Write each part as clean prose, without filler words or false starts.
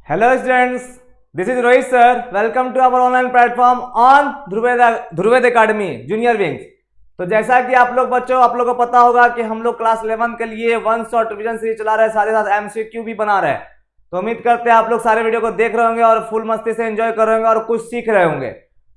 Hello students, this is Rohit sir. Welcome to our online platform on ध्रुवेद Academy Junior Wings. तो जैसा कि आप लोग बच्चों आप लोगों को पता होगा कि हम लोग क्लास 11 के लिए वन शॉट रिवीजन सीरीज चला रहे हैं, साथ ही साथ एमसीक्यू भी बना रहे हैं। तो उम्मीद करते हैं आप लोग सारे वीडियो को देख रहे होंगे और फुल मस्ती से एंजॉय कर रहे होंगे और कुछ सीख रहे होंगे।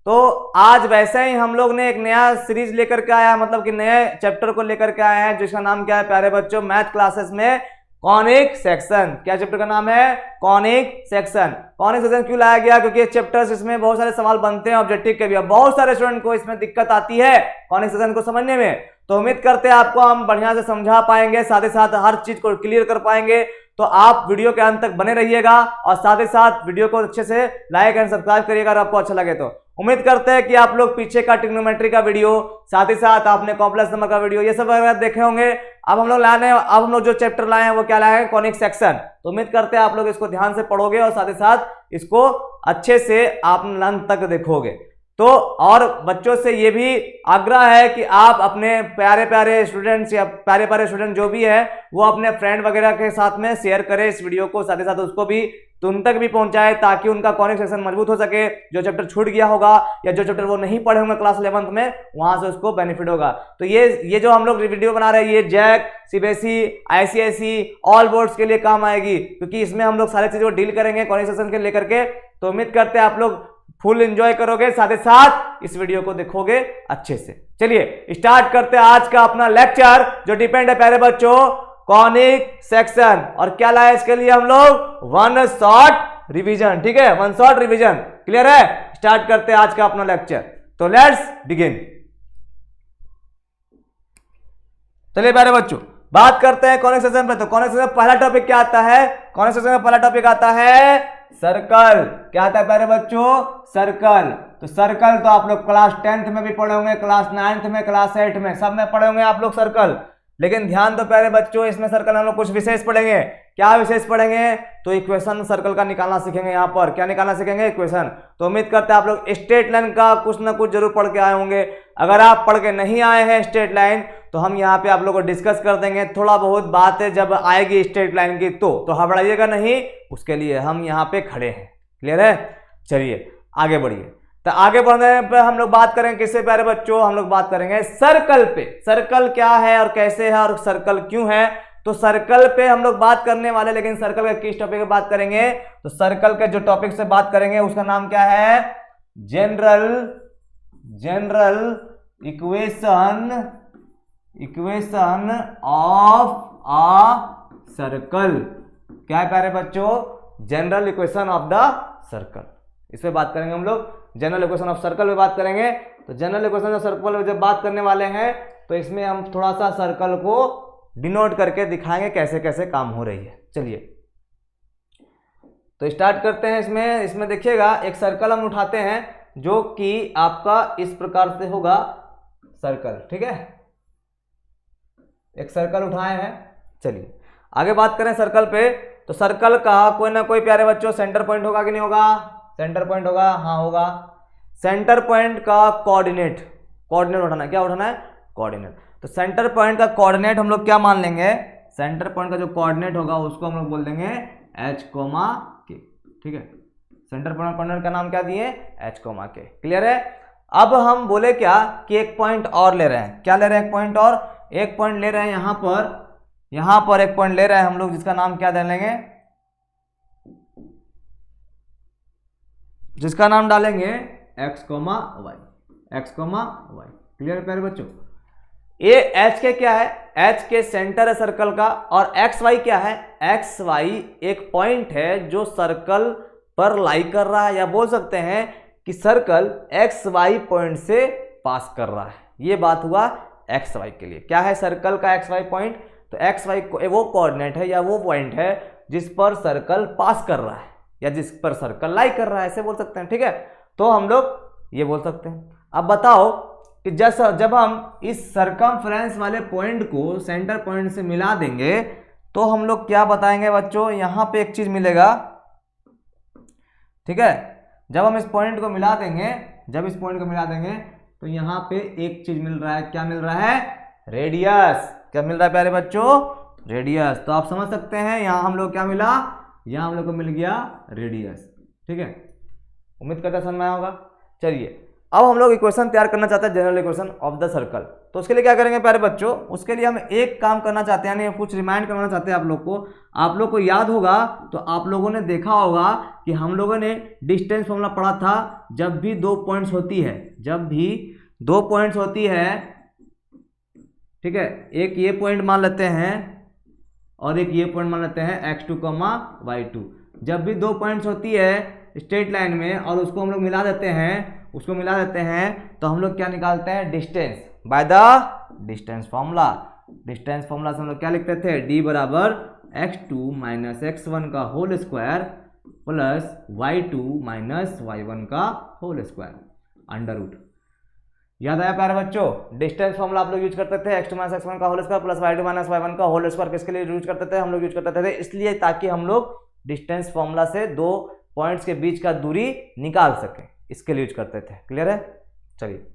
तो आज वैसे ही हम लोग ने एक नया सीरीज लेकर के आया है, मतलब कि नए चैप्टर को लेकर के आए हैं, जिसका नाम क्या है प्यारे बच्चों, मैथ क्लासेस में कॉनिक सेक्शन। क्या चैप्टर का नाम है? Conic section. कॉनिक सेक्शन क्यों लाया गया? क्योंकि ये चैप्टर्स इसमें बहुत सारे सवाल बनते हैं ऑब्जेक्टिव के भी, बहुत सारे स्टूडेंट को इसमें दिक्कत आती है कॉनिक सेक्शन को समझने में। तो उम्मीद करते हैं आपको हम बढ़िया से समझा पाएंगे, साथ ही साथ हर चीज को क्लियर कर पाएंगे। तो आप वीडियो के अंत तक बने रहिएगा और साथ ही साथ वीडियो को अच्छे से लाइक एंड सब्सक्राइब करिएगा अगर आपको अच्छा लगे तो। उम्मीद करते हैं कि आप लोग पीछे का ट्रिग्नोमेट्री का वीडियो, साथ ही साथ आपने कॉम्प्लेक्स नंबर का वीडियो, ये सब अगर देखे होंगे। अब हम लोग जो चैप्टर लाए हैं वो क्या लाए हैं? Conic section. तो उम्मीद करते हैं आप लोग इसको ध्यान से पढ़ोगे और साथ ही साथ इसको अच्छे से आप अंत तक देखोगे। तो और बच्चों से ये भी आग्रह है कि आप अपने प्यारे प्यारे स्टूडेंट्स या प्यारे प्यारे स्टूडेंट जो भी है वो अपने फ्रेंड वगैरह के साथ में शेयर करें इस वीडियो को, साथ ही साथ उसको भी उन तक भी पहुंचाए ताकि उनका कॉनिक सेक्शन मजबूत हो सके। जो चैप्टर छूट गया होगा या जो चैप्टर वो नहीं पढ़े होंगे क्लास 11th में, वहां से उसको बेनिफिट होगा। तो ये जो हम लोग वीडियो बना रहे हैं ये JAC, CBSE, ICSE all boards के लिए काम आएगी, क्योंकि इसमें हम लोग सारी चीजों को डील करेंगे कॉनिक सेक्शन के लेकर के। तो उम्मीद करते हैं आप लोग फुल एंजॉय करोगे, साथ ही साथ इस वीडियो को देखोगे अच्छे से। चलिए स्टार्ट करते हैं आज का अपना लेक्चर, जो डिपेंड है प्यारे बच्चों कॉनिक सेक्शन। और क्या लाया इसके लिए हम लोग? One shot revision. ठीक है, वन शॉट रिवीजन। क्लियर है? स्टार्ट करते हैं आज का अपना लेक्चर। तो लेट्स बिगिन। चलिए प्यारे बच्चों बात करते हैं कॉनिक सेक्शन पे। तो कॉनिक सेक्शन पहला टॉपिक क्या आता है? कॉनिक सेक्शन का पहला टॉपिक आता है सर्कल। क्या आता है प्यारे बच्चों? सर्कल। तो सर्कल तो आप लोग क्लास 10th में भी पढ़े होंगे, क्लास 9th में, क्लास 8 में, सब में पढ़े होंगे आप लोग सर्कल। लेकिन ध्यान दो प्यारे बच्चों, इसमें सर्कल हम लोग कुछ विशेष पढ़ेंगे। क्या विशेष पढ़ेंगे? तो इक्वेशन सर्कल का निकालना सीखेंगे। यहाँ पर क्या निकालना सीखेंगे? इक्वेशन। तो उम्मीद करते हैं आप लोग स्ट्रेट लाइन का कुछ ना कुछ जरूर पढ़ के आए होंगे। अगर आप पढ़ के नहीं आए हैं स्ट्रेट लाइन, तो हम यहाँ पे आप लोगों को डिस्कस कर देंगे। थोड़ा बहुत बात है, जब आएगी स्ट्रेट लाइन की तो घबराइएगा नहीं, उसके लिए हम यहाँ पे खड़े हैं। क्लियर है? चलिए आगे बढ़िए। तो आगे बढ़ने पे हम लोग बात करेंगे किससे प्यारे बच्चों? हम लोग बात करेंगे सर्कल पे। सर्कल क्या है और कैसे है और सर्कल क्यों है, तो सर्कल पे हम लोग बात करने वाले। लेकिन सर्कल के किस टॉपिक पे बात करेंगे? तो सर्कल के जो टॉपिक से बात करेंगे उसका नाम क्या है? General equation of a circle. क्या है प्यारे बच्चों? General equation of the circle. इस पे बात करेंगे हम लोग, जनरल इक्वेशन ऑफ सर्कल पे बात करेंगे। तो जनरल इक्वेशन ऑफ सर्कल जब बात करने वाले हैं तो इसमें हम थोड़ा सा सर्कल को डिनोट करके दिखाएंगे कैसे कैसे काम हो रही है। चलिए तो स्टार्ट करते हैं। इसमें देखिएगा एक सर्कल हम उठाते हैं जो कि आपका इस प्रकार से होगा सर्कल। ठीक है, एक सर्कल उठाए हैं। चलिए आगे बात करें सर्कल पे। तो सर्कल का कोई ना कोई प्यारे बच्चों सेंटर पॉइंट होगा कि नहीं होगा? सेंटर पॉइंट होगा, हाँ होगा। सेंटर पॉइंट का कोऑर्डिनेट उठाना है। क्या उठाना है? कोऑर्डिनेट। तो सेंटर पॉइंट का कोऑर्डिनेट हम लोग क्या मान लेंगे? सेंटर पॉइंट का जो कोऑर्डिनेट होगा उसको हम लोग बोल देंगे h, k। ठीक है, सेंटर पॉइंट कोऑर्डिनेट का नाम क्या दिए? h, k। क्लियर है? अब हम बोले क्या कि एक पॉइंट और ले रहे हैं। क्या ले रहे हैं? एक पॉइंट और, एक पॉइंट ले रहे हैं यहाँ पर एक पॉइंट ले रहे हैं हम लोग, जिसका नाम क्या डालेंगे? जिसका नाम डालेंगे x, y। क्लियर प्यारे बच्चों? ये h के क्या है? h के सेंटर है सर्कल का। और x y क्या है? x y एक पॉइंट है जो सर्कल पर लाई कर रहा है, या बोल सकते हैं कि सर्कल x y पॉइंट से पास कर रहा है। ये बात हुआ x y के लिए। क्या है सर्कल का x y पॉइंट? तो x y वो कोऑर्डिनेट है या वो पॉइंट है जिस पर सर्कल पास कर रहा है या जिस पर सर्कल लाई कर रहा है, ऐसे बोल सकते हैं। ठीक है, तो हम लोग ये बोल सकते हैं। अब बताओ कि जब हम इस सरकमफ्रेंस वाले पॉइंट को सेंटर पॉइंट से मिला देंगे तो हम लोग क्या बताएंगे बच्चों? यहां पे एक चीज मिलेगा। ठीक है, जब हम इस पॉइंट को मिला देंगे तो यहां पे एक चीज मिल रहा है। क्या मिल रहा है? रेडियस। क्या मिल रहा है प्यारे बच्चों? रेडियस। तो आप समझ सकते हैं यहां हम लोग क्या मिला? यहाँ हम लोग को मिल गया रेडियस। ठीक है, उम्मीद करता समझ में आया होगा। चलिए अब हम लोग इक्वेशन तैयार करना चाहते हैं, general equation of the circle. तो उसके लिए क्या करेंगे प्यारे बच्चों, उसके लिए हम एक काम करना चाहते हैं, यानी कुछ रिमाइंड करना चाहते हैं आप लोग को। आप लोग को याद होगा, तो आप लोगों ने देखा होगा कि हम लोगों ने डिस्टेंस फॉर्मूला पढ़ा था। जब भी 2 पॉइंट्स होती है, जब भी 2 पॉइंट्स होती है, ठीक है, एक ये पॉइंट मान लेते हैं और एक ये पॉइंट मान लेते हैं x2, y2। जब भी 2 पॉइंट्स होती है स्ट्रेट लाइन में और उसको हम लोग मिला देते हैं, तो हम लोग क्या निकालते हैं, distance by the distance formula. Distance formula से हम लोग क्या लिखते थे, d बराबर x2 माइनस x1 का whole square plus y2 minus y1 का होल स्क्वायर अंडर रूट। याद आया प्यारे बच्चों, डिस्टेंस फॉर्मूला आप लोग यूज करते थे x2 माइनस x1 का whole square plus y2 minus y1 का होल स्क्वायर। किसके लिए यूज करते थे, हम लोग यूज करते थे इसलिए ताकि हम लोग डिस्टेंस फॉर्मूला से 2 पॉइंट्स के बीच का दूरी निकाल सके, इसके लिए यूज करते थे। क्लियर है। चलिए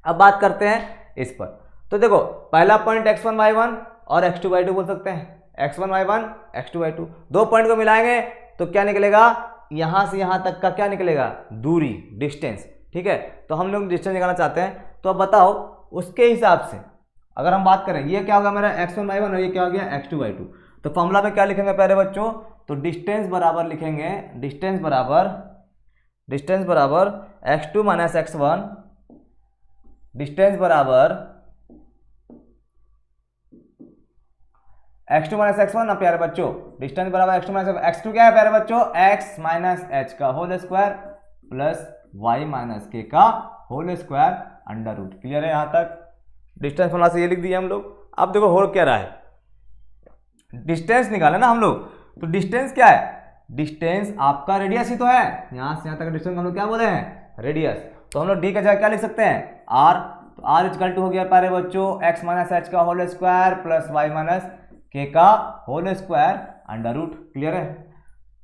अब बात करते हैं इस पर। तो देखो पहला पॉइंट x1 y1 और x2 y2 बोल सकते हैं, x1 y1 x2 y2। 2 point को मिलाएंगे तो क्या निकलेगा, यहां से यहां तक का क्या निकलेगा, दूरी, डिस्टेंस। ठीक है, तो हम लोग डिस्टेंस निकालना चाहते हैं। तो अब बताओ उसके हिसाब से अगर हम बात करें, ये क्या होगा मेरा x1 y1 और ये क्या हो गया x2 y2। तो फॉर्मूला में क्या लिखेंगे प्यारे बच्चों, तो डिस्टेंस बराबर लिखेंगे, डिस्टेंस बराबर x2 माइनस x1, डिस्टेंस बराबर x2 माइनस x1 ना प्यारे बच्चों, डिस्टेंस बराबर x2 माइनस x2 क्या है प्यारे बच्चों, x माइनस h का whole square plus y minus k का whole square under root. Clear है यहाँ तक। डिस्टेंस फॉर्मूला से ये लिख दिया हम लोग। अब देखो हो क्या रहा है, डिस्टेंस निकाले ना हम लोग, तो डिस्टेंस क्या है, डिस्टेंस आपका रेडियस ही तो है, यहां से यहां तक डिस्टेंस हम लोग क्या बोले हैं, रेडियस। तो हम लोग डी का जगह क्या लिख सकते हैं, आर। तो आर इक्वल टू हो गया प्यारे बच्चों x माइनस एच का whole square plus y minus के का whole square under root. Clear है।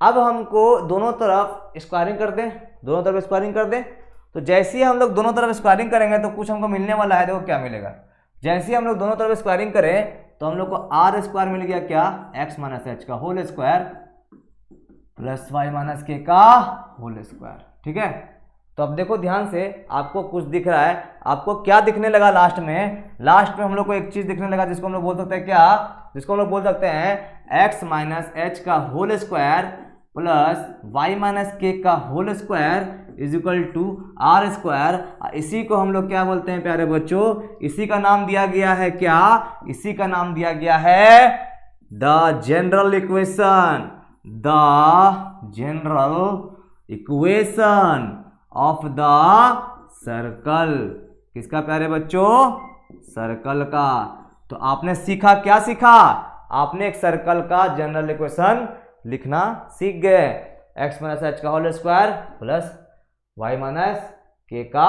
अब हमको दोनों तरफ स्क्वायरिंग कर दें, तो जैसे ही हम लोग दोनों तरफ स्क्वायरिंग करेंगे तो कुछ हमको मिलने वाला है। देखो क्या मिलेगा, जैसे ही हम लोग दोनों तरफ स्क्वायरिंग करें तो हम लोग को आर स्क्वायर मिल गया, क्या, x माइनस एच का whole square plus y minus के का होल स्क्वायर। ठीक है, तो अब देखो ध्यान से, आपको कुछ दिख रहा है, आपको क्या दिखने लगा लास्ट में हम लोग को एक चीज दिखने लगा जिसको हम लोग बोल सकते हैं क्या, जिसको हम लोग बोल सकते हैं x माइनस एच का whole square plus y minus के का whole square is equal to are square. इसी को हम लोग क्या बोलते हैं प्यारे बच्चों, इसी का नाम दिया गया है क्या, इसी का नाम दिया गया है the general equation of the circle. किसका प्यारे बच्चों, सर्कल का। तो आपने सीखा, क्या सीखा, आपने एक सर्कल का जनरल इक्वेशन लिखना सीख गए, x माइनस एच का whole square plus y minus के का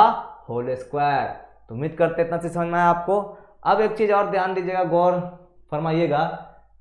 होल स्क्वायर। तो उम्मीद करते इतना से समझ में आया आपको। अब एक चीज और ध्यान दीजिएगा, गौर फरमाइएगा।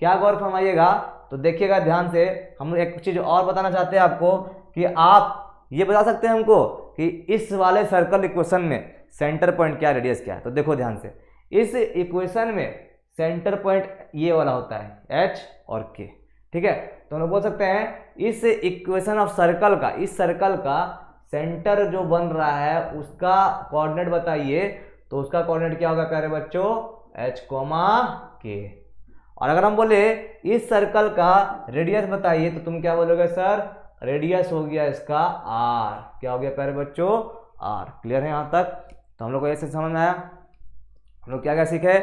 क्या गौर फरमाइएगा, तो देखिएगा ध्यान से, हम एक चीज और बताना चाहते हैं आपको कि आप ये बता सकते हैं हमको कि इस वाले सर्कल इक्वेशन में सेंटर पॉइंट क्या, रेडियस क्या है। तो देखो ध्यान से, इस इक्वेशन में सेंटर पॉइंट ये वाला होता है h और k। ठीक है, तो हम लोग बोल सकते हैं इस इक्वेशन ऑफ सर्कल का, इस सर्कल का सेंटर जो बन रहा है उसका कोऑर्डिनेट बताइए। तो उसका कोऑर्डिनेट क्या होगा प्यारे बच्चों, h, k। और अगर हम बोले इस सर्कल का रेडियस बताइए तो तुम क्या बोलोगे सर, रेडियस हो गया इसका r। क्या हो गया प्यारे बच्चों, r। क्लियर है यहाँ तक। तो हम लोग को ऐसे समझ में आया। हम लोग क्या क्या सीखे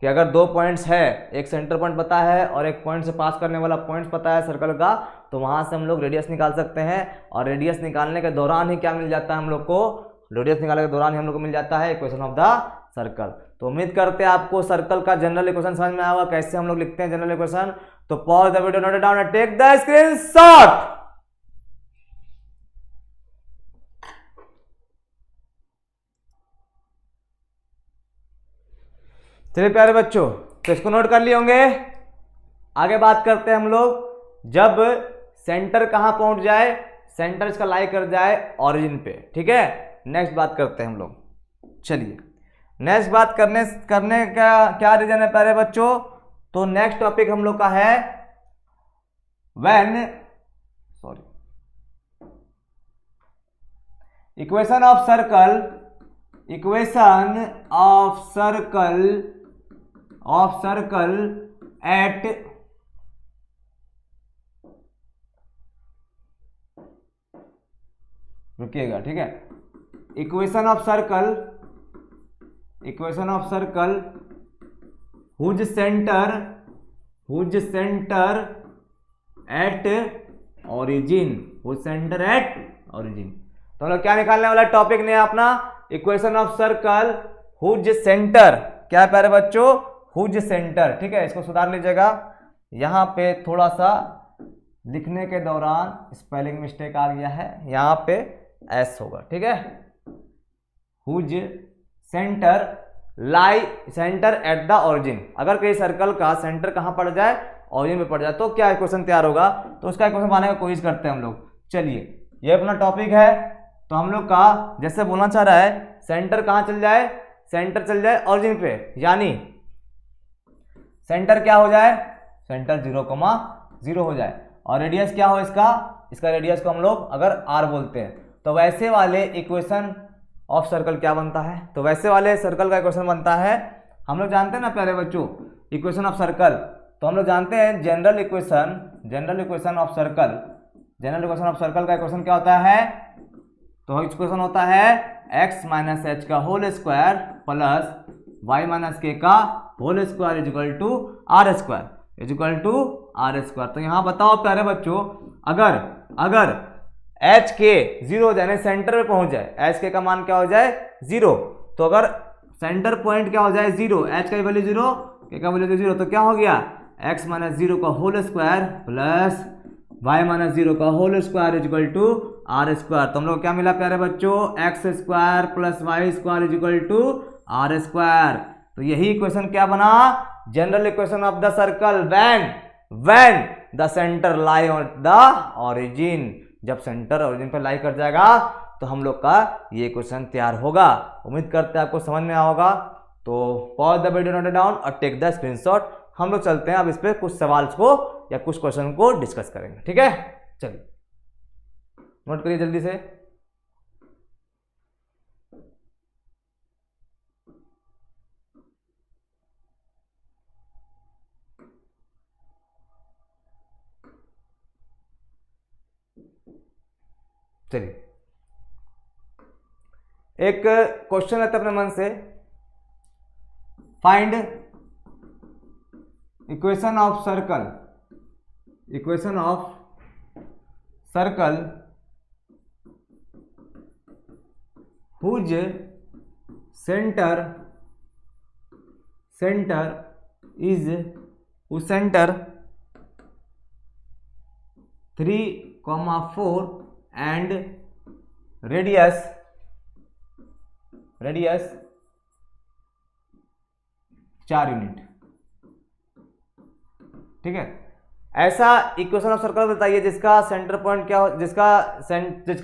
कि अगर 2 पॉइंट्स है, एक सेंटर पॉइंट पता है और एक पॉइंट से पास करने वाला पॉइंट्स पता है सर्कल का, तो वहां से हम लोग रेडियस निकाल सकते हैं। और रेडियस निकालने के दौरान ही क्या मिल जाता है हम लोग को, रेडियस निकालने के दौरान ही हम लोग को मिल जाता है इक्वेशन ऑफ द सर्कल। तो उम्मीद करते हैं आपको सर्कल का जनरल इक्वेशन समझ में आया होगा, कैसे हम लोग लिखते हैं जनरल इक्वेशन। तो pause the video, note it down and take the screenshot. चलिए प्यारे बच्चों, तो इसको नोट कर लिए होंगे। आगे बात करते हैं हम लोग, जब सेंटर कहां पहुंच जाए, सेंटर इसका लाई कर जाए ओरिजिन पे। ठीक है, नेक्स्ट बात करते हैं हम लोग। चलिए नेक्स्ट बात करने का क्या रीजन है प्यारे बच्चों, तो नेक्स्ट टॉपिक हम लोग का है when equation of circle at रुकिएगा, ठीक है, equation of circle whose centre at origin, तो हम लोग क्या निकालने वाला टॉपिक ने अपना equation of circle whose centre, क्या है प्यारे बच्चों, हुज सेंटर, ठीक है। इसको सुधार लीजिएगा, यहाँ पे थोड़ा सा लिखने के दौरान स्पेलिंग मिस्टेक आ गया है, यहाँ पे एस होगा, ठीक है। Whose centre centre at the origin, अगर कोई सर्कल का सेंटर कहाँ पड़ जाए, ओरिजिन में पड़ जाए, तो क्या इक्वेशन तैयार होगा, तो उसका इक्वेशन बनाने का कोशिश करते हैं हम लोग। चलिए, ये अपना टॉपिक है, तो हम लोग का जैसे बोलना चाह रहा है सेंटर कहाँ चल जाए, सेंटर चल जाए ओरिजिन पे, यानी सेंटर क्या हो जाए, सेंटर 0,0 हो जाए, और रेडियस क्या हो इसका रेडियस को हम लोग अगर r बोलते हैं, तो वैसे वाले इक्वेशन ऑफ सर्कल क्या बनता है, तो वैसे वाले सर्कल का इक्वेशन बनता है, हम लोग जानते हैं ना प्यारे बच्चों, इक्वेशन ऑफ सर्कल, तो हम लोग जानते हैं जनरल इक्वेशन ऑफ सर्कल का इक्वेशन क्या होता है, तो इक्वेशन होता है x माइनस एच का whole square plus y minus के का whole square is equal to are square. तो यहाँ बताओ प्यारे बच्चों, अगर एच के 0 हो जाए, सेंटर में पहुंच जाए, एच के का मान क्या हो जाए 0, तो अगर सेंटर पॉइंट क्या हो जाए 0, एच का वैल्यू 0, के का वैल्यू 0, तो क्या हो गया x माइनस 0 का whole square plus y minus 0 का whole square is equal to are square. तो हम लोग क्या मिला प्यारे बच्चों, X square plus Y square is equal to are square. तो यही इक्वेशन क्या बना, general equation of the circle when the centre lie on the origin, जब सेंटर ओरिजिन पर लाई कर जाएगा तो हम लोग का ये क्वेश्चन तैयार होगा। उम्मीद करते हैं आपको समझ में आया होगा। तो pause the video, note down और टेक द स्क्रीनशॉट। हम लोग चलते हैं अब इस पे कुछ सवाल को या कुछ क्वेश्चन को डिस्कस करेंगे, ठीक है। चलिए नोट करिए जल्दी से। चलिए, एक क्वेश्चन रहता है अपने मन से, find equation of circle whose centre is 3,4 and radius 4 unit, ठीक है। ऐसा इक्वेशन ऑफ सर्कल बताइए जिसका सेंटर पॉइंट क्या हो, जिसका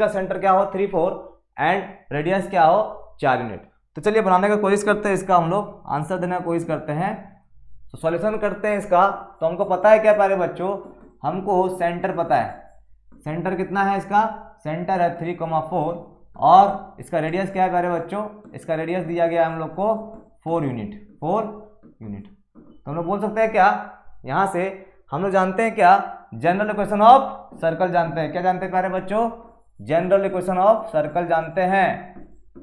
सेंटर क्या हो 3, 4 एंड रेडियस क्या हो 4 यूनिट। तो चलिए बनाने का कोशिश करते हैं, इसका हम लोग आंसर देने का कोशिश करते हैं। तो सॉल्यूशन करते हैं इसका। तो हमको पता है क्या प्यारे बच्चों, हमको सेंटर पता है, सेंटर कितना है, इसका सेंटर है 3,4 और इसका रेडियस क्या है प्यारे बच्चों, इसका रेडियस दिया गया हम लोग को 4 यूनिट। तो हम लोग बोल सकते हैं क्या, यहाँ से हम लोग जानते हैं क्या, जनरल इक्वेशन ऑफ सर्कल जानते हैं। क्या जानते हैं प्यारे बच्चों, जनरल इक्वेशन ऑफ सर्कल जानते हैं।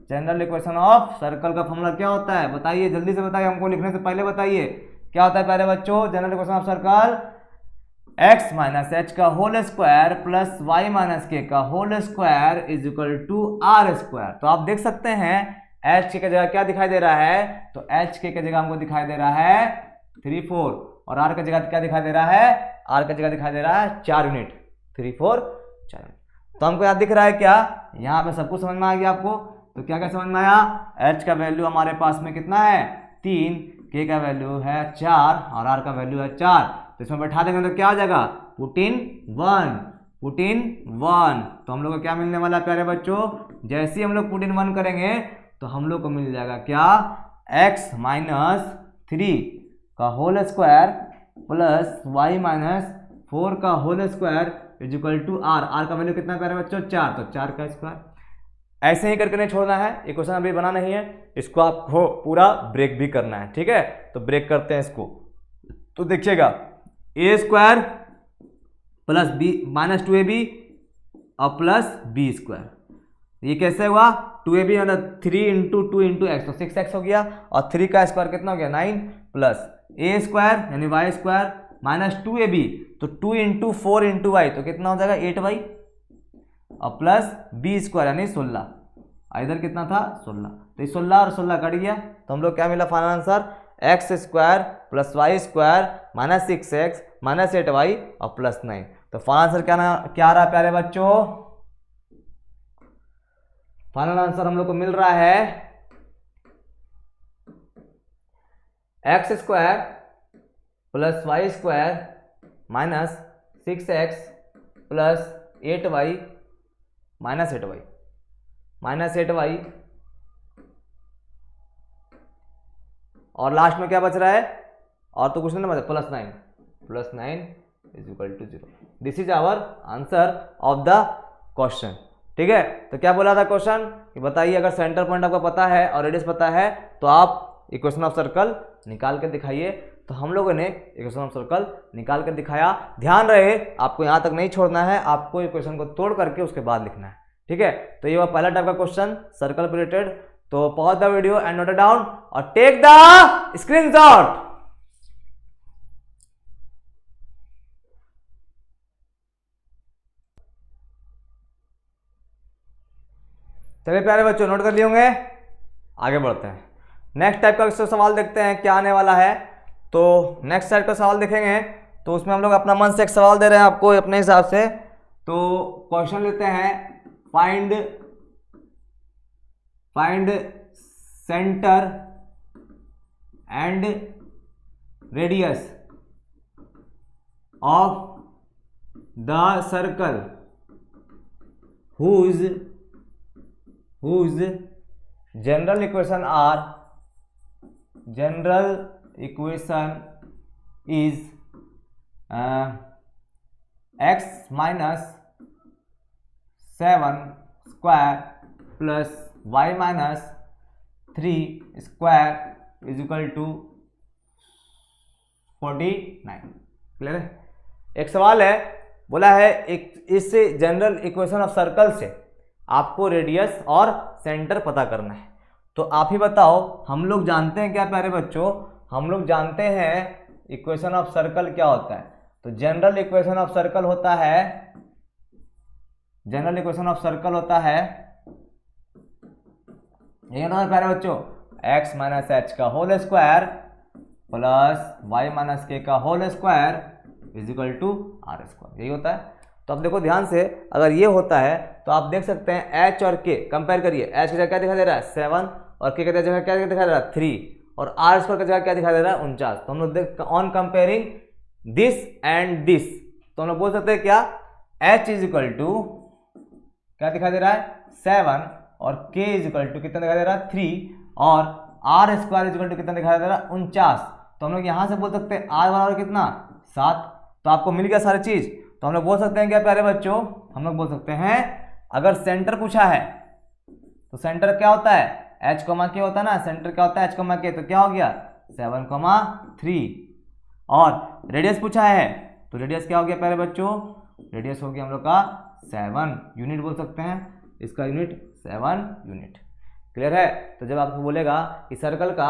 जनरल इक्वेशन ऑफ सर्कल का फॉर्मूला क्या होता है, बताइए जल्दी से बताइए, हमको लिखने से पहले बताइए क्या होता है प्यारे बच्चों। General equation of circle x minus H का whole square plus Y minus के का whole square is equal to are square. तो आप देख सकते हैं एच के जगह क्या दिखाई दे रहा है, तो एच के जगह हमको दिखाई दे रहा है 3, 4 और आर का जगह क्या दिखाई दे रहा है, आर का जगह दिखाई दे रहा है 4 यूनिट, 3, 4 4 यूनिट। तो हमको याद दिख रहा है क्या, यहाँ पे सब कुछ समझ में आ गया आपको। तो क्या क्या समझ में आया, एच का वैल्यू हमारे पास में कितना है 3, के का वैल्यू है 4 और आर का वैल्यू है 4। तो इसमें बैठा देंगे तो क्या आ जाएगा, पुट इन 1। तो हम लोग को क्या मिलने वाला प्यारे बच्चों, जैसे ही हम लोग पुट इन 1 करेंगे तो हम लोग को मिल जाएगा क्या, x माइनस 3 का whole square plus Y minus 4 का whole square is equal to r. R का वैल्यू कितना प्यारे बच्चों 4, तो 4 का स्क्वायर। ऐसे ही करके नहीं छोड़ना है, ये क्वेश्चन अभी बना नहीं है, इसको आपको पूरा ब्रेक भी करना है, ठीक है। तो ब्रेक करते हैं इसको। तो देखिएगा a square plus b minus 2ab और प्लस बी स्क्वायर, ये कैसे हुआ 2ab मतलब 3 इंटू 2 इंटू एक्स, तो 6x हो गया, और 3 का स्क्वायर कितना हो गया 9, प्लस ए स्क्वायर यानी वाई स्क्वायर माइनस 2ab, तो 2 इंटू 4 इंटू वाई, तो कितना हो जाएगा 8y, और प्लस बी स्क्वायर यानी 16, इधर कितना था 16, तो ये 16 और 16 कट गया, तो हम लोग क्या मिला final answer X square plus Y square minus 6x minus 8y और प्लस 9। तो फाइनल आंसर क्या आ रहा है प्यारे बच्चों, फाइनल आंसर हम लोग को मिल रहा है x square plus Y square minus 6x plus 8y minus 8y और लास्ट में क्या बच रहा है, और तो कुछ नहीं बचा, plus 9 is equal to 0। This is our answer of the question, ठीक है। तो क्या बोला था क्वेश्चन कि बताइए अगर सेंटर पॉइंट आपको पता है और रेडियस पता है तो आप इक्वेशन ऑफ सर्कल निकाल कर दिखाइए। तो हम लोगों ने इक्वेशन ऑफ सर्कल निकाल कर दिखाया। ध्यान रहे आपको यहाँ तक नहीं छोड़ना है, आपको इक्वेशन को तोड़ करके उसके बाद लिखना है, ठीक है। तो ये हुआ पहला टाइप का क्वेश्चन सर्कल रिलेटेड। तो pause the video and note it down और टेक द स्क्रीनशॉट। चलिए प्यारे बच्चों नोट कर लिए होंगे, आगे बढ़ते हैं। नेक्स्ट टाइप का सवाल देखते हैं क्या आने वाला है। तो नेक्स्ट टाइप का सवाल देखेंगे तो उसमें हम लोग अपना मन से एक सवाल दे रहे हैं आपको अपने हिसाब से। तो क्वेश्चन लेते हैं find centre and radius of the circle whose general equation is x minus 7 square plus y minus 3 square is equal to 49। Clear है। एक सवाल है, बोला है एक इस जनरल इक्वेशन ऑफ सर्कल से आपको रेडियस और सेंटर पता करना है। तो आप ही बताओ, हम लोग जानते हैं क्या प्यारे बच्चों, हम लोग जानते हैं इक्वेशन ऑफ सर्कल क्या होता है। तो जनरल इक्वेशन ऑफ सर्कल होता है, जनरल इक्वेशन ऑफ सर्कल होता है ये ना प्यारे बच्चों x माइनस एच का whole square plus y minus के का whole square is equal to are square, यही होता है। तो अब देखो ध्यान से, अगर ये होता है तो आप देख सकते हैं h और k कंपेयर करिए। h की जगह क्या दिखाई दे रहा है 7 और k की जगह क्या दिखाई दे रहा है 3 और r स्क्वायर की जगह क्या दिखाई दे रहा है 49। तो हम लोग देख on comparing this and this, तो हम लोग बोल सकते हैं क्या h इज इक्वल टू क्या दिखाई दे रहा है 7 और k इज इक्वल टू कितना दिखाई दे रहा है 3 और r square is equal to कितना दिखाई दे रहा है 49। तो हम लोग यहाँ से बोल सकते हैं r बराबर कितना 7। तो आपको मिल गया सारी चीज। तो हम लोग बोल सकते हैं क्या प्यारे बच्चों, हम लोग बोल सकते हैं अगर सेंटर पूछा है तो सेंटर क्या होता है h, k होता है ना, सेंटर क्या होता है h, k, तो क्या हो गया 7,3 और रेडियस पूछा है तो रेडियस क्या हो गया प्यारे बच्चों, रेडियस हो गया हम लोग का 7 यूनिट बोल सकते हैं, इसका यूनिट 7 यूनिट। क्लियर है। तो जब आपको बोलेगा कि सर्कल का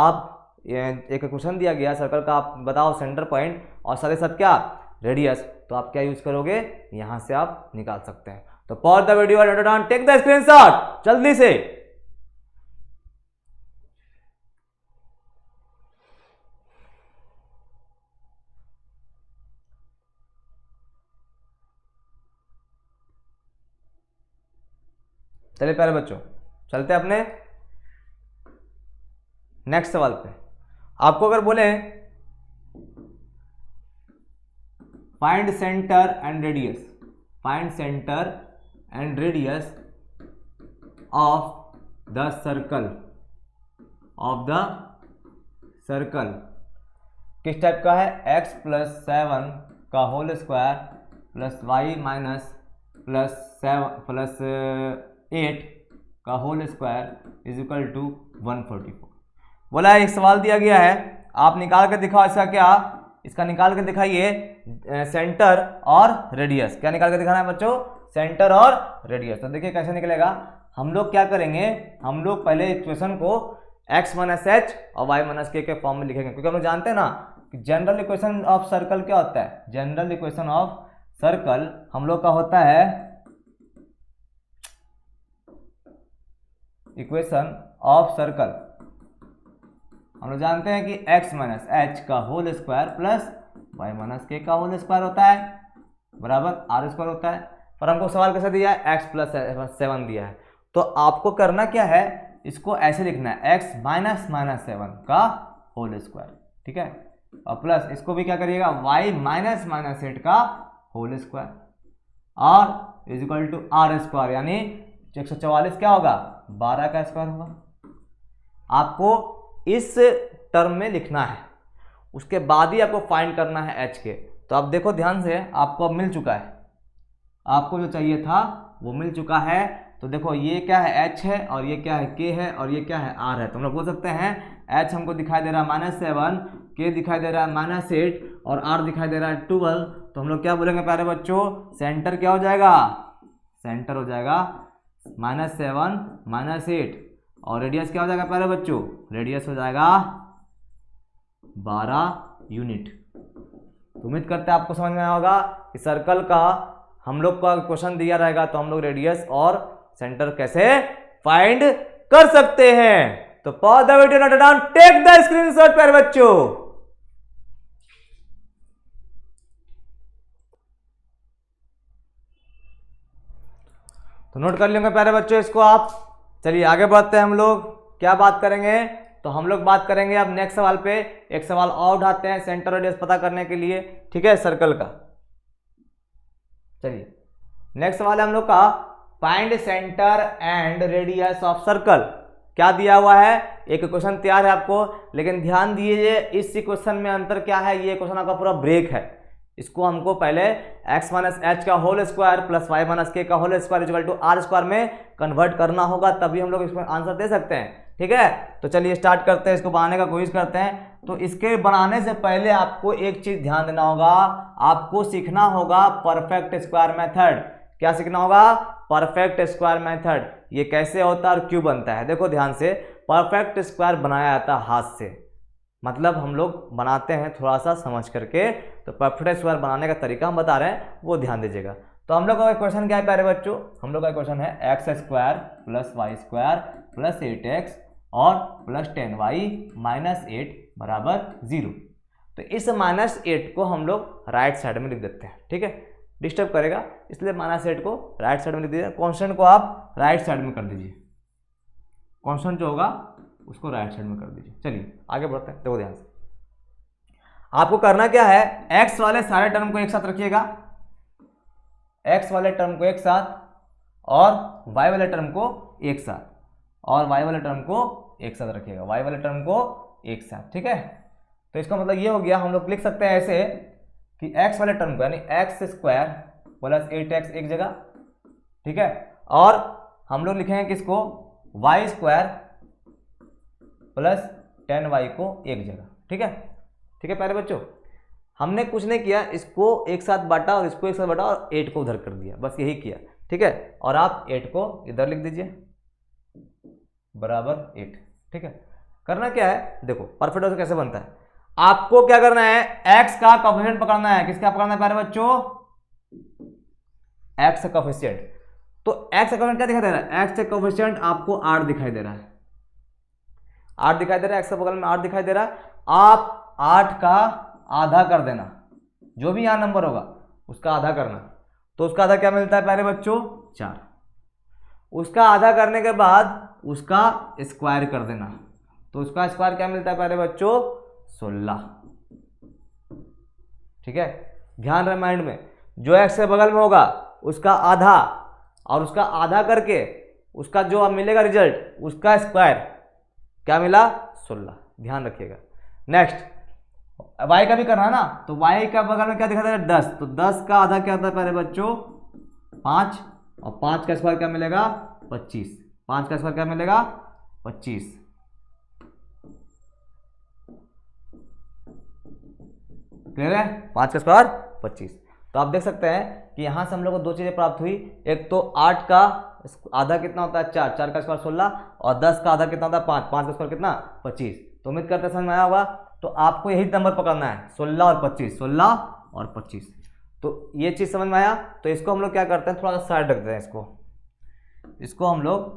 आप एक क्वेश्चन दिया गया सर्कल का आप बताओ सेंटर पॉइंट और साथ ही साथ क्या रेडियस, तो आप क्या यूज करोगे यहां से आप निकाल सकते हैं। तो pause the video and down, take the screenshot जल्दी से। चलिए प्यारे बच्चों चलते हैं अपने नेक्स्ट सवाल पे। आपको अगर बोले find centre and radius, find centre and radius of the circle, of the circle किस टाइप का है x प्लस 7 का whole square plus Y minus plus 8 का whole square is equal to 144। बोला एक सवाल दिया गया है, आप निकाल के दिखाओ इसका क्या, इसका निकाल के दिखाइए सेंटर और रेडियस। क्या निकाल के दिखाना है बच्चों? सेंटर और रेडियस। तो देखिए कैसे निकलेगा। हम लोग क्या करेंगे, हम लोग पहले इक्वेशन को x माइनस एच और y माइनस के फॉर्म में लिखेंगे, क्योंकि हम लोग जानते हैं ना कि जनरल इक्वेशन ऑफ सर्कल क्या होता है। जनरल इक्वेशन ऑफ सर्कल हम लोग का होता है इक्वेशन ऑफ सर्कल, हम लोग जानते हैं कि x माइनस एच का whole square plus y minus के का होल स्क्वायर होता है बराबर आर स्क्वायर होता है। पर हमको सवाल कैसे दिया है? x प्लस 7 दिया है। तो आपको करना क्या है, इसको ऐसे लिखना है x माइनस 7 का होल स्क्वायर, ठीक है, और प्लस इसको भी क्या करिएगा y माइनस 8 का होल स्क्वायर और is equal to are square, यानी 144 क्या होगा 12 का स्क्वायर होगा। आपको इस टर्म में लिखना है, उसके बाद ही आपको फाइंड करना है h के। तो आप देखो ध्यान से, आपको अब मिल चुका है, आपको जो चाहिए था वो मिल चुका है। तो देखो ये क्या है h है और ये क्या है k है और ये क्या है r है। तो हम लोग बोल सकते हैं h हमको दिखाई दे रहा है -7, k दिखाई दे रहा है -8 और r दिखाई दे रहा है 12। तो हम लोग क्या बोलेंगे प्यारे बच्चों, सेंटर क्या हो जाएगा, सेंटर हो जाएगा -7 -8 और रेडियस क्या हो जाएगा प्यारे बच्चों, रेडियस हो जाएगा 12 यूनिट। तो उम्मीद करते हैं आपको समझ में आया होगा कि सर्कल का हम लोग का क्वेश्चन दिया रहेगा तो हम लोग रेडियस और सेंटर कैसे फाइंड कर सकते हैं। तो pause the video, note down, take the screenshot प्यारे बच्चों। तो नोट कर लेंगे प्यारे बच्चों इसको आप। चलिए आगे बढ़ते हैं, हम लोग क्या बात करेंगे। तो हम लोग बात करेंगे अब नेक्स्ट सवाल पे, एक सवाल और उठाते हैं सेंटर रेडियस पता करने के लिए, ठीक है, सर्कल का। चलिए नेक्स्ट सवाल है हम लोग का, find centre and radius of circle. क्या दिया हुआ है, एक क्वेश्चन तैयार है आपको, लेकिन ध्यान दीजिए इस क्वेश्चन में अंतर क्या है। ये क्वेश्चन आपका पूरा ब्रेक है, इसको हमको पहले x माइनस एच का whole square plus Y minus के का whole square equal to are square में कन्वर्ट करना होगा, तभी हम लोग इसमें आंसर दे सकते हैं, ठीक है। तो चलिए स्टार्ट करते हैं, इसको बनाने का कोशिश करते हैं। तो इसके बनाने से पहले आपको एक चीज ध्यान देना होगा, आपको सीखना होगा परफेक्ट स्क्वायर मेथड। क्या सीखना होगा, परफेक्ट स्क्वायर मेथड। ये कैसे होता है और क्यों बनता है, देखो ध्यान से। परफेक्ट स्क्वायर बनाया जाता है हाथ से, मतलब हम लोग बनाते हैं थोड़ा सा समझ करके। तो परफेक्ट स्क्वायर बनाने का तरीका हम बता रहे हैं, वो ध्यान दीजिएगा। तो हम लोग का क्वेश्चन क्या है प्यारे बच्चों, हम लोग का क्वेश्चन है x square plus Y square plus 8x और प्लस 10y माइनस 8 बराबर 0। तो इस -8 को हम लोग राइट साइड में लिख देते हैं, ठीक है, डिस्टर्ब करेगा इसलिए -8 को राइट साइड में लिख दीजिए। कॉन्स्टेंट को आप राइट साइड में कर दीजिए, कॉन्स्टेंट जो होगा उसको राइट साइड में कर दीजिए। चलिए आगे बढ़ते हैं, देखो ध्यान से। आपको करना क्या है, x वाले सारे टर्म को एक साथ रखिएगा, x वाले टर्म को एक साथ और y वाले टर्म को एक साथ, और y वाले टर्म को एक साथ रखिएगा, y वाले टर्म को एक साथ, ठीक है। तो इसका मतलब ये हो गया, हम लोग लिख सकते हैं ऐसे कि x वाले टर्म को यानी एक्स स्क्वायर प्लस 8x एक जगह, ठीक है, और हम लोग लिखेंगे किसको, y स्क्वायर प्लस 10y को एक जगह, ठीक है, ठीक है प्यारे बच्चों। हमने कुछ नहीं किया, इसको एक साथ बांटा और इसको एक साथ बांटा और 8 को उधर कर दिया, बस यही किया, ठीक है। और आप 8 को इधर लिख दीजिए बराबर 8, ठीक है। करना क्या है, देखो परफेक्ट से कैसे बनता है। आपको क्या करना है, x का कोएफिशिएंट पकड़ना है। किसका पकड़ना है प्यारे बच्चों, x का कोएफिशिएंट। तो x का कोएफिशिएंट क्या दिखाई दे रहा है, x का कोएफिशिएंट आपको 8 दिखाई दे रहा है, 8 दिखाई दे रहा है, x के बगल में 8 दिखाई दे रहा है। आप 8 का आधा कर देना, जो भी यहां नंबर होगा उसका आधा करना। तो उसका आधा क्या मिलता है प्यारे बच्चों, 4। उसका आधा करने के बाद उसका स्क्वायर कर देना, तो उसका स्क्वायर क्या मिलता है प्यारे बच्चों, 16, ठीक है। ध्यान रहे माइंड में, जो x के बगल में होगा उसका आधा और उसका आधा करके उसका जो अब मिलेगा रिजल्ट, उसका स्क्वायर क्या मिला, 16, ध्यान रखिएगा। नेक्स्ट y का भी करना है ना, तो y का बगल में क्या दिखा दे रहा है 10, तो 10 का आधा क्या होता है पहले बच्चों 5, और 5 का स्क्वायर क्या मिलेगा 25, 5 का स्क्वायर क्या मिलेगा 25। क्लियर है, 5 का स्क्वायर 25। तो आप देख सकते हैं कि यहां से हम लोग को दो चीजें प्राप्त हुई, एक तो 8 का आधा कितना होता है 4, 4 का स्क्वायर 16, और 10 का आधा कितना होता है 5, 5 का स्क्वायर कितना 25। तो उम्मीद करते हैं समझ में आया होगा। तो आपको यही नंबर पकड़ना है 16 और 25, 16 और 25। तो ये चीज समझ में आया। तो इसको हम लोग क्या करते हैं, थोड़ा सा साइड रखते हैं, इसको हम लोग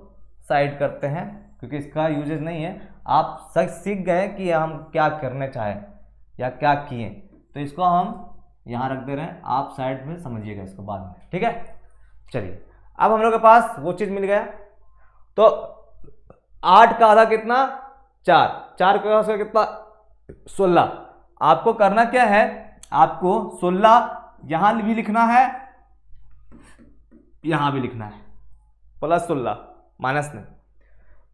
साइड करते हैं क्योंकि इसका यूजेज नहीं है। आप सच सीख गए कि हम क्या करने चाहें या क्या किए, तो इसको हम यहाँ रख दे रहे हैं, आप साइड में समझिएगा इसको बाद में, ठीक है। चलिए अब हम लोग के पास वो चीज मिल गया। तो 8 का आधा कितना 4, 4 का आधा कितना 16। आपको करना क्या है, आपको 16 यहां भी लिखना है, यहां भी लिखना है, +16 माइनस नहीं,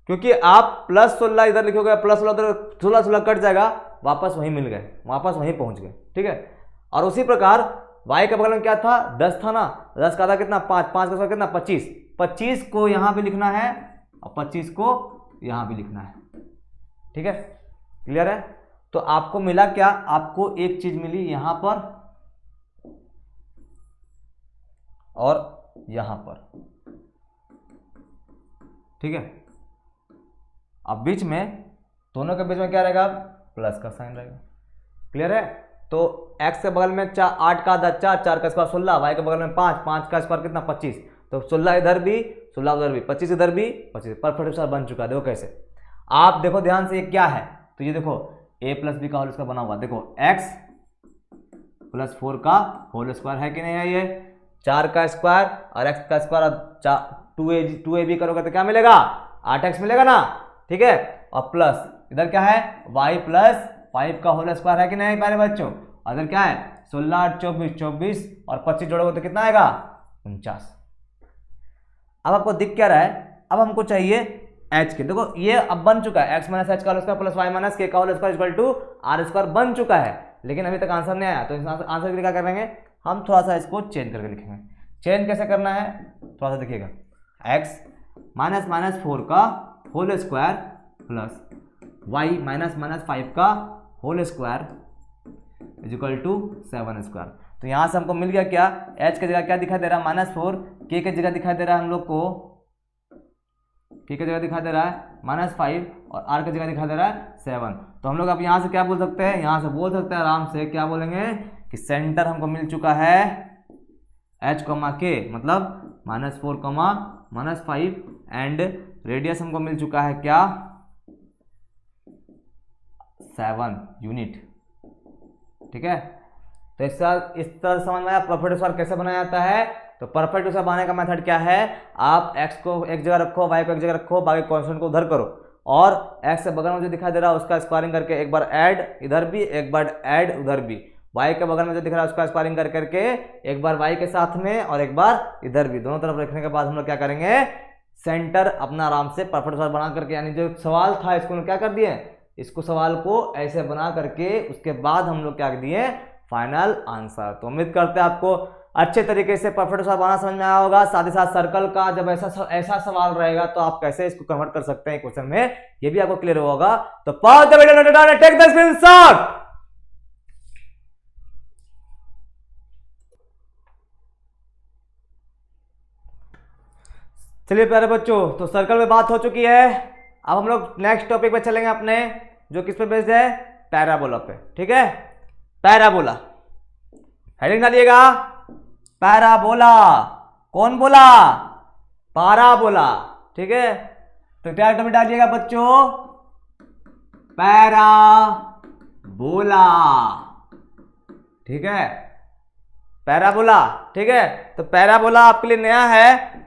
क्योंकि आप +16 इधर लिखोगे, +16 उधर 16 कट जाएगा, वापस वहीं मिल गए, वापस वहीं पहुंच गए, ठीक है। और उसी प्रकार y के बगल में क्या था 10 था ना, 10 का आधा कितना 5, 5 का स्क्वायर कितना 25, 25 को यहां भी लिखना है और 25 को यहां भी लिखना है, ठीक है। क्लियर है। तो आपको मिला क्या, आपको एक चीज मिली यहां पर और यहां पर, ठीक है। अब बीच में दोनों के बीच में क्या रहेगा, प्लस का साइन रहेगा। क्लियर है। तो x के बगल में 8 का आधा 4, 4 का स्क्वायर 16, y के बगल में 5, 5 का स्क्वायर कितना 25, तो 16 इधर भी 16 उधर भी 25 इधर भी 25, परफेक्ट स्क्वायर बन चुका है। देखो कैसे, आप देखो ध्यान से ये क्या है, तो ये देखो a प्लस बी का होल स्क्वायर बना हुआ, देखो x प्लस 4 का होल स्क्वायर है कि नहीं है, ये 4 का स्क्वायर और x का स्क्वायर 2ab करोगे तो क्या मिलेगा 8x मिलेगा ना, ठीक है। और प्लस इधर क्या है y प्लस 5 का होल स्क्वायर है कि नहीं प्यारे बच्चों, अगर क्या है 16 8 24 24 और 25 जोड़ोगे तो कितना आएगा 49। अब आपको दिख क्या रहा है, अब हमको चाहिए h के, देखो ये अब बन चुका है x माइनस एच का whole square plus y minus के का whole square equal to are square बन चुका है, लेकिन अभी तक आंसर नहीं आया। तो इस आंसर के लिए क्या करेंगे, हम थोड़ा सा इसको चेंज करके लिखेंगे। चेंज कैसे करना है थोड़ा सा देखिएगा, x माइनस माइनस 4 का whole square plus y minus minus 5 का whole square is equal to 7 square. तो यहां से हमको मिल गया क्या, h की जगह क्या दिखाई दे रहा है -4, k की जगह दिखाई दे रहा है हम लोग को, k की जगह दिखाई दे रहा है -5 और r की जगह दिखाई दे रहा है 7। तो हम लोग अब यहां से क्या बोल सकते हैं, यहां से बोल सकते हैं आराम से, क्या बोलेंगे कि सेंटर हमको मिल चुका है h, k मतलब -4, -5 एंड रेडियस हमको मिल चुका है क्या 7 यूनिट, ठीक है। तो इस तरह समझ में आया परफेक्ट स्क्वायर कैसे बनाया जाता है। तो परफेक्ट स्क्वायर बनाने का मेथड क्या है, आप x को एक जगह रखो, y को एक जगह रखो, बाकी कांस्टेंट को उधर करो, और x से बगल में जो दिखाई दे रहा है उसका स्क्वायरिंग करके एक बार ऐड इधर भी, एक बार ऐड उधर भी, y के बगल में जो दिख रहा है उसका स्क्वायरिंग कर करके एक बार y के साथ में और एक बार इधर भी, दोनों तरफ रखने के बाद हम लोग क्या करेंगे, सेंटर अपना आराम से परफेक्ट स्क्वायर बना करके, यानी जो सवाल था इसको क्या कर दिए, इसको सवाल को ऐसे बना करके उसके बाद हम लोग क्या दिए फाइनल आंसर। तो उम्मीद करते हैं आपको अच्छे तरीके से परफेक्ट स्क्वायर बनाना समझ में आया होगा। साथ ही साथ सर्कल का जब ऐसा सवाल रहेगा तो आप कैसे इसको कन्वर्ट कर सकते हैं क्वेश्चन में, ये भी आपको क्लियर होगा। तो pause the video and take the screenshot. चलिए प्यारे बच्चों, तो सर्कल में बात हो चुकी है, अब हम लोग नेक्स्ट टॉपिक पे चलेंगे अपने, जो किस पे बेस्ड है, पैराबोला पे, ठीक है। पैराबोला हेडिंग डालिएगा, पैराबोला, कौन बोला, पाराबोला, ठीक है। तो क्या टॉपिक डालिएगा बच्चों, पैराबोला, ठीक है, पैराबोला, ठीक है। तो पैराबोला आपके लिए नया है,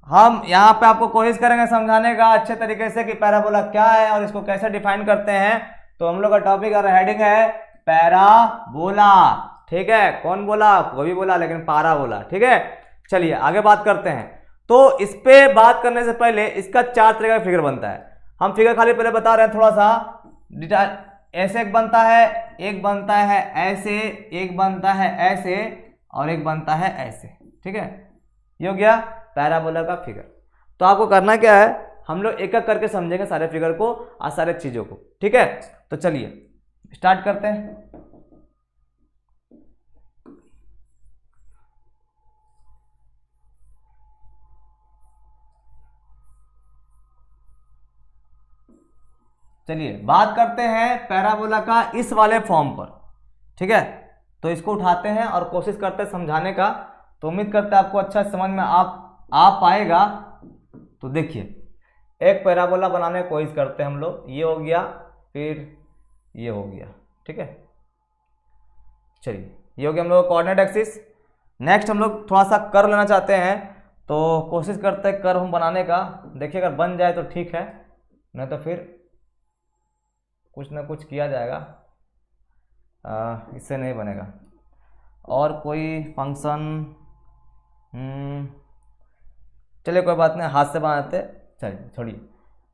हम यहाँ पे आपको कोशिश करेंगे समझाने का अच्छे तरीके से कि पैराबोला क्या है और इसको कैसे डिफाइन करते हैं। तो हम लोग का टॉपिक और हेडिंग है पैराबोला, ठीक है। कौन बोला, कोई भी बोला, लेकिन पाराबोला, ठीक है। चलिए आगे बात करते हैं। तो इस पे बात करने से पहले इसका 4 तरह का फिगर बनता है। हम फिगर खाली पहले बता रहे हैं, थोड़ा सा ऐसे एक बनता है, एक बनता है ऐसे, एक बनता है ऐसे और एक बनता है ऐसे। ठीक है, ये हो गया पैराबोला का फिगर। तो आपको करना क्या है, हम लोग एक एक करके समझेंगे सारे फिगर को और सारे चीजों को। ठीक है, तो चलिए स्टार्ट करते हैं। चलिए बात करते हैं पैराबोला का इस वाले फॉर्म पर। ठीक है, तो इसको उठाते हैं और कोशिश करते हैं समझाने का। तो उम्मीद करते हैं आपको अच्छा समझ में आ पाएगा। तो देखिए, एक पैराबोला बनाने की कोशिश करते हैं हम लोग। ये हो गया, फिर ये हो गया। ठीक है, चलिए ये हो गया हम लोग कोऑर्डिनेट एक्सिस। नेक्स्ट हम लोग थोड़ा सा कर्व लेना चाहते हैं, तो कोशिश करते हैं कर्व हम बनाने का। देखिए अगर बन जाए तो ठीक है, नहीं तो फिर कुछ ना कुछ किया जाएगा, इससे नहीं बनेगा। और कोई फंक्शन, चलिए कोई बात नहीं, हाथ से बनाते। चलिए छोड़िए,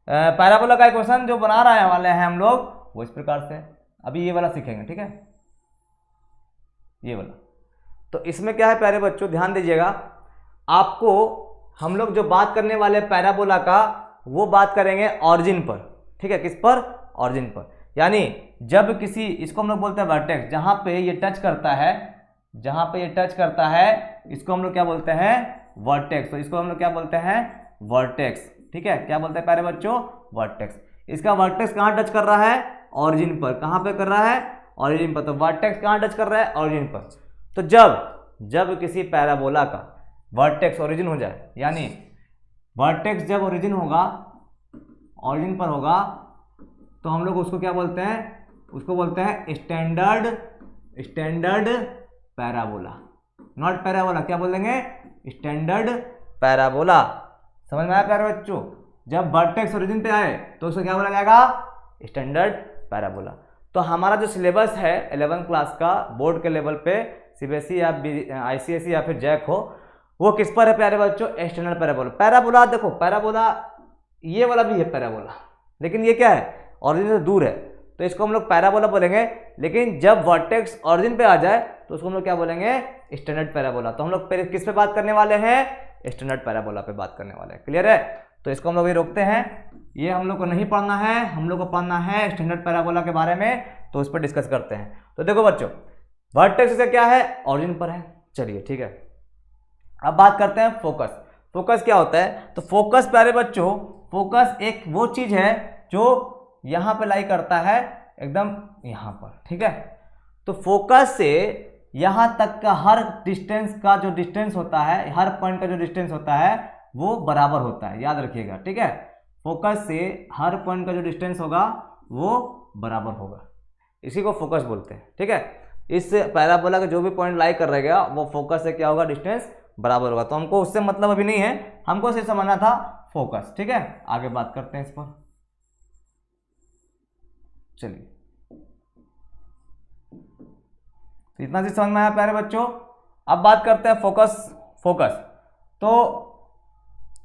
पैराबोला का इक्वेशन जो बना रहे वाले हैं हम लोग वो इस प्रकार से। अभी ये वाला सीखेंगे। ठीक है, ये वाला। तो इसमें क्या है प्यारे बच्चों, ध्यान दीजिएगा। आपको हम लोग जो बात करने वाले पैराबोला का, वो बात करेंगे ऑरिजिन पर। ठीक है, किस पर, ऑरिजिन पर। यानी जब किसी, इसको हम लोग बोलते हैं वर्टेक्स, जहां पे ये टच करता है, जहां पे ये टच करता है, इसको हम लोग क्या बोलते हैं, वर्टेक्स। तो इसको हम लोग क्या बोलते हैं, वर्टेक्स। ठीक है, क्या बोलते हैं प्यारे बच्चों, वर्टेक्स। इसका वर्टेक्स कहां टच कर रहा है, ऑरिजिन पर। कहां पे कर रहा है, ऑरिजिन पर। तो वर्टेक्स कहां टच कर रहा है, ऑरिजिन पर। तो जब किसी पैराबोला का वर्टेक्स ओरिजिन हो जाए, यानी वर्टेक्स जब ओरिजिन होगा, ऑरिजिन पर होगा, तो हम लोग उसको क्या बोलते हैं, उसको बोलते हैं स्टैंडर्ड पैराबोला। नॉट पैराबोला, क्या बोलेंगे, स्टैंडर्ड पैराबोला। समझ में आया प्यारे बच्चों, जब वर्टेक्स ओरिजिन पे आए तो उसको क्या बोला जाएगा, स्टैंडर्ड पैराबोला। तो हमारा जो सिलेबस है 11th क्लास का बोर्ड के लेवल पे, सीबीएसई या आईसीएसई या फिर जैक हो, वो किस पर है प्यारे बच्चों, स्टैंडर्ड पैराबोला। पैराबोला देखो, पैराबोला ये वाला भी है पैराबोला, लेकिन ये क्या है, ऑरिजिन से दूर है, तो इसको हम लोग पैराबोला बोलेंगे। लेकिन जब वर्टेक्स ऑरिजिन पे आ जाए तो उसको हम लोग क्या बोलेंगे, स्टैंडर्ड पैराबोला। तो हम लोग किस पे बात करने वाले हैं, स्टैंडर्ड पैराबोला पे बात करने वाले हैं। क्लियर है, तो इसको हम लोग ये रोकते हैं, ये हम लोग को नहीं पढ़ना है, हम लोग को पढ़ना है स्टैंडर्ड पैराबोला के बारे में। तो उस पर डिस्कस करते हैं। तो देखो बच्चों, वर्टेक्स से क्या है, ऑरिजिन पर है। चलिए ठीक है, अब बात करते हैं फोकस। फोकस क्या होता है, तो फोकस प्यारे बच्चों, फोकस एक वो चीज है जो यहां पे लाई करता है, एकदम यहां पर। ठीक है, तो फोकस से यहां तक का हर डिस्टेंस का जो डिस्टेंस होता है, हर पॉइंट का जो डिस्टेंस होता है वो बराबर होता है, याद रखिएगा। ठीक है, फोकस से हर पॉइंट का जो डिस्टेंस होगा वो बराबर होगा, इसी को फोकस बोलते हैं। ठीक है, इस पैराबोला का जो भी पॉइंट लाई कर रहेगा वो फोकस से क्या होगा, डिस्टेंस बराबर होगा। तो हमको उससे मतलब अभी नहीं है, हमको सिर्फ समझना था फोकस। ठीक है, आगे बात करते हैं इस पर। चलिए, तो इतना चीज समझ में आया प्यारे बच्चों। अब बात करते हैं फोकस। तो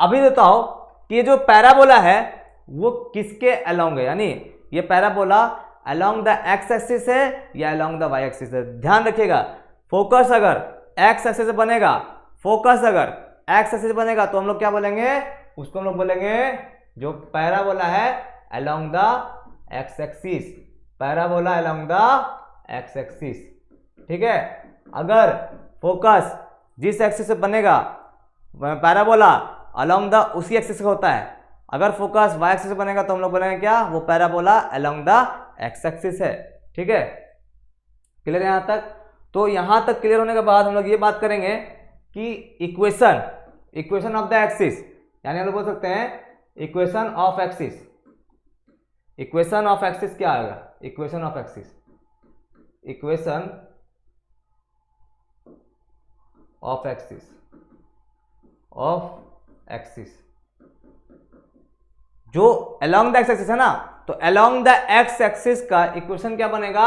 अभी बताओ कि ये जो पैराबोला है वो किसके अलोंग है, यानी ये parabola along the x axis है या अलोंग द वाई एक्सिस है। ध्यान रखिएगा, फोकस अगर एक्स एक्सिस से बनेगा, फोकस अगर एक्स एक्सिस बनेगा तो हम लोग क्या बोलेंगे, उसको हम लोग बोलेंगे जो पैराबोला है along the x axis, parabola along the x axis. ठीक है, अगर फोकस जिस एक्सिस से बनेगा, पैराबोला अलोंग द उसी एक्सिस से होता है। अगर फोकस वाई एक्सिस से बनेगा तो हम लोग बोलेंगे क्या, वो parabola along the x axis है। ठीक है, क्लियर है यहां तक। तो यहां तक क्लियर होने के बाद हम लोग ये बात करेंगे कि इक्वेशन ऑफ द एक्सिस, यानी हम लोग बोल सकते हैं equation of axis. Equation of axis क्या आएगा, equation of axis, equation of axis जो अलोंग द एक्स एक्सिस है ना, तो अलोंग द एक्स एक्सिस का इक्वेशन क्या बनेगा,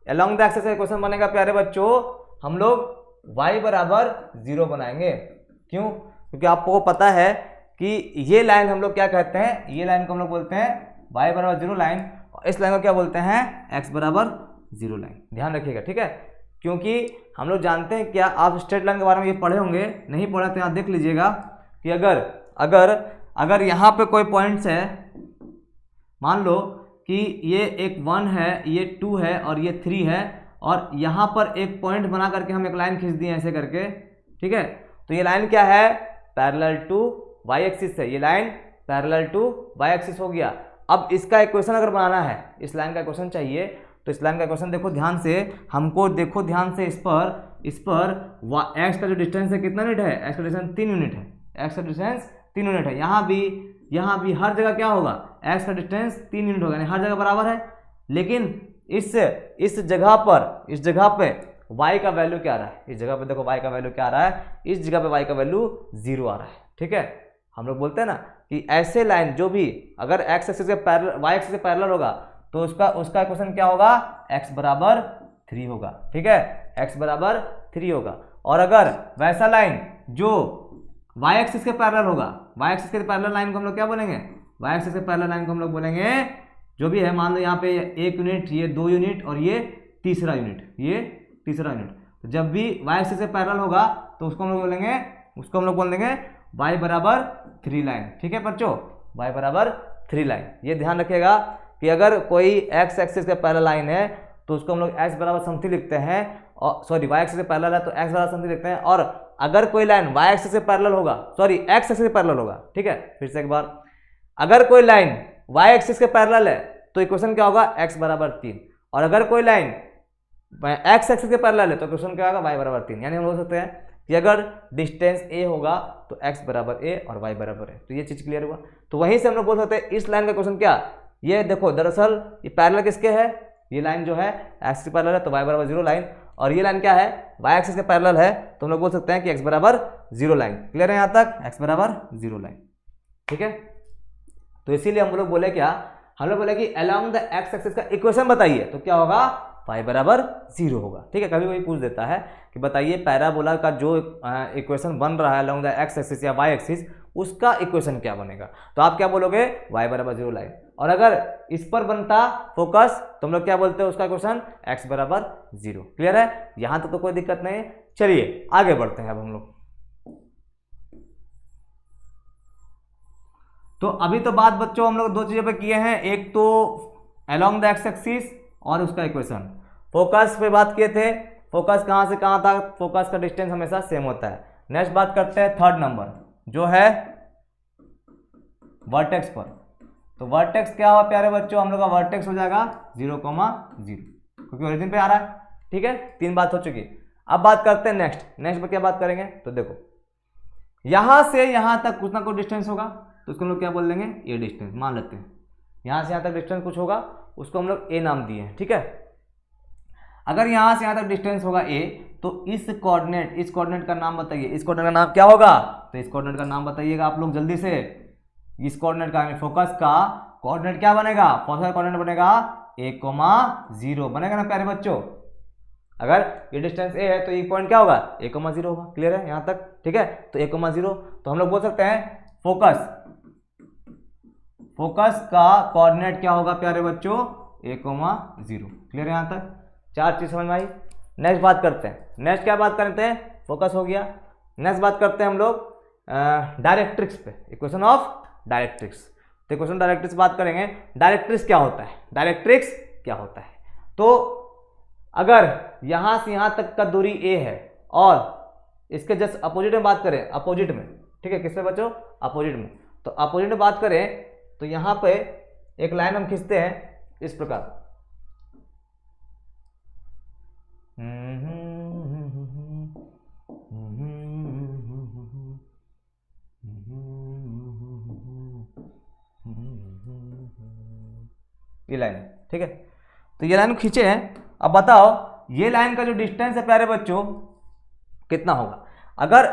अलोंग द एक्सिस का इक्वेशन बनेगा प्यारे बच्चों, हम लोग y बराबर 0 बनाएंगे। क्यों, क्योंकि आपको पता है कि ये लाइन हम लोग क्या कहते हैं, ये लाइन को हम लोग बोलते हैं y बराबर 0 लाइन, इस लाइन को क्या बोलते हैं, x बराबर 0 लाइन। ध्यान रखिएगा, ठीक है, क्योंकि हम लोग जानते हैं क्या, आप स्ट्रेट लाइन के बारे में ये पढ़े होंगे, नहीं पढ़े तो यहाँ देख लीजिएगा कि अगर अगर अगर यहाँ पे कोई पॉइंट्स है, मान लो कि ये एक 1 है, ये 2 है और ये 3 है, और यहाँ पर एक पॉइंट बना करके हम एक लाइन खींच दिए ऐसे करके, ठीक है, तो ये लाइन क्या है, पैरेलल टू वाई एक्सिस है, ये line parallel to Y axis हो गया। अब इसका इक्वेशन अगर बनाना है, इस लाइन का इक्वेशन चाहिए, तो इस लाइन का इक्वेशन देखो ध्यान से, हमको देखो ध्यान से, इस पर एक्स का जो डिस्टेंस है कितना यूनिट है, एक्स का डिस्टेंस 3 यूनिट है, एक्स का डिस्टेंस 3 यूनिट है। यहाँ भी हर जगह क्या होगा, एक्स का डिस्टेंस 3 यूनिट होगा, यानी हर जगह बराबर है। लेकिन इस जगह पे y का वैल्यू क्या आ रहा है, इस जगह पे देखो y का वैल्यू क्या आ रहा है, इस जगह पे y का वैल्यू 0 आ रहा है, ठीक है। हम लोग बोलते हैं ना कि ऐसे लाइन जो भी अगर x एक्सिस के पैरेलल y एक्सिस के पैरेलल होगा तो उसका इक्वेशन क्या होगा, x बराबर 3 होगा, ठीक है, x बराबर 3 होगा। और अगर वैसा लाइन जो y एक्सिस के पैरेलल होगा, y एक्सिस के पैरेलल लाइन को हम लोग क्या बोलेंगे, y एक्सिस के पैरेलल लाइन को हम लोग बोलेंगे जो भी है, मान लो यहाँ पे 1 यूनिट, ये 2 यूनिट और ये तीसरा यूनिट, ये तीसरा यूनिट, तो जब भी y एक्सिस से पैरेलल होगा तो उसको हम लोग बोल देंगे y बराबर 3 लाइन, ठीक है बच्चों, y बराबर 3 लाइन। ये ध्यान रखिएगा कि अगर कोई x एक्सिस के पैरेलल लाइन है तो उसको हम लोग x बराबर समथिंग लिखते हैं, और सॉरी y एक्सिस से पैरेलल है तो x बराबर समथिंग लिखते हैं, और अगर कोई लाइन y एक्सिस से पैरेलल होगा, सॉरी x एक्सिस से पैरेलल होगा, ठीक है, फिर से एक बार, अगर कोई लाइन y एक्सिस के पैरेलल है तो इक्वेशन क्या होगा, x बराबर 3, और अगर कोई लाइन x एक्सिस के पैरेलल है तो इक्वेशन क्या होगा, y बराबर 3। यानी हम बोल सकते हैं कि अगर डिस्टेंस a होगा तो x बराबर a और y बराबर है, तो ये चीज क्लियर हुआ। तो वहीं से हम लोग बोल सकते हैं इस लाइन का क्वेश्चन क्या, ये देखो दरअसल ये पैरेलल किसके है, ये लाइन जो है x के पैरेलल है तो y बराबर 0 लाइन, और ये लाइन क्या है, y एक्सिस के पैरेलल है, तो हम लोग बोल सकते हैं कि x बराबर 0 लाइन। क्लियर है यहाँ तक, x बराबर 0 लाइन, ठीक है। तो इसीलिए हम लोग बोले क्या, हम लोग बोले कि अलोंग द एक्स एक्सिस का इक्वेशन बताइए, तो क्या होगा, y बराबर 0 होगा, ठीक है। कभी कोई पूछ देता है कि बताइए पैराबोला का जो इक्वेशन बन रहा है अलोंग द एक्स एक्सिस या y एक्सिस, उसका इक्वेशन क्या बनेगा, तो आप क्या बोलोगे, y बराबर 0 लाइन। और अगर इस पर बनता फोकस तो हम लोग क्या बोलते हैं उसका इक्वेशन, x बराबर 0। क्लियर है, यहां तक तो कोई दिक्कत नहीं है। चलिए आगे बढ़ते हैं अब हम लोग। तो अभी तो बात बच्चों हम लोग दो चीजों पे किए हैं, एक तो अलोंग द एक्स एक्सिस और उसका इक्वेशन। फोकस पे बात किए थे, फोकस कहां से कहां था, फोकस का डिस्टेंस हमेशा सेम होता है। नेक्स्ट बात करते हैं थर्ड नंबर जो है वर्टेक्स पर। तो वर्टेक्स क्या हुआ प्यारे बच्चों, हम लोग का वर्टेक्स हो जाएगा 0,0 क्योंकि ओरिजिन पे आ रहा है, ठीक है। 3 बात हो चुकी। अब बात करते हैं नेक्स्ट पर क्या बात करेंगे, तो देखो यहां से यहां तक कुछ ना कुछ डिस्टेंस होगा, तो उसको हम लोग क्या बोल देंगे, ए डिस्टेंस मान लेते हैं। यहां से यहां तक डिस्टेंस कुछ होगा, उसको हम लोग ए नाम दिए हैं, ठीक है। अगर यहां से यहां तक डिस्टेंस होगा ए, तो इस कोऑर्डिनेट का नाम बताइए, इस कोऑर्डिनेट का नाम क्या होगा, तो इस कोऑर्डिनेट का नाम बताइएगा आप लोग जल्दी से। इस कोऑर्डिनेट का फोकस का कोऑर्डिनेट क्या बनेगा, फोकस का कोऑर्डिनेट बनेगा a,0 बनेगा ना प्यारे बच्चों। अगर ये डिस्टेंस ए है तो ये पॉइंट क्या होगा, a,0 होगा। क्लियर है यहां तक, ठीक है। तो a,0 तो हम लोग बोल सकते हैं फोकस का कोऑर्डिनेट क्या होगा प्यारे बच्चों, a,0। क्लियर है यहां तक, 4 चीज समझ में आई। नेक्स्ट बात करते हैं, नेक्स्ट क्या बात करते हैं, फोकस हो गया। नेक्स्ट बात करते हैं हम लोग डायरेक्ट्रिक्स पे, इक्वेशन ऑफ डायरेक्ट्रिक्स। तो इक्वेशन डायरेक्ट्रिक्स बात करेंगे, डायरेक्ट्रिक्स क्या होता है, डायरेक्ट्रिक्स क्या होता है। तो अगर यहां से यहां तक का दूरी a है और इसके जस्ट अपोजिट में बात करें, अपोजिट में, ठीक है, किस पे बच्चों, अपोजिट में। तो अपोजिट में बात करें तो यहां पे एक लाइन हम खींचते हैं इस प्रकार, ये लाइन, ठीक है। तो ये लाइन खींचे हैं। अब बताओ ये लाइन का जो डिस्टेंस है प्यारे बच्चों कितना होगा। अगर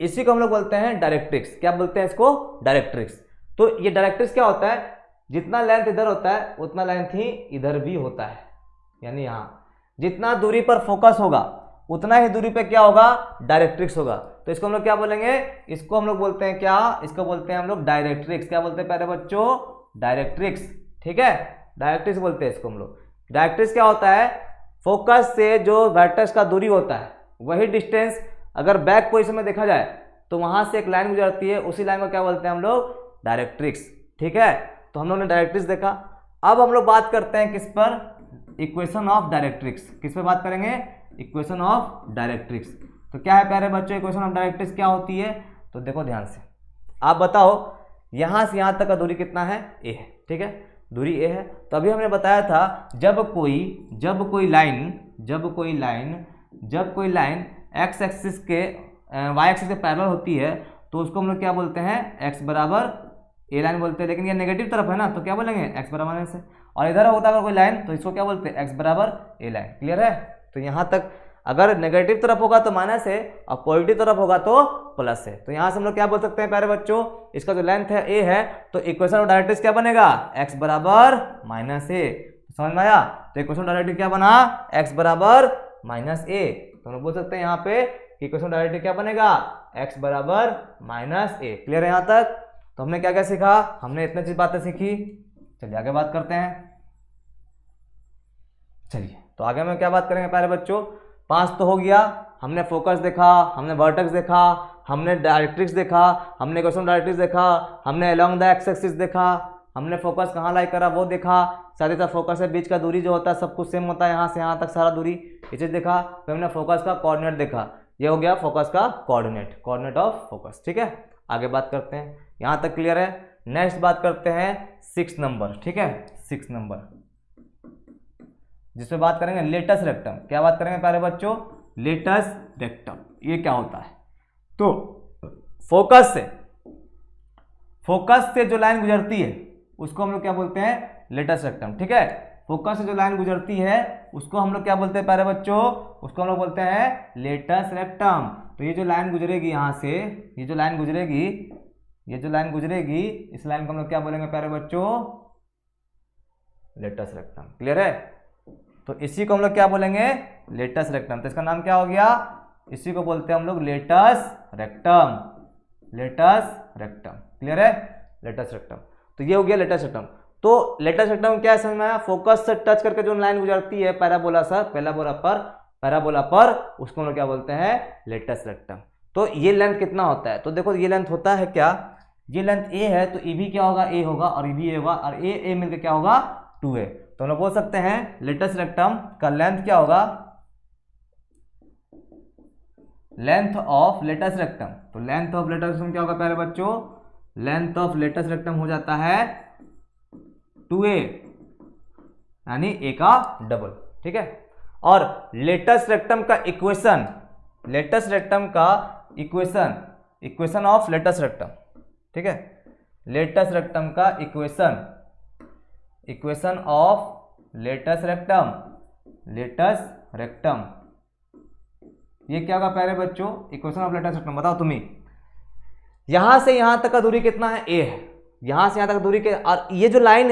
इसी को हम लोग बोलते हैं डायरेक्ट्रिक्स, क्या बोलते हैं इसको, डायरेक्ट्रिक्स। तो ये डायरेक्ट्रिक्स क्या होता है, जितना लेंथ इधर होता है उतना लेंथ ही इधर भी होता है। यानी यहां जितना दूरी पर फोकस होगा उतना ही दूरी पे क्या होगा, डायरेक्ट्रिक्स होगा। तो इसको हम लोग क्या बोलेंगे, इसको हम लोग बोलते हैं क्या, इसको बोलते हैं हम लोग डायरेक्ट्रिक्स। क्या बोलते हैं प्यारे बच्चों, डायरेक्ट्रिक्स, ठीक है। डायरेक्ट्रिक्स बोलते हैं इसको हम लोग। डायरेक्ट्रिक्स क्या होता है, फोकस से जो वर्टेक्स का दूरी होता है वही डिस्टेंस अगर बैक पोजीशन में देखा जाए तो वहां से एक लाइन गुजरती है, उसी लाइन को क्या बोलते हैं हम लोग, डायरेक्ट्रिक्स। ठीक है, तो हम लोग ने डायरेक्ट्रिक्स देखा। अब हम लोग बात करते हैं किस पर, इक्वेशन ऑफ डायरेक्ट्रिक्स। किस पे बात करेंगे, इक्वेशन ऑफ डायरेक्ट्रिक्स। तो क्या है प्यारे बच्चों, इक्वेशन ऑफ डायरेक्ट्रिक्स क्या होती है, तो देखो ध्यान से, आप बताओ यहां से यहां तक का दूरी कितना है, ए है। ठीक है, दूरी ए है। तो अभी हमने बताया था जब कोई लाइन एक्स एक्सिस के वाई एक्सिस के पैरेलल होती है तो उसको हम लोग क्या बोलते हैं, एक्स बराबर ए लाइन बोलते हैं। लेकिन ये नेगेटिव तरफ है ना, तो क्या बोलेंगे, एक्स बराबर माइनस है। और इधर होता है कोई लाइन तो इसको क्या बोलते हैं, एक्स बराबर ए लाइन। क्लियर है, तो यहाँ तक अगर नेगेटिव तरफ होगा तो माइनस है और पॉजिटिव तरफ होगा तो प्लस है। तो यहाँ से हम लोग क्या बोल सकते हैं प्यारे बच्चों, इसका जो लेंथ है ए है तो इक्वेशन ऑफ डायरेक्ट्रिक्स क्या बनेगा, एक्स बराबर माइनस ए। समझ में आया, तो इक्वेशन ऑफ डायरेक्ट्रिक्स क्या बना, एक्स बराबर माइनस ए। तो हम लोग बोल सकते हैं यहाँ पे इक्वेशन ऑफ डायरेक्ट्रिक्स क्या बनेगा, एक्स बराबर माइनस ए। क्लियर है यहाँ तक। तो हमने क्या क्या सीखा, हमने इतनी चीज बातें सीखी। चलिए आगे बात करते हैं। चलिए तो आगे में क्या बात करेंगे प्यारे बच्चों, 5 तो हो गया, हमने फोकस देखा, हमने वर्टेक्स देखा, हमने डायरेक्ट्रिक्स देखा, हमने इक्वेशन ऑफ डायरेक्ट्रिक्स देखा, हमने अलोंग द एक्स एक्सिस देखा, हमने फोकस कहाँ लाई करा वो देखा, साथ ही साथ फोकस के बीच का दूरी जो होता है सब कुछ सेम होता है, यहाँ से यहाँ तक सारा दूरी ये चीज देखा। फिर हमने फोकस का कोऑर्डिनेट देखा, ये हो गया फोकस का कोऑर्डिनेट ऑफ फोकस। ठीक है, आगे बात करते हैं, यहाँ तक क्लियर है। नेक्स्ट बात करते हैं 6 नंबर। ठीक है, 6 नंबर जिसमें बात करेंगे लेटस रेक्टम। क्या बात करेंगे प्यारे बच्चों, लेटस रेक्टम। ये क्या होता है, तो फोकस से जो लाइन गुजरती है उसको हम लोग क्या बोलते हैं, लेटस रेक्टम। ठीक है, फोकस से जो लाइन गुजरती है उसको हम लोग क्या बोलते हैं प्यारे बच्चों, उसको हम लोग बोलते हैं लेटस रेक्टम। तो ये जो लाइन गुजरेगी यहाँ से, ये जो लाइन गुजरेगी इस लाइन को हम लोग क्या बोलेंगे प्यारे बच्चों, लेटस रेक्टम। क्लियर है, तो इसी को हम लोग क्या बोलेंगे, लेटस रेक्टम। तो इसका नाम क्या हो गया, इसी को बोलते हैं हम लोग लेटस रेक्टम। क्लियर है, लेटस रेक्टम। तो ये हो गया लेटस रेक्टम। तो लेटस रेक्टम क्या है समझ में आया, फोकस से टच करके जो लाइन गुजरती है पैराबोला पर उसको हम लोग क्या बोलते हैं, लेटस रेक्टम। तो ये लेंथ कितना होता है, तो देखो ये लेंथ होता है क्या, ये लेंथ ए है तो ए भी क्या होगा, ए होगा, और ए भी ए होगा, और ए मिलकर क्या होगा, 2a। तो हम लोग बोल सकते हैं लेटस रेक्टम का लेंथ क्या होगा, लेंथ ऑफ लेटस रेक्टम। तो लेंथ ऑफ लेटस रेक्टम क्या होगा प्यारे बच्चों, लेंथ ऑफ लेटस रेक्टम हो जाता है 2a, यानी a का डबल। ठीक है, और लेटस रेक्टम का इक्वेशन ऑफ लेटस रेक्टम। ठीक है, लेटस रेक्टम का इक्वेशन ऑफ लेटस रेक्टम ये क्या होगा प्यारे बच्चों, इक्वेशन ऑफ लेटस रेक्टम। बताओ तुम्हें यहां से यहां तक का दूरी कितना है, ए है, यहां से यहां तक दूरी के, और ये जो लाइन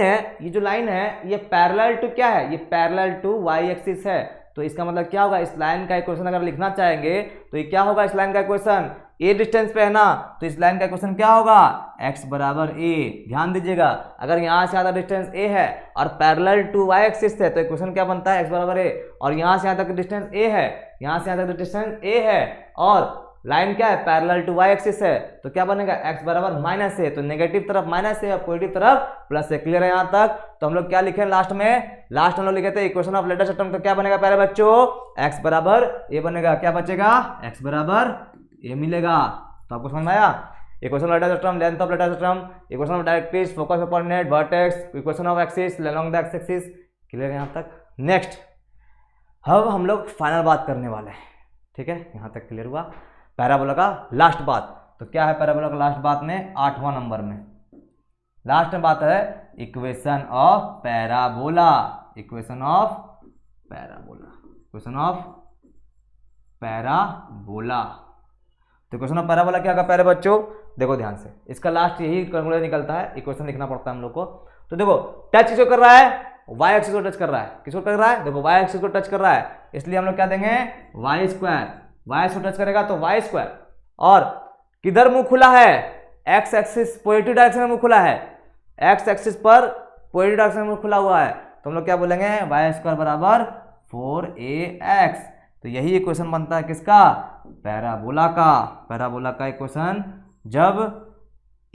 है ये पैरेलल टू क्या है, ये पैरेलल टू वाई एक्सिस है। तो इसका मतलब क्या होगा, इस लाइन का इक्वेशन अगर लिखना चाहेंगे तो ये क्या होगा, इस लाइन का इक्वेशन ए डिस्टेंस पे है ना, तो इस लाइन का इक्वेशन क्या होगा, x बराबर ए। ध्यान दीजिएगा, अगर यहाँ से यहाँ तक डिस्टेंस a है और पैरेलल टू y एक्सिस है तो इक्वेशन क्या बनता है, x बराबर a। और यहाँ से यहाँ तक डिस्टेंस a है, यहाँ से यहाँ तक डिस्टेंस a है, और लाइन क्या है, पैरेलल टू y एक्सिस है, तो क्या बनेगा, x बराबर माइनस है। तो नेगेटिव तरफ माइनस है और पॉजिटिव तरफ प्लस है। क्लियर है यहाँ तक। तो हम लोग क्या लिखे लास्ट में हम लोग लिखे थे इक्वेशन ऑफ लेटस रेक्टम। तो क्या बनेगा प्यारे बच्चों, x बराबर a बनेगा। क्या बचेगा, x बराबर a मिलेगा। तो आपको समझ में आया, equation of latus rectum, length of latus rectum, equation of directrix, focus of coordinate, vertex, equation of axis along the x axis. Clear है यहाँ तक। नेक्स्ट अब हम लोग फाइनल बात करने वाले हैं। ठीक है, यहाँ तक क्लियर हुआ। पैराबोला का लास्ट बात, तो क्या है पैराबोला का लास्ट बात में, 8वां नंबर में लास्ट में बात है इक्वेशन ऑफ पैराबोला। तो इक्वेशन ऑफ पैराबोला क्या होगा प्यारे बच्चों, देखो ध्यान से, इसका लास्ट यही कैलकुलेशन निकलता है, इक्वेशन लिखना पड़ता है हम लोग को। तो देखो टच किसको कर रहा है, y एक्सिस को टच कर रहा है। किसको कर रहा है, देखो y एक्सिस को टच कर रहा है, इसलिए हम लोग क्या देंगे, y स्क्वायर। y को टच करेगा तो y स्क्वायर, और किधर मुंह खुला है, x एक्सिस पॉजिटिव डायरेक्शन में मुंह खुला है, x एक्सिस पर पॉजिटिव डायरेक्शन में खुला हुआ है, तो हम लोग क्या बोलेंगे, वाई स्क्वायर बराबर 4ax। तो यही इक्वेशन बनता है किसका, पैराबोला का। पैराबोला का इक्वेशन जब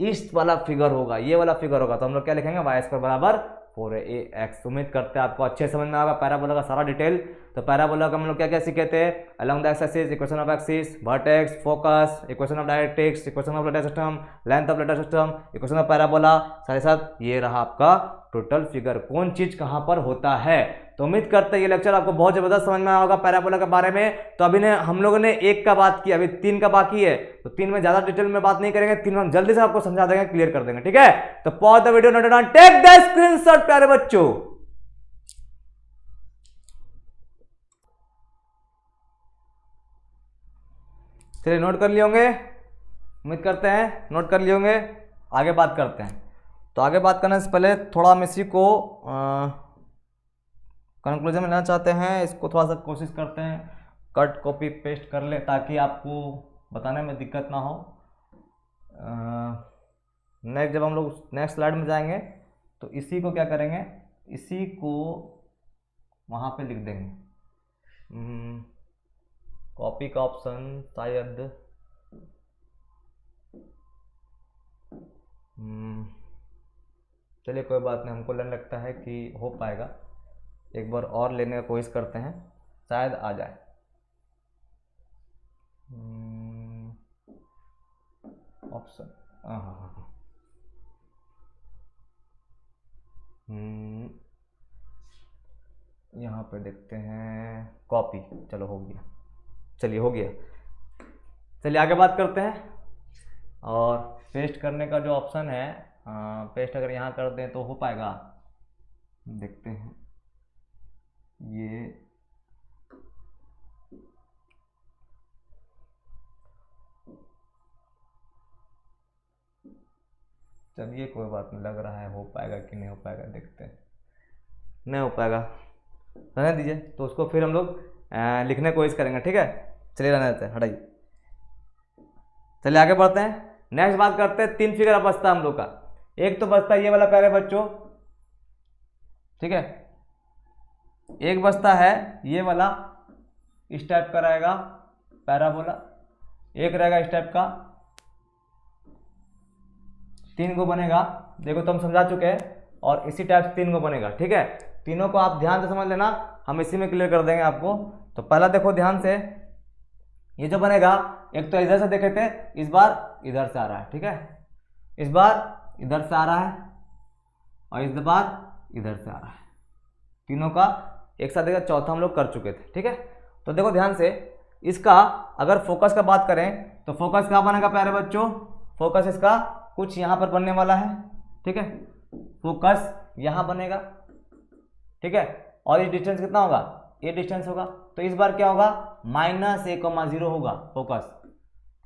इस वाला फिगर होगा, ये वाला फिगर होगा, तो हम लोग क्या लिखेंगे, वाई स्क्वायर बराबर 4ax। उम्मीद करते हैं आपको अच्छे समझ में आएगा पैराबोला का सारा डिटेल। तो पैराबोला का हम लोग क्या क्या सीखे थे, along the x axis, equation of axis, vertex, focus, equation of directrix, equation of letter system, length of letter system, equation of parabola, साथ ही साथ ये रहा आपका टोटल फिगर, कौन चीज कहां पर होता है। तो उम्मीद करते हैं ये लेक्चर आपको बहुत जबरदस्त समझ में आया होगा पैराबोला के बारे में। तो अभी ने हम लोगों ने 1 का बात किया, अभी 3 का बाकी है, तो 3 में ज्यादा डिटेल में बात नहीं करेंगे, 3 में हम जल्दी से आपको समझा देंगे, क्लियर कर देंगे, ठीक है। तो pause the video, note down, take the screenshot प्यारे बच्चों। चलिए नोट कर लिए होंगे, उम्मीद करते हैं नोट कर लिए होंगे। आगे बात करते हैं। तो आगे बात करने से पहले थोड़ा हम इसी को कंक्लूजन में लेना चाहते हैं, इसको थोड़ा सा कोशिश करते हैं कट कॉपी पेस्ट कर ले, ताकि आपको बताने में दिक्कत ना हो। नेक्स्ट जब हम लोग नेक्स्ट स्लाइड में जाएंगे तो इसी को क्या करेंगे, इसी को वहाँ पे लिख देंगे। कॉपी का ऑप्शन शायद चलिए कोई बात नहीं, हमको लगने लगता है कि हो पाएगा, एक बार और लेने का कोशिश करते हैं, शायद आ जाए। ऑप्शन यहाँ पे देखते हैं, कॉपी, चलो हो गया, चलिए हो गया। चलिए आगे बात करते हैं। और पेस्ट करने का जो ऑप्शन है, पेस्ट अगर यहाँ कर दें तो हो पाएगा, देखते हैं। ये चलिए कोई बात नहीं, लग रहा है हो पाएगा कि नहीं हो पाएगा, देखते हैं। नहीं हो पाएगा, रहने दीजिए, तो उसको फिर हम लोग लिखने की कोशिश करेंगे, ठीक है। चलिए रहने देते हैं, हटाइए। चलिए आगे बढ़ते हैं। नेक्स्ट बात करते हैं, 3 फिगर बचता है हम लोग का। एक तो बचता है ये वाला प्यारे बच्चों, ठीक है, एक बचता है ये वाला, इस टाइप का रहेगा पैराबोला, एक रहेगा इस टाइप का, 3 को बनेगा, देखो तो हम समझा चुके हैं, और इसी टाइप से 3 को बनेगा, ठीक है। तीनों को आप ध्यान से समझ लेना, हम इसी में क्लियर कर देंगे आपको। तो पहला देखो ध्यान से, ये जो बनेगा, एक तो इधर से देखे थे, इस बार इधर से आ रहा है, ठीक है, इस बार इधर से आ रहा है, और इस बार इधर से आ रहा है, तीनों का एक साथ देखा, चौथा हम लोग कर चुके थे, ठीक है। तो देखो ध्यान से, इसका अगर फोकस का बात करें तो फोकस कहाँ बनेगा प्यारे बच्चों, फोकस इसका कुछ यहाँ पर बनने वाला है, ठीक है, फोकस यहाँ बनेगा, ठीक है। और ये डिस्टेंस कितना होगा, ये डिस्टेंस होगा, तो इस बार क्या होगा, -a,0 होगा फोकस,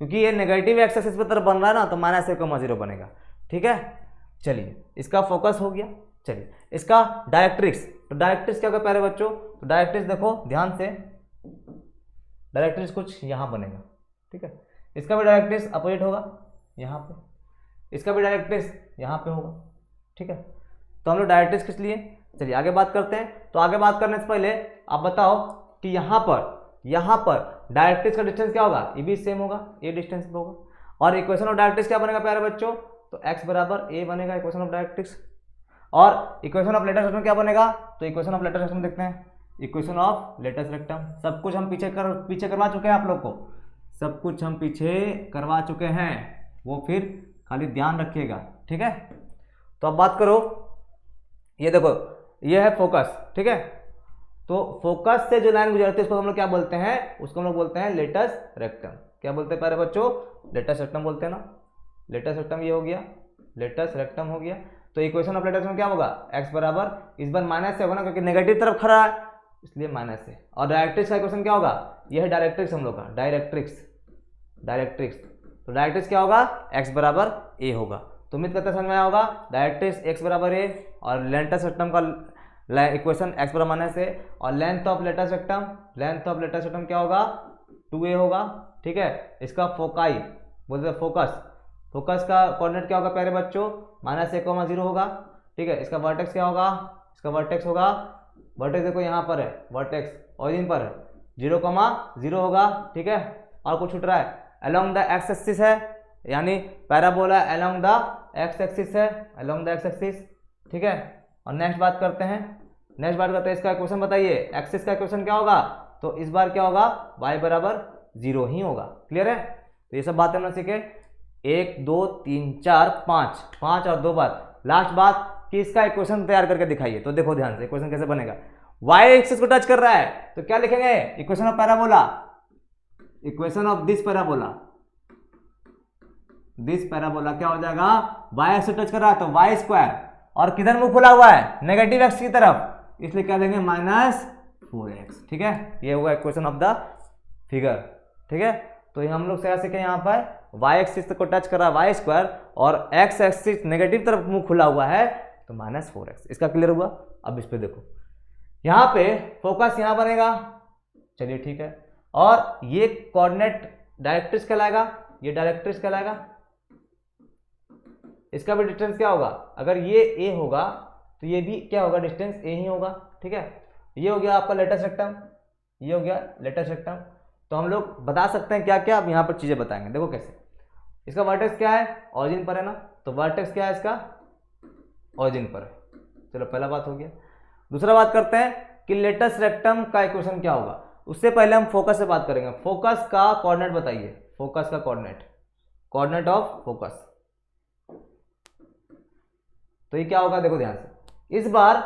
क्योंकि ये नेगेटिव एक्स एक्सिस पे तरफ बन रहा है ना, तो -a,0 बनेगा, ठीक है। चलिए इसका फोकस हो गया। चलिए इसका डायरेक्ट्रिक्स, तो डायरेक्ट्रिक्स क्या होगा प्यारे बच्चों, तो डायरेक्ट्रिक्स देखो ध्यान से, डायरेक्ट्रिक्स कुछ यहाँ बनेगा, ठीक है। इसका भी डायरेक्ट्रिक्स अपोजिट होगा यहाँ पे, इसका भी डायरेक्ट्रिक्स यहाँ पे होगा, ठीक है। तो हम लोग डायरेक्ट्रिक्स किस लिए, चलिए आगे बात करते हैं। तो आगे बात करने से पहले आप बताओ कि यहाँ पर डायरेक्ट्रिक्स का डिस्टेंस क्या होगा, ये भी सेम होगा, ये डिस्टेंस पे होगा। और इक्वेशन ऑफ डायरेक्ट्रिक्स क्या बनेगा प्यारे बच्चों, तो x बराबर a बनेगा इक्वेशन ऑफ डायरेक्ट्रिक्स। और इक्वेशन ऑफ लेटस रेक्टम क्या बनेगा, तो इक्वेशन ऑफ लेटस रेक्टम देखते हैं, इक्वेशन ऑफ लेटस रेक्टम। सब कुछ हम पीछे करवा चुके हैं, आप लोग को सब कुछ हम पीछे करवा चुके हैं, वो फिर खाली ध्यान रखिएगा, ठीक है। तो अब बात करो, ये देखो ये है फोकस, ठीक है। तो फोकस से जो लाइन गुजरती है उसको हम लोग क्या बोलते हैं, उसको हम लोग बोलते हैं लेटस रेक्टम। क्या बोलते हैं प्यारे बच्चों, लेटस रेक्टम बोलते हैं ना। लेटस रेक्टम ये हो गया, लेटस रेक्टम हो गया। तो इक्वेशन ऑफ लेटस में क्या होगा, x बराबर, इस बार माइनस से होगा ना, क्योंकि नेगेटिव तरफ खड़ा है इसलिए माइनस से। और डायरेक्ट्रिक्स का इक्वेशन क्या होगा, यह है डायरेक्ट्रिक्स हम लोग का, डायरेक्ट्रिक्स। तो डायरेक्ट्रिक्स क्या होगा, x बराबर a होगा। तो उम्मीद करते समझ में आया होगा, डायरेक्ट्रिक्स x बराबर a, और लेटस रेक्टम का इक्वेशन x बराबर माइनस a, और लेंथ ऑफ लेटस रेक्टम क्या होगा, 2a होगा, ठीक है। इसका फोकाई बोलते हैं फोकस का कोऑर्डिनेट क्या होगा प्यारे बच्चों, -a,0 होगा, ठीक है। इसका वर्टेक्स क्या होगा, इसका वर्टेक्स होगा, वर्टेक्स देखो यहाँ पर है, वर्टेक्स ओरिजिन पर है, 0,0 होगा, ठीक है। और कुछ छूट रहा है, अलोंग द एक्स एक्सिस है, यानी parabola along the x axis है, अलोंग द एक्स एक्सिस, ठीक है। और नेक्स्ट बात करते हैं, नेक्स्ट बात करते हैं इसका क्वेश्चन बताइए, एक्सिस का क्वेश्चन क्या होगा, तो इस बार क्या होगा, y बराबर 0 ही होगा। क्लियर है। तो ये सब बातें हमने सीखे, 1 2 3 4 5 और 2 बात। लास्ट बात कि इसका इक्वेशन तैयार करके दिखाइए। तो देखो ध्यान से इक्वेशन कैसे बनेगा, y एक्सिस को टच कर रहा है तो क्या लिखेंगे, equation of parabola, equation of this parabola, this parabola क्या हो जाएगा, y एक्सिस टच कर रहा है तो y स्क्वायर, और किधर मुंह खुला हुआ है, नेगेटिव एक्स की तरफ, इसलिए क्या देंगे -4x, ठीक है। ये हुआ इक्वेशन ऑफ द फिगर, ठीक है। तो ये हम लोग क्या सीखे यहाँ पर, y एक्सिस को टच कर रहा है वाई स्क्वायर और x एक्सिस नेगेटिव तरफ मुंह खुला हुआ है तो -4x। इसका क्लियर हुआ। अब इस पे देखो, यहाँ पे फोकस यहाँ बनेगा, चलिए ठीक है। और ये कोऑर्डिनेट डायरेक्ट्रिक्स कहलाएगा, ये डायरेक्ट्रिक्स कहलाएगा, इसका भी डिस्टेंस क्या होगा, अगर ये a होगा तो ये भी क्या होगा, डिस्टेंस a ही होगा, ठीक है। ये हो गया आपका लेटस रेक्टम, ये हो गया लेटस रेक्टम। तो हम लोग बता सकते हैं क्या क्या, अब यहाँ पर चीजें बताएंगे। देखो कैसे, इसका वर्टेक्स क्या है, ऑरिजिन पर है ना, तो वर्टेक्स क्या है इसका, ऑरिजिन पर है। चलो पहला बात हो गया। दूसरा बात करते हैं कि लेटस रेक्टम का इक्वेशन क्या होगा। उससे पहले हम फोकस से बात करेंगे। फोकस का कोऑर्डिनेट बताइए, फोकस का कोऑर्डिनेट, कोऑर्डिनेट ऑफ फोकस। तो ये क्या होगा, देखो ध्यान से, इस बार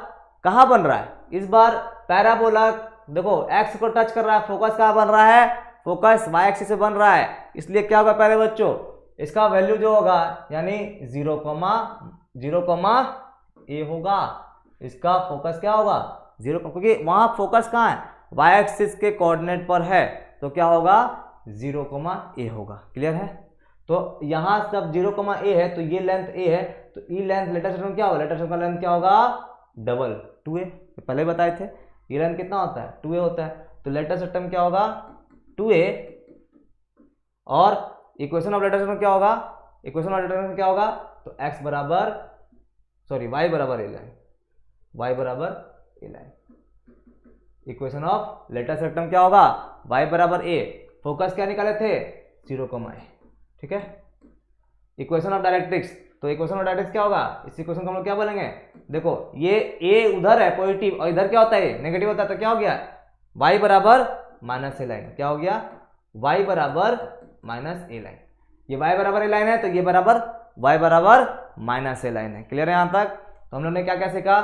कहां बन रहा है, इस बार पैराबोला देखो एक्स को टच कर रहा है, फोकस कहां बन रहा है, फोकस वाई एक्सिस से बन रहा है, इसलिए क्या होगा प्यारे बच्चों, इसका वैल्यू जो होगा यानी 0,0 a होगा, इसका फोकस क्या होगा 0, क्योंकि वहां फोकस कहां है, वाई एक्सिस के कोऑर्डिनेट पर है, तो क्या होगा 0,a होगा। क्लियर है। तो यहां जब 0,a है तो ये लेंथ a है, तो ई लेंथ लेटर सेक्टर क्या होगा, लेटर सेक्टर का लेंथ क्या होगा, डबल 2a, पहले बताए थे। ये लेंथ कितना होता है, 2a होता है, तो लेटर सेक्टर क्या होगा 2a, और इक्वेशन ऑफ लेटर सेक्टर क्या होगा, इक्वेशन ऑफ लेटर सेक्टर क्या होगा, तो x बराबर y बराबर a लाइन, y बराबर a line. Equation of letter sector क्या होगा, y बराबर a, फोकस क्या निकाले थे 0,a, ठीक है। इक्वेशन ऑफ डायरेक्ट्रिक्स, तो इक्वेशन ऑफ डायरेक्ट्रिक्स क्या होगा, इस इक्वेशन को हम लोग क्या बोलेंगे, देखो ये a उधर है पॉजिटिव और इधर क्या होता है नेगेटिव होता है, तो क्या हो गया y बराबर -a लाइन, क्या हो गया y बराबर -a लाइन। ये y बराबर a लाइन है तो ये बराबर y बराबर -a लाइन है। क्लियर है यहाँ तक। तो हम लोग ने क्या क्या सीखा,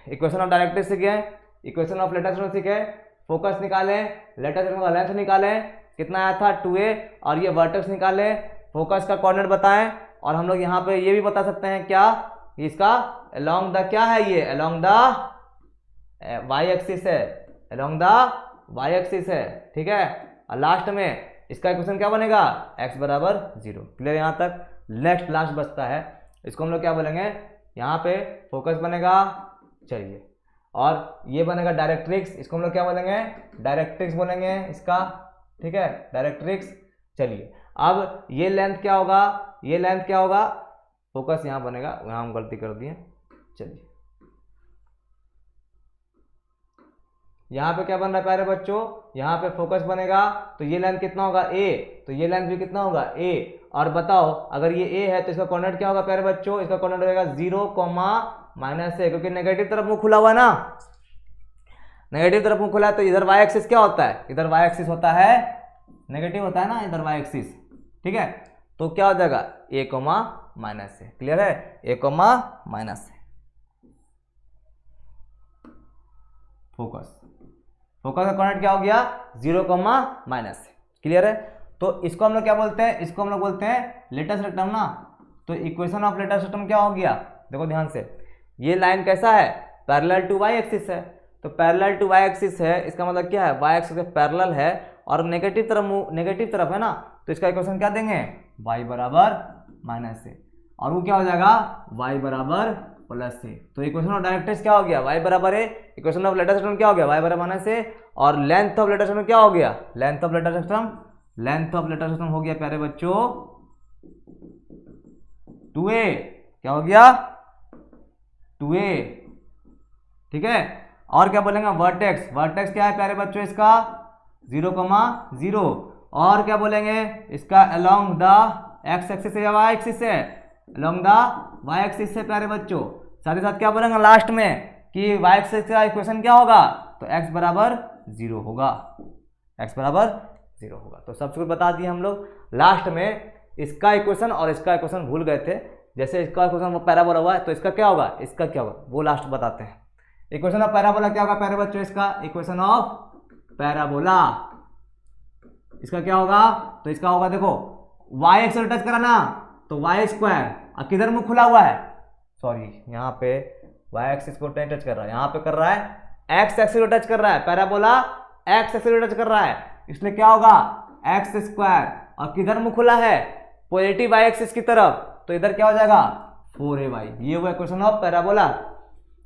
इक्वेशन ऑफ डायरेक्ट्रिक्स सीखे, इक्वेशन ऑफ लेटर सेक्टर सीखे, फोकस निकाले, लेटर सेक्टर का लेंथ निकाले, कितना आया था 2a, और ये वर्टेक्स निकाले, फोकस का कोऑर्डिनेट बताएं, और हम लोग यहाँ पे ये भी बता सकते हैं क्या, इसका अलोंग द क्या है, ये अलोंग द वाई एक्सिस है, अलोंग द वाई एक्सिस है, ठीक है। और लास्ट में इसका इक्वेशन क्या बनेगा, x बराबर 0। क्लियर यहाँ तक। नेक्स्ट लास्ट बचता है, इसको हम लोग क्या बोलेंगे, यहाँ पे फोकस बनेगा, चलिए, और ये बनेगा डायरेक्ट्रिक्स, इसको हम लोग क्या बोलेंगे, डायरेक्ट्रिक्स बोलेंगे इसका, ठीक है, डायरेक्ट्रिक्स। चलिए अब ये लेंथ क्या होगा, ये लेंथ क्या होगा, फोकस यहाँ बनेगा, यहाँ हम गलती कर दिए, चलिए यहाँ पे क्या बन रहा है प्यारे बच्चों, यहाँ पे फोकस बनेगा, तो ये लेंथ कितना होगा a, तो ये लेंथ भी कितना होगा a, और बताओ अगर ये a है तो इसका कोऑर्डिनेट क्या होगा प्यारे बच्चों, इसका कोऑर्डिनेट होगा 0,-a, क्योंकि नेगेटिव तरफ मुंह खुला हुआ है ना, नेगेटिव तरफ मुंह खुला है, तो इधर वाई एक्सिस क्या होता है, इधर वाई एक्सिस होता है नेगेटिव होता है ना, इधर वाई एक्सिस, ठीक है। तो क्या हो जाएगा a,-a। क्लियर है, a,-a। फोकस, फोकस का कोऑर्डिनेट क्या हो गया 0,-a। क्लियर है। तो इसको हम लोग क्या बोलते हैं, इसको हम लोग बोलते हैं लेटर सेक्टम ना। तो इक्वेशन ऑफ लेटर सेक्टम क्या हो गया, देखो ध्यान से, ये लाइन कैसा है, पैरेलल टू वाई एक्सिस है, तो पैरेलल टू वाई एक्सिस है, इसका मतलब क्या है, वाई एक्सिस के पैरेलल है और नेगेटिव तरफ है ना, तो इसका इक्वेशन क्या देंगे, y बराबर -a, और वो क्या हो जाएगा y बराबर +a। तो इक्वेशन ऑफ डायरेक्ट्रिक्स क्या हो गया, y बराबर a, इक्वेशन ऑफ लेटर सेक्टम क्या हो गया, y बराबर -a, और लेंथ ऑफ लेटर सेक्टम क्या हो गया, लेंथ ऑफ लेटर सेक्टम हो गया प्यारे बच्चों 2a, क्या हो गया 2a, ठीक है। और क्या बोलेंगे वर्टेक्स, वर्टेक्स क्या है प्यारे बच्चों इसका 0,0। और क्या बोलेंगे इसका अलोंग द एक्स एक्सिस या वाई एक्सिस से, अलोंग द वाई एक्सिस से प्यारे बच्चों। साथ ही साथ क्या बोलेंगे लास्ट में कि वाई एक्सिस का इक्वेशन क्या होगा, तो x बराबर 0 होगा, x बराबर 0 होगा। तो सब कुछ बता दिए हम लोग। लास्ट में इसका इक्वेशन और इसका इक्वेशन भूल गए थे, जैसे इसका इक्वेशन वो पैराबोला हुआ है तो इसका क्या होगा, इसका क्या होगा वो लास्ट बताते हैं। इक्वेशन ऑफ पैराबोला क्या होगा प्यारे बच्चों, इसका इक्वेशन ऑफ पैराबोला इसका क्या होगा, तो इसका होगा देखो y एक्सिस टच करा ना तो वाई स्क्वायर, अब किधर मुंह खुला हुआ है, सॉरी यहाँ पे y एक्सिस को टच कर रहा है, यहाँ पे कर रहा है x एक्सिस को टच कर रहा है, पैराबोला x एक्सिस को टच कर रहा है, इसलिए क्या होगा एक्स स्क्वायर, और किधर मुंह खुला है पॉजिटिव y एक्सिस की तरफ, तो इधर क्या हो जाएगा 4ay। ये हुआ इक्वेशन ऑफ पैराबोला।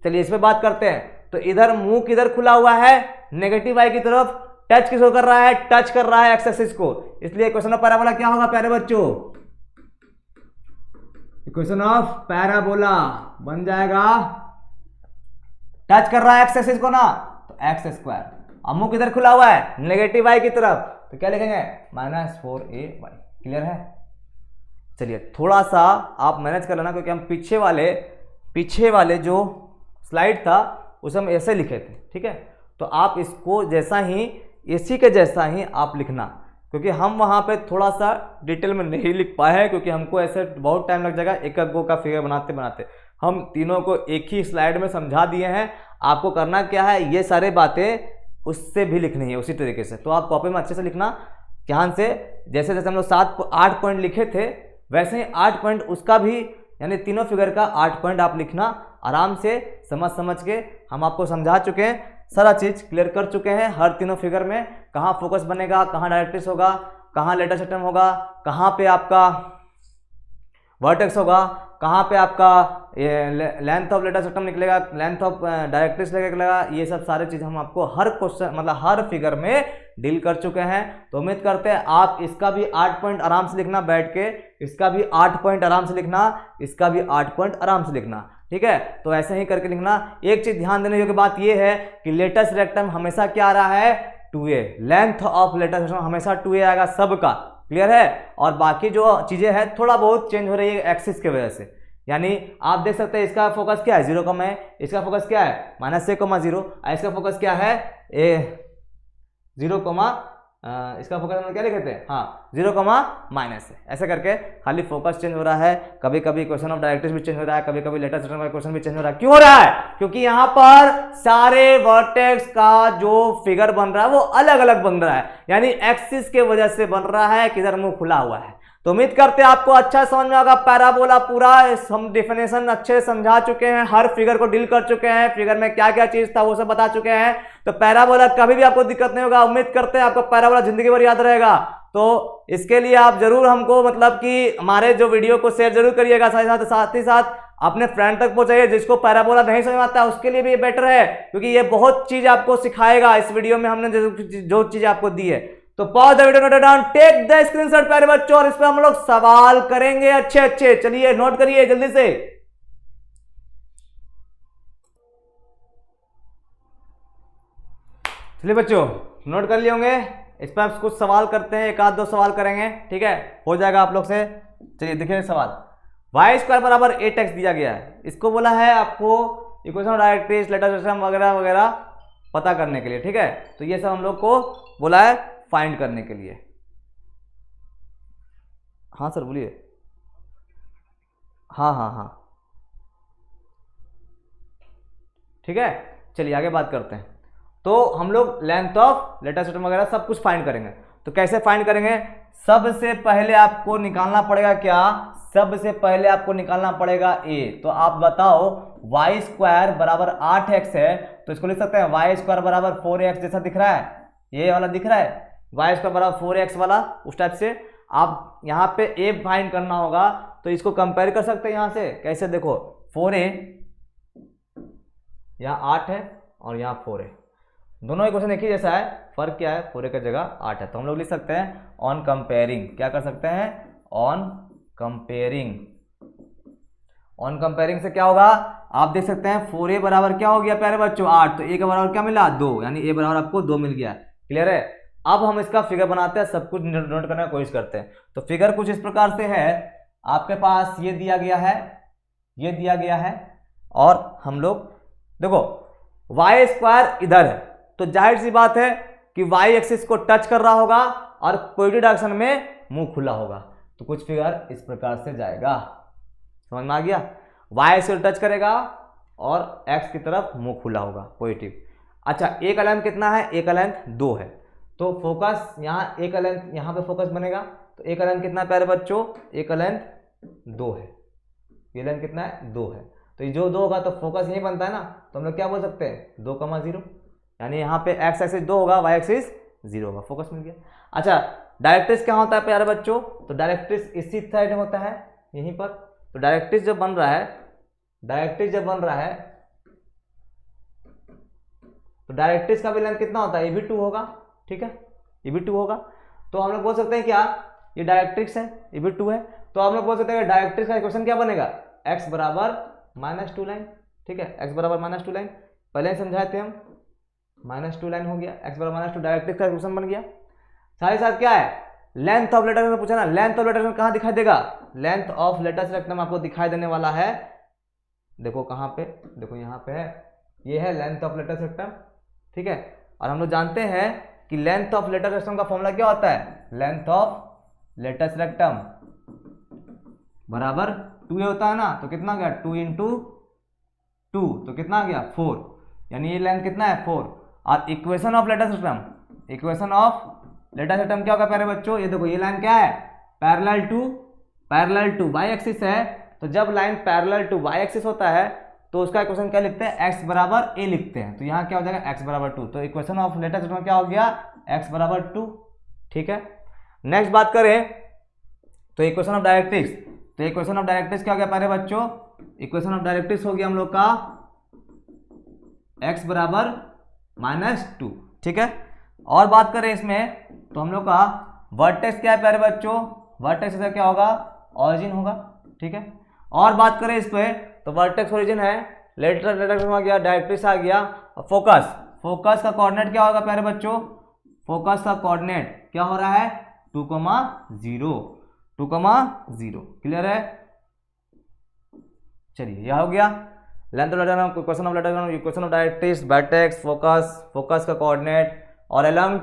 चलिए इस पे बात करते हैं। तो इधर मुंह किधर खुला हुआ है नेगेटिव y की तरफ, टच किसको कर रहा है, टच कर रहा है एक्स एक्सिस को, इसलिए इक्वेशन ऑफ पैराबोला क्या होगा प्यारे बच्चों, इक्वेशन ऑफ पैराबोला बन जाएगा टच कर रहा है एक्स एक्सिस को ना तो एक्स स्क्वायर, अब मुंह किधर खुला हुआ है नेगेटिव y की तरफ, तो क्या लिखेंगे -4ay। क्लियर है। चलिए थोड़ा सा आप मैनेज कर लेना, क्योंकि हम पीछे वाले जो स्लाइड था उसे हम ऐसे लिखे थे, ठीक है। तो आप इसको जैसा ही इसी के जैसा ही आप लिखना, क्योंकि हम वहाँ पे थोड़ा सा डिटेल में नहीं लिख पाए हैं, क्योंकि हमको ऐसे बहुत टाइम लग जाएगा एक एक गो का फिगर बनाते बनाते। हम तीनों को एक ही स्लाइड में समझा दिए हैं। आपको करना क्या है, ये सारे बातें उससे भी लिखनी है उसी तरीके से। तो आप कॉपी में अच्छे से लिखना ध्यान से, जैसे जैसे हम लोग 8 पॉइंट लिखे थे वैसे ही 8 पॉइंट उसका भी, यानी तीनों फिगर का 8 पॉइंट आप लिखना आराम से समझ के। हम आपको समझा चुके हैं, सारा चीज क्लियर कर चुके हैं। हर तीनों फिगर में कहाँ फोकस बनेगा, कहाँ डायरेक्ट्रिक्स होगा, कहाँ लेटर सिस्टम होगा, कहाँ पे आपका वर्टेक्स होगा, कहाँ पे आपका लेंथ ऑफ लेटर सिस्टम निकलेगा, लेंथ ऑफ डायरेक्ट्रिक्स निकलेगा, ये सब सारे चीज हम आपको हर क्वेश्चन मतलब हर फिगर में डील कर चुके हैं। तो उम्मीद करते हैं आप इसका भी 8 पॉइंट आराम से लिखना बैठ के, इसका भी 8 पॉइंट आराम से लिखना, इसका भी 8 पॉइंट आराम से लिखना, ठीक है। तो ऐसे ही करके लिखना। एक चीज ध्यान देने योग्य बात यह है कि लेटेस्ट रेक्टम हमेशा क्या आ रहा है 2a, length of latus rectum हमेशा 2a आएगा सबका, क्लियर है। और बाकी जो चीजें हैं थोड़ा बहुत चेंज हो रही है एक्सिस की वजह से, यानी आप देख सकते हैं इसका फोकस क्या है 0, इसका फोकस क्या है -a,0, इसका फोकस क्या है 0, इसका फोकस हम क्या लिखे थे, हाँ 0, ऐसे करके खाली फोकस चेंज हो रहा है। कभी कभी क्वेश्चन ऑफ डायरेक्ट्रिक्स भी चेंज हो रहा है, कभी कभी लेटर सिस्टम का क्वेश्चन भी चेंज हो रहा है। क्यों हो रहा है, क्योंकि यहाँ पर सारे वर्टेक्स का जो फिगर बन रहा है वो अलग अलग बन रहा है, यानी एक्सिस के वजह से बन रहा है, किधर मुंह खुला हुआ है। तो उम्मीद करते हैं आपको अच्छा समझ में आएगा पैराबोला, पूरा हम डेफिनेशन अच्छे से समझा चुके हैं, हर फिगर को डील कर चुके हैं, फिगर में क्या क्या चीज था वो सब बता चुके हैं। तो पैराबोला कभी भी आपको दिक्कत नहीं होगा। उम्मीद करते हैं आपको पैराबोला जिंदगी भर याद रहेगा। तो इसके लिए आप जरूर हमको मतलब कि हमारे जो वीडियो को शेयर जरूर करिएगा, साथ ही साथ अपने फ्रेंड तक पहुंचाइए। जिसको पैराबोला नहीं समझ आता उसके लिए भी ये बेटर है, क्योंकि ये बहुत चीज आपको सिखाएगा। इस वीडियो में हमने जो चीज आपको दी है, तो pause the video, note down, take the screenshot प्यारे बच्चों, और इस पे हम लोग सवाल करेंगे अच्छे अच्छे। चलिए नोट करिए जल्दी से। चलिए बच्चों नोट कर लिए होंगे, इस पर आप कुछ सवाल करते हैं, एक आध दो सवाल करेंगे, ठीक है, हो जाएगा आप लोग से। चलिए देखिए सवाल, y² बराबर 8x दिया गया है, इसको बोला है आपको equation of directrix, letter system वगैरह वगैरह पता करने के लिए, ठीक है। तो ये सब हम लोग को बोला है फाइंड करने के लिए। हाँ सर बोलिए। हाँ ठीक है। चलिए आगे बात करते हैं। तो हम लोग लेंथ ऑफ लेटर सिस्टम वगैरह सब कुछ फाइंड करेंगे। तो कैसे फाइंड करेंगे, सबसे पहले आपको निकालना पड़ेगा क्या, सबसे पहले आपको निकालना पड़ेगा a। तो आप बताओ y² बराबर 8x है, तो इसको लिख सकते हैं y² बराबर 4x, जैसा दिख रहा है, ये वाला दिख रहा है y² बराबर 4x वाला, उस टाइप से आप यहाँ पे a फाइंड करना होगा। तो इसको कंपेयर कर सकते हैं यहाँ से, कैसे देखो 4a यहाँ 8 है और यहाँ 4 है, दोनों इक्वेशन एक ही जैसा है, फर्क क्या है 4a की जगह 8 है। तो हम लोग लिख सकते हैं ऑन कंपेयरिंग, क्या कर सकते हैं ऑन कंपेयरिंग ऑन कंपेयरिंग से क्या होगा, आप देख सकते हैं 4a बराबर क्या हो गया प्यारे बच्चों 8, तो a का बराबर क्या मिला 2, यानी a बराबर आपको 2 मिल गया। क्लियर है। अब हम इसका फिगर बनाते हैं, सब कुछ नोट करने की कोशिश करते हैं। तो फिगर कुछ इस प्रकार से है, आपके पास ये दिया गया है, ये दिया गया है, और हम लोग देखो वाई स्क्वायर इधर है, तो जाहिर सी बात है कि वाई एक्सिस को टच कर रहा होगा और पॉजिटिव डायरेक्शन में मुंह खुला होगा, तो कुछ फिगर इस प्रकार से जाएगा। समझ में आ गया, वाई एक्सिस टच करेगा और एक्स की तरफ मुंह खुला होगा पॉजिटिव। अच्छा, ए का लेंथ कितना है, ए का लेंथ 2 है, तो फोकस यहाँ ए का लेंथ यहाँ पे फोकस बनेगा, तो ए का लेंथ कितना है प्यारे बच्चों, ए का लेंथ 2 है, ये लेंथ कितना है 2 है, तो ये जो 2 होगा तो फोकस यही बनता है ना, तो हम लोग क्या बोल सकते हैं 2,0, यानी यहाँ पे एक्स एक्सिस 2 होगा, वाई एक्सिस 0 होगा, फोकस मिल गया। अच्छा, डायरेक्ट्रिक्स क्या होता है प्यारे बच्चों, तो डायरेक्ट्रिक्स इसी साइड होता है यहीं पर, तो डायरेक्ट्रिक्स जब बन रहा है, डायरेक्ट्रिक्स जब बन रहा है तो डायरेक्ट्रिक्स का भी लेंथ कितना होता है, ये भी 2 होगा, ठीक है, ये भी 2 होगा, तो हम लोग बोल सकते हैं क्या, ये डायरेक्ट्रिक्स है, ये भी 2 है, तो हम लोग बोल सकते हैं डायरेक्ट्रिक्स का इक्वेशन क्या बनेगा, x बराबर -2 लाइन, ठीक है, x बराबर -2 लाइन, पहले समझाए थे हम, -2 लाइन हो गया, x बराबर -2, डायरेक्ट्रिक्स का इक्वेशन बन गया। साथ ही साथ क्या है, लेंथ ऑफ लेटर पूछा ना, लेंथ ऑफ लेटर कहाँ दिखाई देगा, लेंथ ऑफ लेटर रेक्टम आपको दिखाई देने वाला है, देखो कहाँ पे, देखो यहाँ पे है, ये है लेंथ ऑफ लेटर रेक्टम, ठीक है, और हम लोग जानते हैं कि लेंथ ऑफ लेटर रेक्टम का फॉर्मूला क्या होता है, लेंथ ऑफ लेटर रेक्टम बराबर 2a होता है ना, तो कितना गया 2 × 2, तो कितना गया 4, यानी ये लेंथ कितना है 4, और equation of letter rectum, equation of letter rectum क्या होगा प्यारे बच्चों, ये देखो ये लाइन क्या है, पैरेलल टू वाई एक्सिस है, तो जब line parallel to Y axis होता है तो उसका इक्वेशन क्या लिखते हैं, x बराबर a लिखते हैं, तो यहाँ क्या हो जाएगा x बराबर 2, तो इक्वेशन ऑफ लेटर रेक्टम क्या हो गया, x बराबर 2, ठीक है। नेक्स्ट बात करें तो इक्वेशन ऑफ डायरेक्ट्रिक्स, तो इक्वेशन ऑफ डायरेक्ट्रिक्स क्या हो गया प्यारे बच्चों, इक्वेशन ऑफ डायरेक्ट्रिक्स हो गया हम लोग का x बराबर -2, ठीक है। और बात करें इसमें तो हम लोग का वर्टेक्स क्या है प्यारे बच्चों, वर्टेक्स का क्या होगा, ऑरिजिन होगा, ठीक है। और बात करें इस पे तो वर्टेक्स ओरिजिन है, लेटर आ गया, डायरेक्ट्रिक्स आ गया, और फोकस का कोऑर्डिनेट क्या होगा प्यारे बच्चों, फोकस का कोऑर्डिनेट क्या हो रहा है 2,0, क्लियर है। चलिए यह हो गया length of letter, equation of letter, equation of directrix, vertex, focus का कोऑर्डिनेट, और अलोंग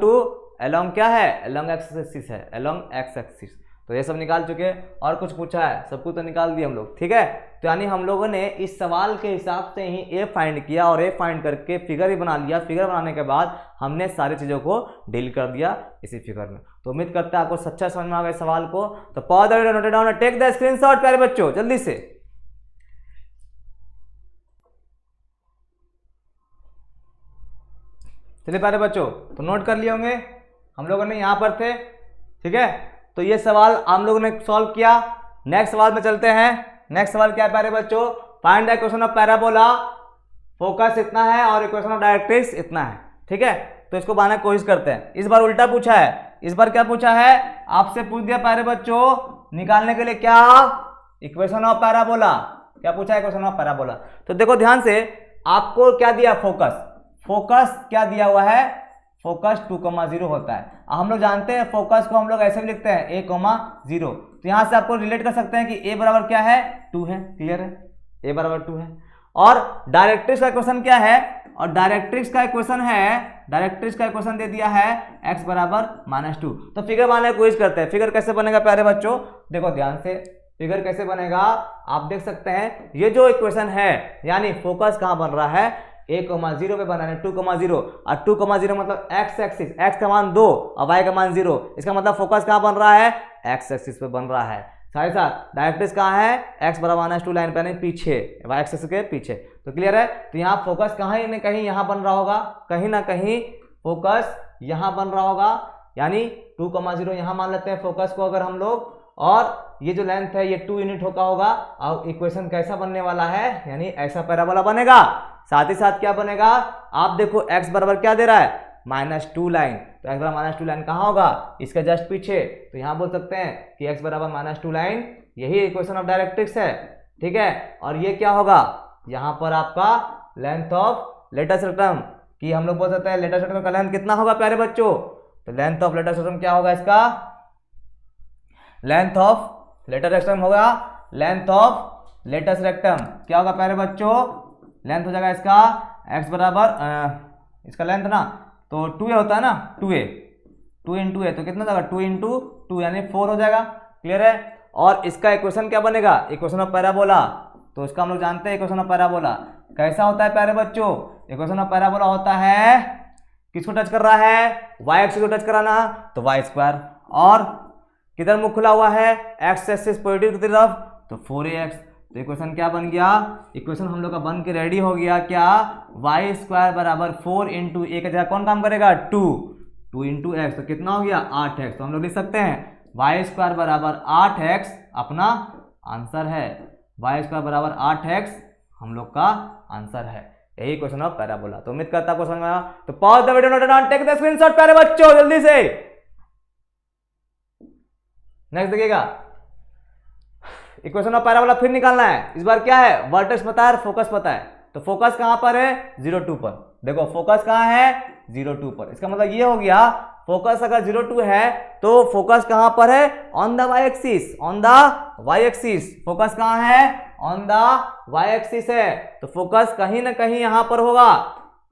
क्या है, अलोंग एक्स एक्सिस है, अलोंग एक्स एक्सिस, तो ये सब निकाल चुके हैं। और कुछ पूछा है, सब कुछ तो निकाल दिए हम लोग, ठीक है। तो यानी हम लोगों ने इस सवाल के हिसाब से ही ए फाइंड किया और ए फाइंड करके फिगर ही बना लिया, फिगर बनाने के बाद हमने सारी चीज़ों को डील कर दिया इसी फिगर में। तो उम्मीद करते हैं आपको सच्चा समझ में आ गया सवाल को। तो pause the video, note it down, take the screenshot प्यारे बच्चों जल्दी से। चलिए प्यारे बच्चों, तो नोट कर लिए होंगे, हम लोगों ने यहाँ पर थे, ठीक है। तो ये सवाल हम लोगों ने सॉल्व किया। नेक्स्ट सवाल में चलते हैं। नेक्स्ट सवाल क्या है प्यारे बच्चों, find the equation of parabola, focus इतना है और इक्वेशन ऑफ डायरेक्ट्रिक्स इतना है, ठीक है। तो इसको बनाने की कोशिश करते हैं। इस बार उल्टा पूछा है, इस बार क्या पूछा है, आपसे पूछ दिया प्यारे बच्चों निकालने के लिए क्या, इक्वेशन ऑफ पैराबोला, क्या पूछा है, इक्वेशन ऑफ पैराबोला। तो देखो ध्यान से, आपको क्या दिया, फोकस क्या दिया हुआ है, फोकस 2,0 होता है। हम लोग जानते हैं फोकस को हम लोग ऐसे भी लिखते हैं a,0, तो यहां से आपको रिलेट कर सकते हैं कि a बराबर क्या है 2 है, क्लियर है, a बराबर 2 है। और डायरेक्ट्रिक्स का इक्वेशन क्या है, और डायरेक्ट्रिक्स का इक्वेशन दे दिया है x बराबर -2। तो फिगर बनाने की कोशिश करते हैं। फिगर कैसे बनेगा प्यारे बच्चों, देखो ध्यान से, फिगर कैसे बनेगा आप देख सकते हैं। ये जो इक्वेशन है यानी फोकस कहां बन रहा है, a,0 पे बना है 2,0, और 2,0 मतलब x एक्सिस, x का मान 2 और y का मान 0, इसका मतलब फोकस कहाँ बन रहा है, x एक्सिस पे बन रहा है। साथ ही साथ डायरेक्ट्रिक्स कहाँ है, x बराबर -2 लाइन पे नहीं पीछे, y एक्सिस के पीछे। तो क्लियर है। तो यहाँ फोकस कहीं न कहीं यहाँ बन रहा होगा, कहीं ना कहीं फोकस यहाँ बन रहा होगा, यानी 2,0 यहाँ मान लेते हैं फोकस को अगर हम लोग, और ये जो लेंथ है ये 2 यूनिट होगा। और इक्वेशन कैसा बनने वाला है, यानी ऐसा पैराबोला बनेगा। साथ ही साथ क्या बनेगा, आप देखो x बराबर क्या दे रहा है -2 लाइन, तो x बराबर -2 लाइन कहाँ होगा, इसका जस्ट पीछे। तो यहाँ बोल सकते हैं कि x बराबर -2 लाइन, यही इक्वेशन ऑफ डायरेक्ट्रिक्स है। ठीक है। और ये क्या होगा, यहाँ पर आपका लेंथ ऑफ लेटेस्ट रेक्टम, कि हम लोग बोल सकते हैं लेटेस्ट रेक्टम का लेंथ कितना होगा प्यारे बच्चों, तो लेंथ ऑफ लेटेस्ट रेक्टम क्या होगा, इसका लेंथ ऑफ लेटेस्ट रेक्टम होगा, लेंथ ऑफ लेटेस्ट रेक्टम क्या होगा प्यारे बच्चों, लेंथ हो जाएगा इसका x बराबर इसका लेंथ ना तो 2a होता है ना, 2a 2 इंटू ए तो कितना हो जाएगा 2 इंटू 2 यानी 4 हो जाएगा। क्लियर है। और इसका इक्वेशन क्या बनेगा, इक्वेशन ऑफ पैराबोला, तो इसका हम लोग जानते हैं इक्वेशन ऑफ पैराबोला कैसा होता है प्यारे बच्चों। इक्वेशन ऑफ पैराबोला होता है, किसको टच कर रहा है, y एक्सिस को टच कराना तो y स्क्वायर, और किधर मुख खुला हुआ है, x एक्सिस पॉजिटिव की तरफ तो 4ax। तो इक्वेशन क्या बन गया, इक्वेशन हम लोग का बन के रेडी हो गया क्या, y स्क्वायर बराबर 4 इंटू ए का जगह कौन काम करेगा 2 इंटू एक्स, तो कितना हो गया 8x। तो हम लोग लिख सकते हैं y स्क्वायर बराबर 8x अपना आंसर है, y स्क्वायर बराबर 8x हम लोग का आंसर है। यही क्वेश्चन ऑफ पैराबोला। तो उम्मीद करता आपको समझ में आया। तो pause the video, note down, take the screenshot प्यारे बच्चों जल्दी से। नेक्स्ट देखिएगा, इक्वेशन ऑफ पैराबोला फिर निकालना है। इस बार क्या है, वर्टेक्स पता है और फोकस पता है। तो फोकस कहां पर है, 0 2 पर। देखो फोकस कहां है, 0 2 पर। इसका मतलब ये हो गया फोकस अगर 0 2 है तो फोकस कहां पर है, on the y axis, on the y axis. Focus कहां है, ऑन द y एक्सिस है, तो फोकस कहीं ना कहीं यहां पर होगा,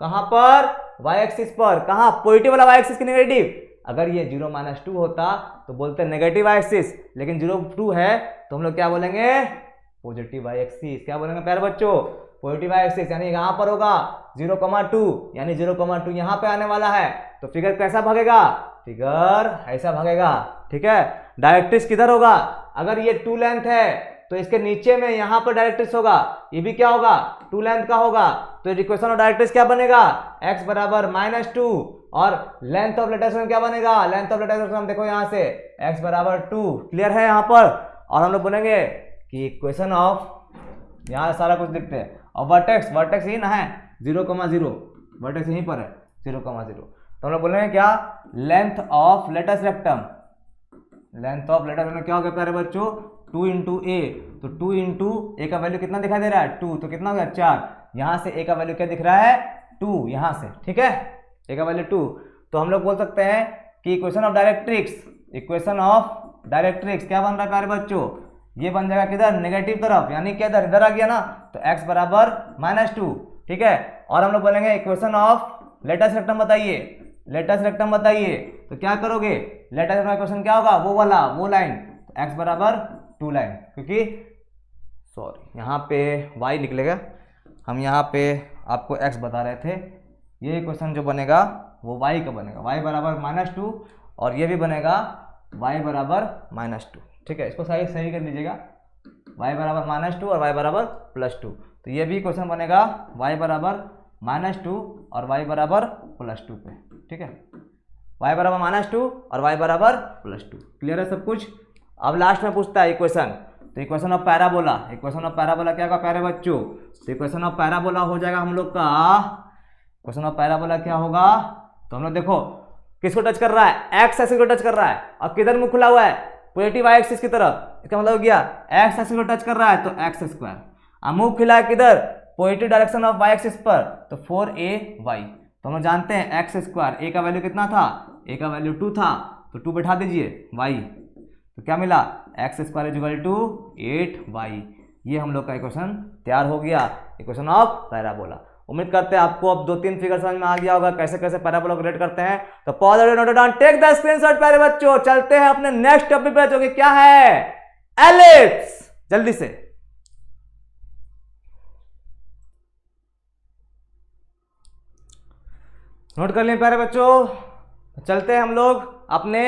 कहां पर, y एक्सिस पर। कहां, पॉजिटिव वाला y एक्सिस की नेगेटिव। अगर ये 0 -2 होता तो बोलते हैं नेगेटिव y एक्सिस, लेकिन 0 2 है तो हम लोग क्या बोलेंगे, पॉजिटिव y एक्सिस। क्या बोलेंगे प्यारे बच्चों, पॉजिटिव y एक्सिस, यानी यहां पर होगा 0,2, यानी 0,2 यहां पे आने वाला है। तो फिगर कैसा भागेगा, फिगर ऐसा भागेगा। ठीक है। डायरेक्ट्रिक्स किधर होगा, अगर ये 2 लेंथ है तो इसके नीचे में यहां पर डायरेक्ट्रिक्स होगा, ये भी क्या होगा 2 लेंथ का होगा। तो इक्वेशन ऑफ डायरेक्ट्रिक्स क्या बनेगा, x बराबर -2, और लेंथ ऑफ लेटेस्ट रेक्टम क्या बनेगा, लेंथ ऑफ लेटेस्ट रेक्टम देखो यहां से x बराबर 2। क्लियर है यहाँ पर। और हम लोग बोलेंगे कि इक्वेशन ऑफ, यहाँ सारा कुछ लिखते हैं, और वर्टेक्स, वर्टेक्स यही ना है 0,0, वर्टेक्स यहीं पर है 0,0। तो हम लोग बोलेंगे क्या, length of latus rectum, length of latus rectum क्या हो गया प्यारे बच्चों, 2 इंटू ए। तो 2 इंटू ए का वैल्यू कितना दिखाई दे रहा है 2, तो कितना हो गया 4। यहाँ से ए का वैल्यू क्या दिख रहा है 2 यहाँ से। ठीक है, ए का वैल्यू 2। तो हम लोग बोल सकते हैं कि equation of directrix, equation of directrix क्या बन रहा है प्यारे बच्चों, ये बन जाएगा किधर, नेगेटिव तरफ, यानी क्या इधर आ गया ना, तो x बराबर -2। ठीक है। और हम लोग बोलेंगे इक्वेशन ऑफ लेटेस्ट रेक्टम बताइए, लेटेस्ट रेक्टम बताइए। तो क्या करोगे, लेटेस्ट रेक्टम इक्वेशन क्या होगा, वो वाला, वो लाइन, तो x बराबर 2 लाइन, क्योंकि सॉरी यहाँ पे y निकलेगा, हम यहाँ पे आपको x बता रहे थे। ये इक्वेशन जो बनेगा वो y का बनेगा, y बराबर -2, और ये भी बनेगा y बराबर -2। ठीक है, इसको सही सही कर लीजिएगा, y बराबर -2 और y बराबर +2। तो ये भी क्वेश्चन बनेगा y बराबर -2 और y बराबर +2 पे। ठीक है, y बराबर -2 और y बराबर +2। क्लियर है सब कुछ। अब लास्ट में पूछता है इक्वेशन, तो equation of parabola, equation of parabola क्या होगा प्यारे बच्चों, तो इक्वेशन ऑफ पैराबोला हो जाएगा हम लोग का, इक्वेशन ऑफ पैराबोला क्या होगा, तो हम लोग देखो किसको टच कर रहा है, x एक्सिस को टच कर रहा है, और किधर मुंह खुला हुआ है, पॉजिटिव y एक्सिस की तरफ। इसका मतलब हो गया x एक्सिस को टच कर रहा है तो x स्क्वायर, और मुंह खुला है किधर, positive direction of y axis पर, तो 4ay। तो हम लोग जानते हैं x स्क्वायर, a का वैल्यू कितना था, a का वैल्यू 2 था, तो 2 बैठा दीजिए y, तो क्या मिला x square equal to 8y। ये हम लोग का इक्वेशन तैयार हो गया, इक्वेशन ऑफ पैराबोला। उम्मीद करते हैं आपको अब 2-3 फिगर समझ में आ गया होगा कैसे कैसे पैराबोला को रेट करते हैं। तो pause the video, note down, take the screenshot प्यारे बच्चों। चलते हैं अपने नेक्स्ट टॉपिक पे जो कि क्या है, एलिप्स। जल्दी से नोट कर लिए प्यारे बच्चों। चलते हैं हम लोग अपने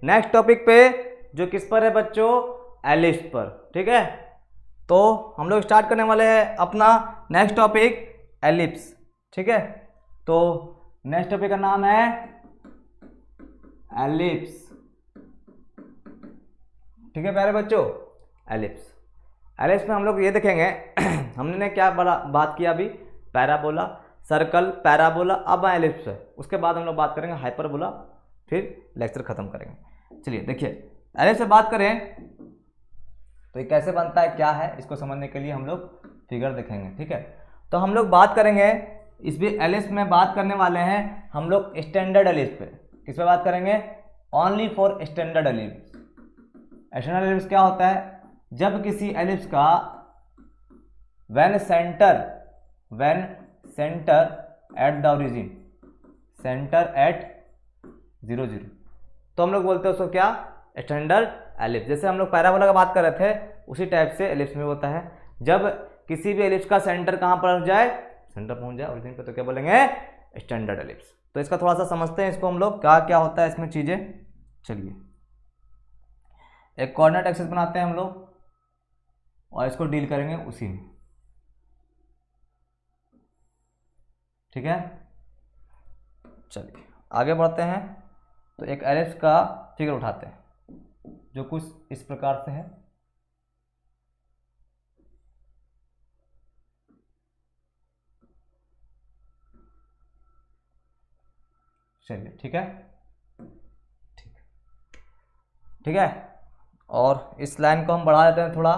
नेक्स्ट टॉपिक पे जो किस पर है बच्चों, एलिप्स पर। ठीक है, तो हम लोग स्टार्ट करने वाले हैं अपना नेक्स्ट टॉपिक एलिप्स। ठीक है, तो नेक्स्ट टॉपिक का नाम है एलिप्स। ठीक है प्यारे बच्चों, एलिप्स। एलिप्स में हम लोग ये देखेंगे हमने क्या बात किया अभी, पैराबोला, सर्कल, पैराबोला, अब एलिप्स है। उसके बाद हम लोग बात करेंगे हाइपरबोला, फिर लेक्चर खत्म करेंगे। चलिए देखिए, एलिप्स से बात करें तो ये कैसे बनता है, क्या है, इसको समझने के लिए हम लोग फिगर देखेंगे। ठीक है, तो हम लोग बात करेंगे इस भी एलिप्स में बात करने वाले हैं हम लोग स्टैंडर्ड एलिप्स पे। किस पे बात करेंगे, only for standard ellipse. Standard ellipse क्या होता है, जब किसी एलिप्स का when centre at the origin, centre at 0 0, तो हम लोग बोलते हैं उसको क्या, स्टैंडर्ड एलिप्स। जैसे हम लोग पैराबोला का बात कर रहे थे उसी टाइप से एलिप्स में होता है, जब किसी भी एलिप्स का सेंटर कहाँ पहुंच जाए, सेंटर पहुंच जाए ओरिजिन पे, तो क्या बोलेंगे, स्टैंडर्ड एलिप्स। तो इसका थोड़ा सा समझते हैं इसको हम लोग, क्या क्या होता है इसमें चीजें। चलिए, एक कोऑर्डिनेट एक्सिस बनाते हैं हम लोग और इसको डील करेंगे उसी में। ठीक है, चलिए आगे बढ़ते हैं। तो एक एलिप्स का फिगर उठाते हैं जो कुछ इस प्रकार से है। चलिए ठीक है, ठीक है, और इस लाइन को हम बढ़ा देते हैं थोड़ा।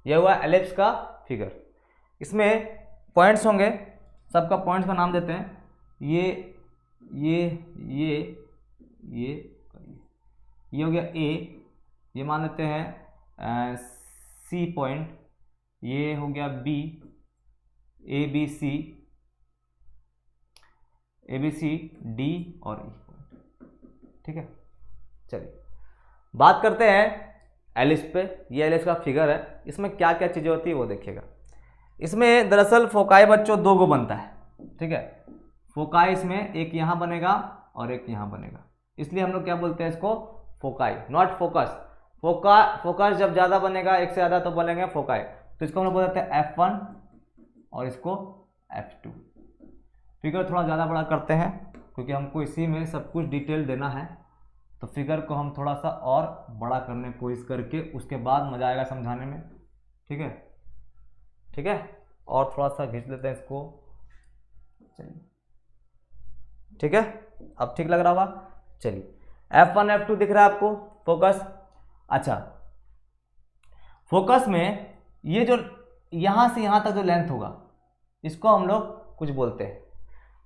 ये हुआ एलिप्स का फिगर। इसमें पॉइंट्स होंगे, सबका पॉइंट्स का नाम देते हैं। ये हो गया ए, ये मान लेते हैं सी पॉइंट, ये हो गया B, A B C D और ई पॉइंट। ठीक है, चलिए बात करते हैं एलिप्स पे। ये एलिप्स का फिगर है, इसमें क्या क्या चीज़ें होती है वो देखिएगा। इसमें दरअसल फोकाई बच्चों दो गो बनता है। ठीक है, फोकाई इसमें एक यहाँ बनेगा और एक यहाँ बनेगा, इसलिए हम लोग क्या बोलते हैं इसको, फोकाई, नॉट फोकस। फोकस जब ज़्यादा बनेगा, एक से ज़्यादा, तो बोलेंगे फोकाई। तो इसको हम लोग बोलते हैं F1 और इसको F2। फिगर थोड़ा ज़्यादा बड़ा करते हैं क्योंकि हमको इसी में सब कुछ डिटेल देना है, तो फिगर को हम थोड़ा सा और बड़ा करने की कोशिश करके उसके बाद मजा आएगा समझाने में। ठीक है, ठीक है, और थोड़ा सा खींच लेते हैं इसको। चलिए ठीक है, अब ठीक लग रहा होगा। चलिए F1 F2 दिख रहा है आपको, फोकस। अच्छा, फोकस में ये जो यहाँ से यहाँ तक जो लेंथ होगा इसको हम लोग कुछ बोलते हैं।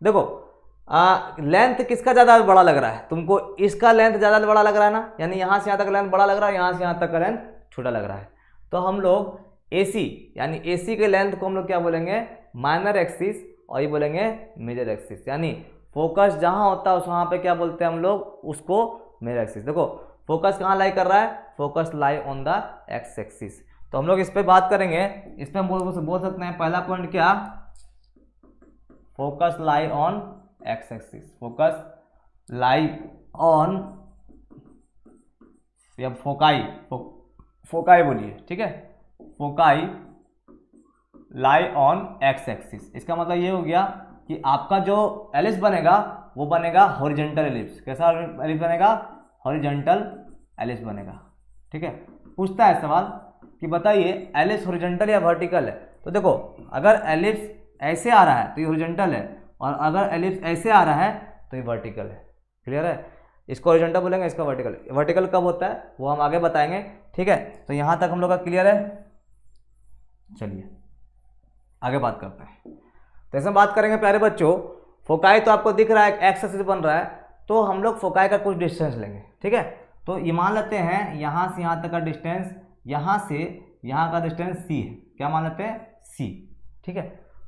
देखो लेंथ किसका ज़्यादा बड़ा लग रहा है तुमको, इसका लेंथ ज़्यादा बड़ा लग रहा है ना, यानी यहाँ से यहाँ तक लेंथ बड़ा लग रहा है, यहाँ से यहाँ तक का लेंथ छोटा लग रहा है। तो हम लोग AC यानी AC के लेंथ को हम लोग क्या बोलेंगे, माइनर एक्सिस, और ये बोलेंगे मेजर एक्सिस। यानी फोकस जहाँ होता है उस वहाँ पे क्या बोलते हैं हम लोग, उसको मेजर एक्सिस। देखो फोकस कहाँ लाई कर रहा है, focus lie on the x axis. तो हम लोग इस पर बात करेंगे, इस पर हम बोल सकते हैं पहला पॉइंट क्या, focus lie on x axis, focus lie on, या फोकाई, फोकाई बोलिए। ठीक है, foci lie on x axis. इसका मतलब ये हो गया कि आपका जो एलिप्स बनेगा वो बनेगा हॉरिजॉन्टल एलिप्स। कैसा एलिप्स बनेगा, हॉरिजॉन्टल एलिप्स बनेगा। ठीक है, पूछता है सवाल कि बताइए एलिप्स हॉरिजॉन्टल या वर्टिकल है। तो देखो अगर एलिप्स ऐसे आ रहा है तो ये हॉरिजॉन्टल है, और अगर एलिप्स ऐसे आ रहा है तो ये वर्टिकल है। क्लियर है, इसको हॉरिजॉन्टल बोलेंगे, इसका वर्टिकल। वर्टिकल कब होता है वो हम आगे बताएंगे। ठीक है, तो यहाँ तक हम लोग का क्लियर है। चलिए आगे बात करते हैं। तो ऐसे बात करेंगे प्यारे बच्चों, फोकाई तो आपको दिख रहा है एक्स एक्सिस बन रहा है, तो हम लोग फोकाई का कुछ डिस्टेंस लेंगे। ठीक है, तो ये मान लेते हैं यहाँ से यहाँ तक का डिस्टेंस, यहाँ से यहाँ का डिस्टेंस c है। क्या मान लेते हैं, c। ठीक है,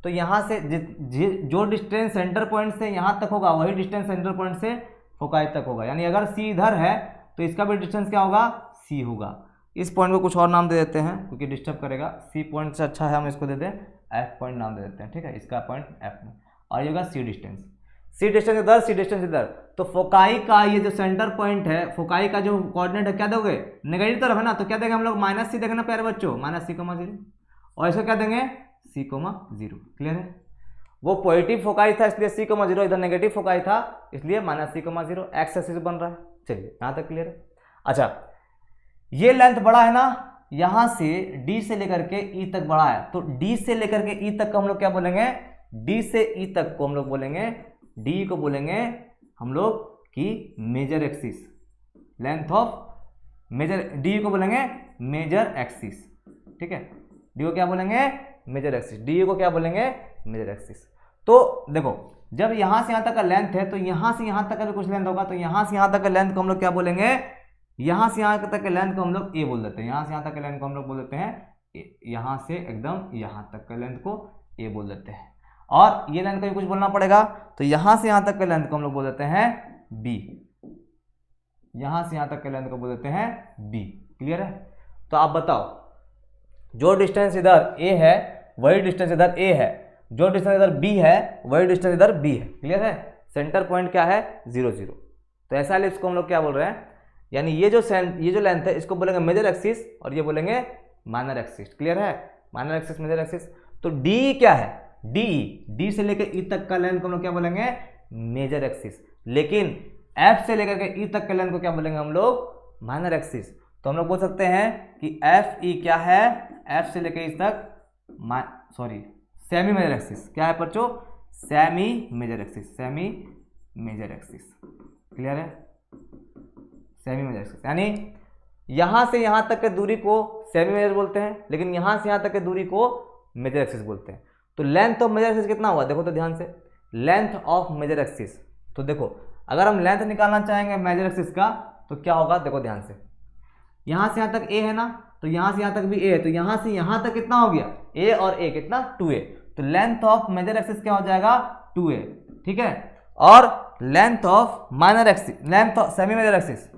तो यहाँ से जो डिस्टेंस सेंटर पॉइंट से यहाँ तक होगा वही डिस्टेंस सेंटर पॉइंट से फोकाई तक होगा। यानी अगर c इधर है तो इसका भी डिस्टेंस क्या होगा, c होगा। इस पॉइंट को कुछ और नाम दे देते हैं क्योंकि डिस्टर्ब करेगा, c पॉइंट से अच्छा है हम इसको दे दें f पॉइंट नाम दे देते हैं। ठीक है, इसका पॉइंट f में, और ये होगा c डिस्टेंस। c डिस्टेंस इधर, c डिस्टेंस इधर। तो फोकाई का ये जो सेंटर पॉइंट है, फोकाई का जो कोऑर्डिनेट है क्या दोगे, नेगेटिव तरफ है ना, तो क्या देंगे हम लोग, -c देंगे ना प्यारे बच्चों, -c,0, और इसको क्या देंगे, c,0। क्लियर है, वो पॉजिटिव फोकाई था इसलिए c,0, इधर नेगेटिव फोकाई था इसलिए -c,0। एक्स एक्सिस बन रहा है। चलिए यहाँ तक क्लियर है। अच्छा, ये लेंथ बड़ा है ना, यहाँ से D से लेकर के E तक बड़ा है, तो D से लेकर के E तक को हम लोग क्या बोलेंगे, D से E तक को हम लोग बोलेंगे, D को बोलेंगे हम लोग कि major axis, length of major, D को बोलेंगे मेजर एक्सिस, ठीक है, डी को क्या बोलेंगे मेजर एक्सिस, डी को क्या बोलेंगे मेजर एक्सिस। तो देखो जब यहां से यहां तक का लेंथ है तो यहां से यहां तक का भी कुछ लेंथ होगा, तो यहां से यहां तक का लेंथ को हम लोग क्या बोलेंगे, यहां से यहां तक के लेंथ को हम लोग ए बोल देते हैं, यहां से यहां तक के लेंथ को हम लोग बोल देते हैं ए, यहां से एकदम यहां तक के लेंथ को ए बोल देते हैं। और ये लेंथ को भी कुछ बोलना पड़ेगा, तो यहां से यहां तक के लेंथ को हम लोग बोल देते हैं बी, यहां से यहां तक के लेंथ को बोल देते हैं बी। क्लियर है? तो आप बताओ, जो डिस्टेंस इधर ए है वही डिस्टेंस इधर ए है, जो डिस्टेंस इधर बी है वही डिस्टेंस इधर बी है। क्लियर है? सेंटर पॉइंट क्या है 0 0। तो ऐसा एलिप्स को हम लोग क्या बोल रहे हैं, यानी ये जो लेंथ है इसको बोलेंगे मेजर एक्सिस और ये बोलेंगे माइनर एक्सिस। क्लियर है? Minor axis major axis. तो डी क्या है, डी से लेकर ई तक का लेंथ को हम लोग क्या बोलेंगे मेजर एक्सिस, लेकिन एफ से लेकर के ई तक के लेंथ को क्या बोलेंगे हम लोग माइनर एक्सिस। तो हम लोग बोल सकते हैं कि एफ ई क्या है, एफ से लेकर ई तक सेमी मेजर एक्सिस। क्या है बच्चों, semi major axis, semi major axis. Clear है? सेमी मेजर एक्सिस यानी यहां से यहां तक के दूरी को सेमी मेजर बोलते हैं, लेकिन यहां से यहां तक के दूरी को मेजर एक्सिस बोलते हैं। तो लेंथ ऑफ मेजर एक्सिस कितना हुआ देखो तो ध्यान से, लेंथ ऑफ मेजर एक्सिस। तो देखो अगर हम लेंथ निकालना चाहेंगे मेजर एक्सिस का तो क्या होगा, देखो ध्यान से, यहां से यहां तक ए है ना, तो यहां से यहां तक भी ए है, तो यहां से यहां तक कितना हो गया ए और ए कितना 2a। तो लेंथ ऑफ मेजर एक्सिस क्या हो जाएगा 2a। ठीक है? और length of minor axis, length of semi major axis,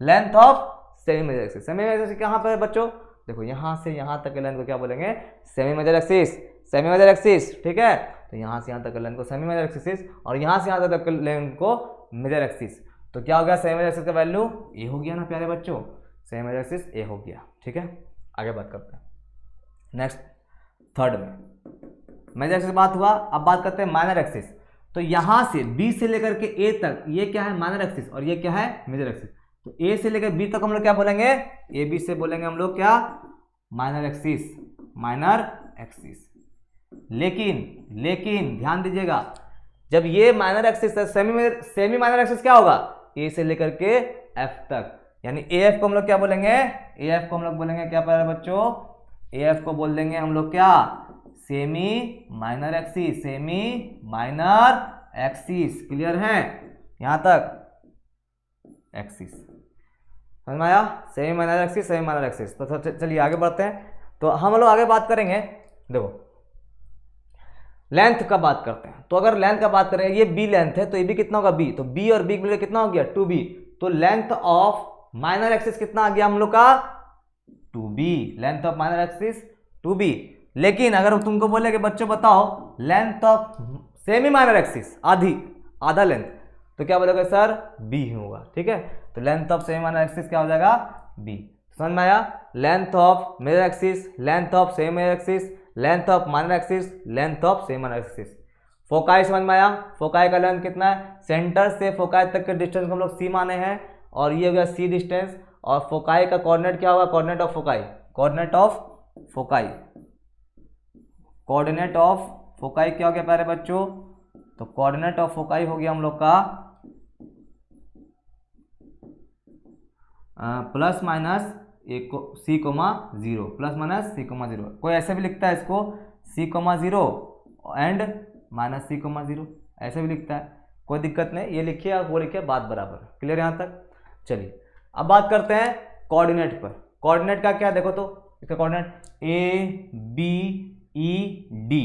length of semi major axis, semi major axis कहां पर है बच्चों, देखो यहां से यहां तक के लेंथ को क्या बोलेंगे semi major axis, semi major axis. ठीक है? तो यहां से यहां तक के लेंथ को सेमी मेजर एक्सिस और यहां से यहां तक के लेंथ को मेजर एक्सिस। तो क्या हो गया, सेमी मेजर एक्सिस का वैल्यू ए हो गया ना प्यारे बच्चों, सेमी मेजर एक्सिस ए हो गया। ठीक है? आगे बात करते हैं नेक्स्ट थर्ड में मेजर एक्सिस बात हुआ। अब बात करते हैं माइनर एक्सिस। तो यहां से बी से लेकर के ए तक ये क्या है माइनर एक्सिस और ये क्या है मेजर एक्सिस। तो ए से लेकर बी तक हम लोग क्या बोलेंगे, ए बी से बोलेंगे हम लोग क्या माइनर एक्सिस, माइनर एक्सिस। लेकिन ध्यान दीजिएगा, जब ये माइनर एक्सिस है सेमी माइनर एक्सिस क्या होगा ए से लेकर के एफ तक, यानी ए एफ को हम लोग क्या बोलेंगे, ए एफ को हम लोग बोलेंगे क्या प्यारे बच्चों, ए एफ को बोल देंगे हम लोग क्या semi minor axis, semi minor axis. Clear है? यहां तक एक्सिस समझ में आया, semi minor axis, semi minor axis. तो चलिए आगे बढ़ते हैं। तो हम लोग आगे बात करेंगे, देखो लेंथ का बात करते हैं। तो अगर लेंथ का बात करें, ये बी लेंथ है तो ये भी कितना होगा बी, तो बी और बी मिलकर कितना हो गया 2b। तो लेंथ ऑफ माइनर एक्सिस कितना आ गया हम लोग का 2b, length of minor axis 2b। लेकिन अगर तुमको बोले कि बच्चों बताओ length of semi minor axis आधा लेंथ, तो क्या बोलोगे सर b ही होगा। ठीक है? तो length of semi minor axis क्या हो जाएगा b। समझ में आया? Length of major axis, length of semi major axis, length of minor axis, length of semi minor axis. Foci समझ में आया, फोकाई का लेंथ कितना है, सेंटर से फोकाई तक के डिस्टेंस को हम लोग c माने हैं और ये हो गया c डिस्टेंस। और फोकाई का कोऑर्डिनेट क्या होगा, coordinate of foci, coordinate of foci, coordinate of foci क्या हो गया प्यारे बच्चों, तो कोऑर्डिनेट ऑफ फोकाई हो गया हम लोग का plus minus c comma 0, plus minus c comma 0। कोई ऐसे भी लिखता है इसको c comma 0 and minus c comma 0, ऐसे भी लिखता है, कोई दिक्कत नहीं, ये लिखिए वो लिखिए, बात बराबर। क्लियर यहाँ तक? चलिए अब बात करते हैं कोऑर्डिनेट पर। कोऑर्डिनेट का क्या देखो, तो इसका coordinate A B E D.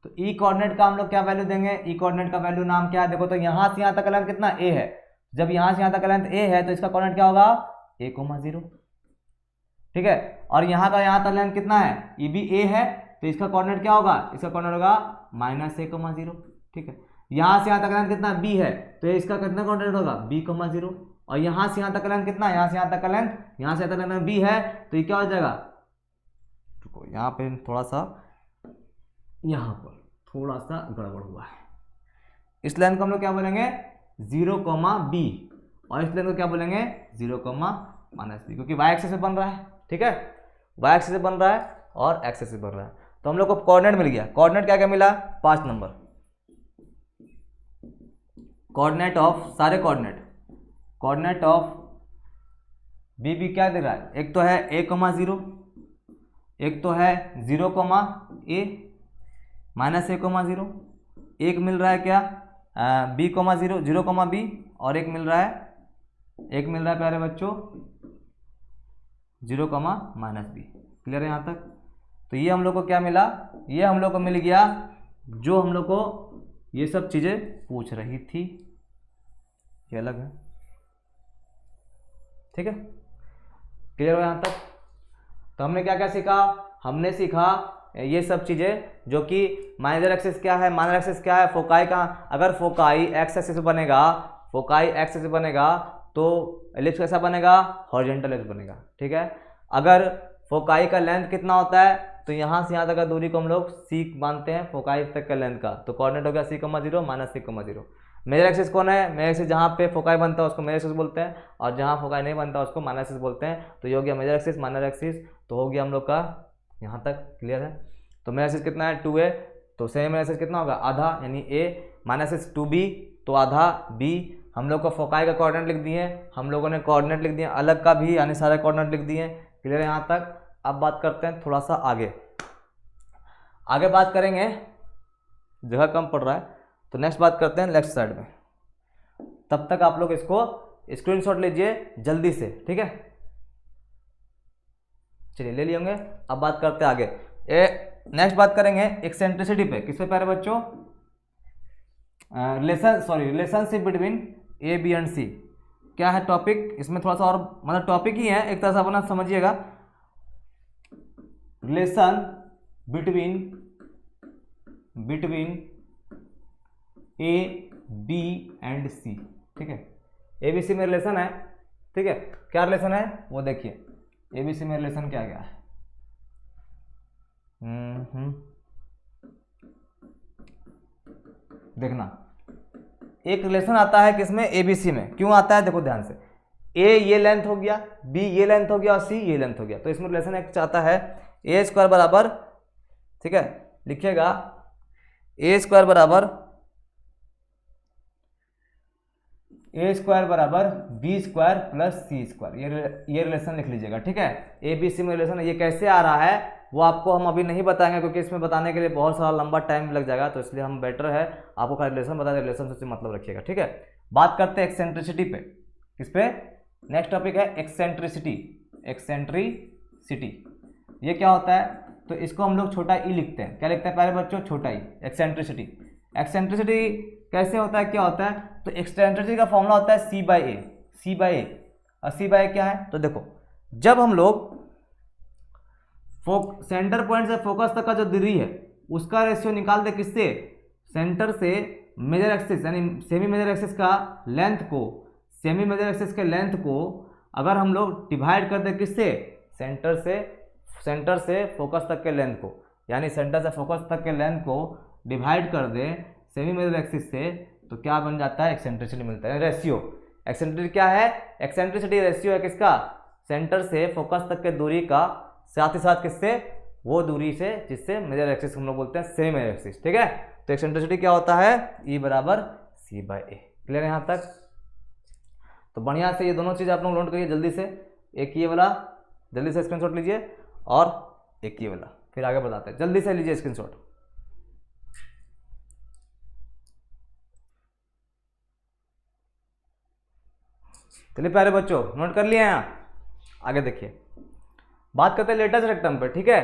तो ई कोऑर्डिनेट का हम लोग क्या वैल्यू देंगे, ई कोऑर्डिनेट का वैल्यू नाम क्या है, देखो तो यहां से यहां तक का लेंथ कितना ए है, जब यहां से यहां तक का लेंथ ए है तो इसका कोऑर्डिनेट क्या होगा a, 0। ठीक है? और यहाँ का यहाँ तक लेंथ कितना है, ये भी a है, तो इसका कोऑर्डिनेट क्या होगा, इसका कोऑर्डिनेट होगा माइनस a, 0। ठीक है? यहाँ से यहाँ तक लेंथ कितना b है, तो इसका कितना कोऑर्डिनेट होगा b, 0। और यहाँ से यहाँ तक लेंथ कितना, यहाँ से यहाँ तक का लेंथ, यहाँ से यहाँ तक लेंथ b है, तो ये क्या हो जाएगा, तो यहाँ पे थोड़ा सा यहाँ पर थोड़ा सा गड़बड़ हुआ है। इस लेंथ को हम लोग क्या बोलेंगे 0, b और इस लेंथ को क्या बोलेंगे 0, -b, क्योंकि y एक्सिस से बन रहा है। ठीक है? y एक्सिस से बन रहा है और x एक्सिस से बन रहा है। तो हम लोग को कोऑर्डिनेट मिल गया। कोऑर्डिनेट क्या क्या मिला, 5 नंबर कोऑर्डिनेट ऑफ सारे कोऑर्डिनेट ऑफ बी क्या दे रहा है, एक तो है a, 0, एक तो है 0, a माइनस a, 0, एक मिल रहा है क्या b, 0, 0, b, और एक मिल रहा है प्यारे बच्चों 0, माइनस b। क्लियर है यहाँ तक? तो ये हम लोग को क्या मिला, ये हम लोग को मिल गया जो हम लोग को ये सब चीजें पूछ रही थी, ये अलग है। ठीक है, क्लियर हो यहाँ तक? तो हमने क्या क्या सीखा, हमने सीखा ये सब चीजें जो कि माइनर एक्सिस क्या है, माइनर एक्सिस क्या है, फोकाई का, अगर फोकाई एक्स एक्सिस बनेगा, फोकाई एक्स एक्सिस बनेगा तो एलिप्स कैसा बनेगा, हॉरिजॉन्टल एलिप्स बनेगा। ठीक है, अगर फोकाई का लेंथ कितना होता है तो यहाँ से यहाँ तक का दूरी को हम लोग सी मानते हैं फोकाई तक का लेंथ का, तो कोऑर्डिनेट हो गया c, 0 minus c, 0। Major axis कौन है, मेजर एक्सिस जहाँ पे फोकाई बनता है उसको मेजर एक्सिस बोलते हैं, और जहाँ फोकाई नहीं बनता उसको माइनर एक्सिस बोलते हैं। तो ये हो गया मेजर एक्सिस, माइनर एक्सिस, तो हो गया हम लोग का यहाँ तक। क्लियर है? तो मेजर एक्सिस कितना है 2a, तो सेमी मेजर एक्सिस कितना होगा, आधा, यानी a, माइनस एक्सिस 2b, तो आधा b। हम लोग को फोकाई का कोऑर्डिनेट लिख दिए, हम लोगों ने कोऑर्डिनेट लिख दिए अलग का भी, यानी सारे कोऑर्डिनेट लिख दिए। क्लियर है यहाँ तक? अब बात करते हैं थोड़ा सा आगे बात करेंगे, जगह कम पड़ रहा है तो नेक्स्ट बात करते हैं लेफ्ट साइड में। तब तक आप लोग इसको स्क्रीनशॉट लीजिए जल्दी से। ठीक है, चलिए ले लिए होंगे। अब बात करते हैं आगे, नेक्स्ट बात करेंगे एक्सेंट्रिसिटी पे। किस पे प्यारे बच्चों, relationship between a, b and c. क्या है टॉपिक, इसमें थोड़ा सा और मतलब टॉपिक ही है एक तरह से, अपना समझिएगा। Relation between a, b and c. ठीक है, ए बी सी में रिलेशन है। ठीक है, क्या रिलेशन है वो देखिए, ए बी सी में रिलेशन क्या है। देखना, एक रिलेशन आता है किसमें, ए बी सी में। क्यों आता है देखो ध्यान से, ए ये लेंथ हो गया, बी ये लेंथ हो गया और सी ये लेंथ हो गया। तो इसमें रिलेशन एक चाहता है ए स्क्वायर बराबर, ठीक है लिखिएगा, ए स्क्वायर बराबर बी स्क्वायर प्लस सी स्क्वायर, ये रिलेशन लिख लीजिएगा। ठीक है, ए बी सी में रिलेशन ये कैसे आ रहा है वो आपको हम अभी नहीं बताएंगे, क्योंकि इसमें बताने के लिए बहुत सारा लंबा टाइम लग जाएगा। तो इसलिए हम बेटर है आपको खाली रिलेशन बता दें, रिलेशन से मतलब रखिएगा। ठीक है, बात करते हैं एक्सेंट्रिसिटी पे। किस पे, नेक्स्ट टॉपिक है एक्सेंट्रिसिटी। ये क्या होता है, तो इसको हम लोग छोटा ई लिखते हैं। क्या लिखते हैं प्यारे बच्चों, छोटा ई, एक्सेंट्रिसिटी। कैसे होता है, क्या होता है, तो एक्सेंट्रिसिटी का फॉर्मूला होता है सी बाई ए। और सी बाई ए क्या है, तो देखो जब हम लोग सेंटर पॉइंट से फोकस तक का जो दूरी है उसका रेशियो निकाल दे, किससे, सेंटर से मेजर एक्सिस यानी सेमी मेजर एक्सिस का लेंथ को, सेमी मेजर एक्सिस के लेंथ को अगर हम लोग डिवाइड कर दे किससे, सेंटर से फोकस तक के लेंथ को, यानी सेंटर से फोकस तक के लेंथ को डिवाइड कर दे सेमी मेजर एक्सिस से, तो क्या बन जाता है, एक्सेंट्रिसिटी मिलता है, रेशियो। एक्सेंट्रिसिटी क्या है, एक्सेंट्रिसिटी रेशियो है किसका, सेंटर से फोकस तक के दूरी का, साथ ही साथ किससे, वो दूरी से जिससे मेजर एक्सिस हम लोग बोलते हैं सेमी मेजर एक्सिस। ठीक है, तो एक्सेंट्रिसिटी क्या होता है, ई बराबर सी बाई ए। क्लियर है यहाँ तक? तो बढ़िया से ये दोनों चीज़ आप लोग नोट करिए जल्दी से, एक ये वाला जल्दी से स्क्रीनशॉट लीजिए और एक ये वाला, फिर आगे बताते हैं। जल्दी से लीजिए स्क्रीनशॉट। चलिए प्यारे बच्चों नोट कर लिए यहाँ, आगे देखिए बात करते हैं लेटेस्ट रेक्टम पे। ठीक है,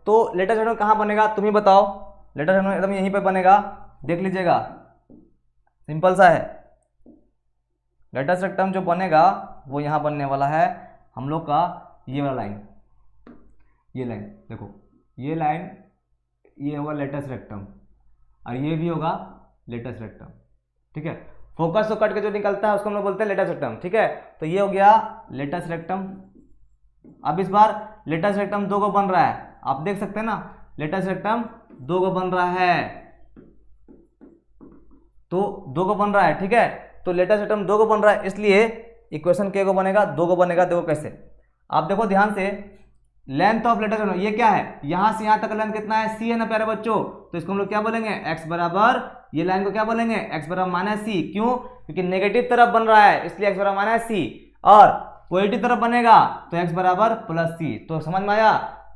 तो लेटेस्ट रेक्टम कहाँ बनेगा तुम ही बताओ, लेटेस्ट रेक्टम एकदम यहीं पे बनेगा, देख लीजिएगा, सिंपल सा है। लेटेस्ट रेक्टम जो बनेगा वो यहाँ बनने वाला है हम लोग का, ये वाला लाइन, ये लाइन देखो, ये लाइन ये होगा लेटेस्ट रेक्टम और ये भी होगा लेटेस्ट रेक्टम। ठीक है, फोकस को कट के जो निकलता है उसको हम लोग बोलते हैं लेटेस्ट रेक्टम। ठीक है, तो ये हो गया लेटेस्ट रेक्टम। अब इस बार लेटेस्ट रेक्टम 2 को बन रहा है, आप देख सकते हैं ना, लेटेस्ट रेक्टम 2 को बन रहा है, तो 2 को बन रहा है। ठीक है, तो लेटेस्ट रेक्टम 2 को बन रहा है, इसलिए इक्वेशन के को बनेगा, 2 को बनेगा। देखो कैसे, आप देखो ध्यान से, लेंथ ऑफ लेटेस्ट रेक्टम ये क्या है, यहां से यहां तक लेंथ कितना है, सी है ना प्यारे बच्चों, तो इसको हम लोग क्या बोलेंगे, एक्स बराबर, ये लाइन को क्या बोलेंगे, एक्स बराबर माइनस सी। क्यों, क्योंकि नेगेटिव तरफ बन रहा है इसलिए एक्स बराबर माइनस सी, और पॉजिटिव तरफ बनेगा तो x बराबर प्लस सी। तो समझ में आया?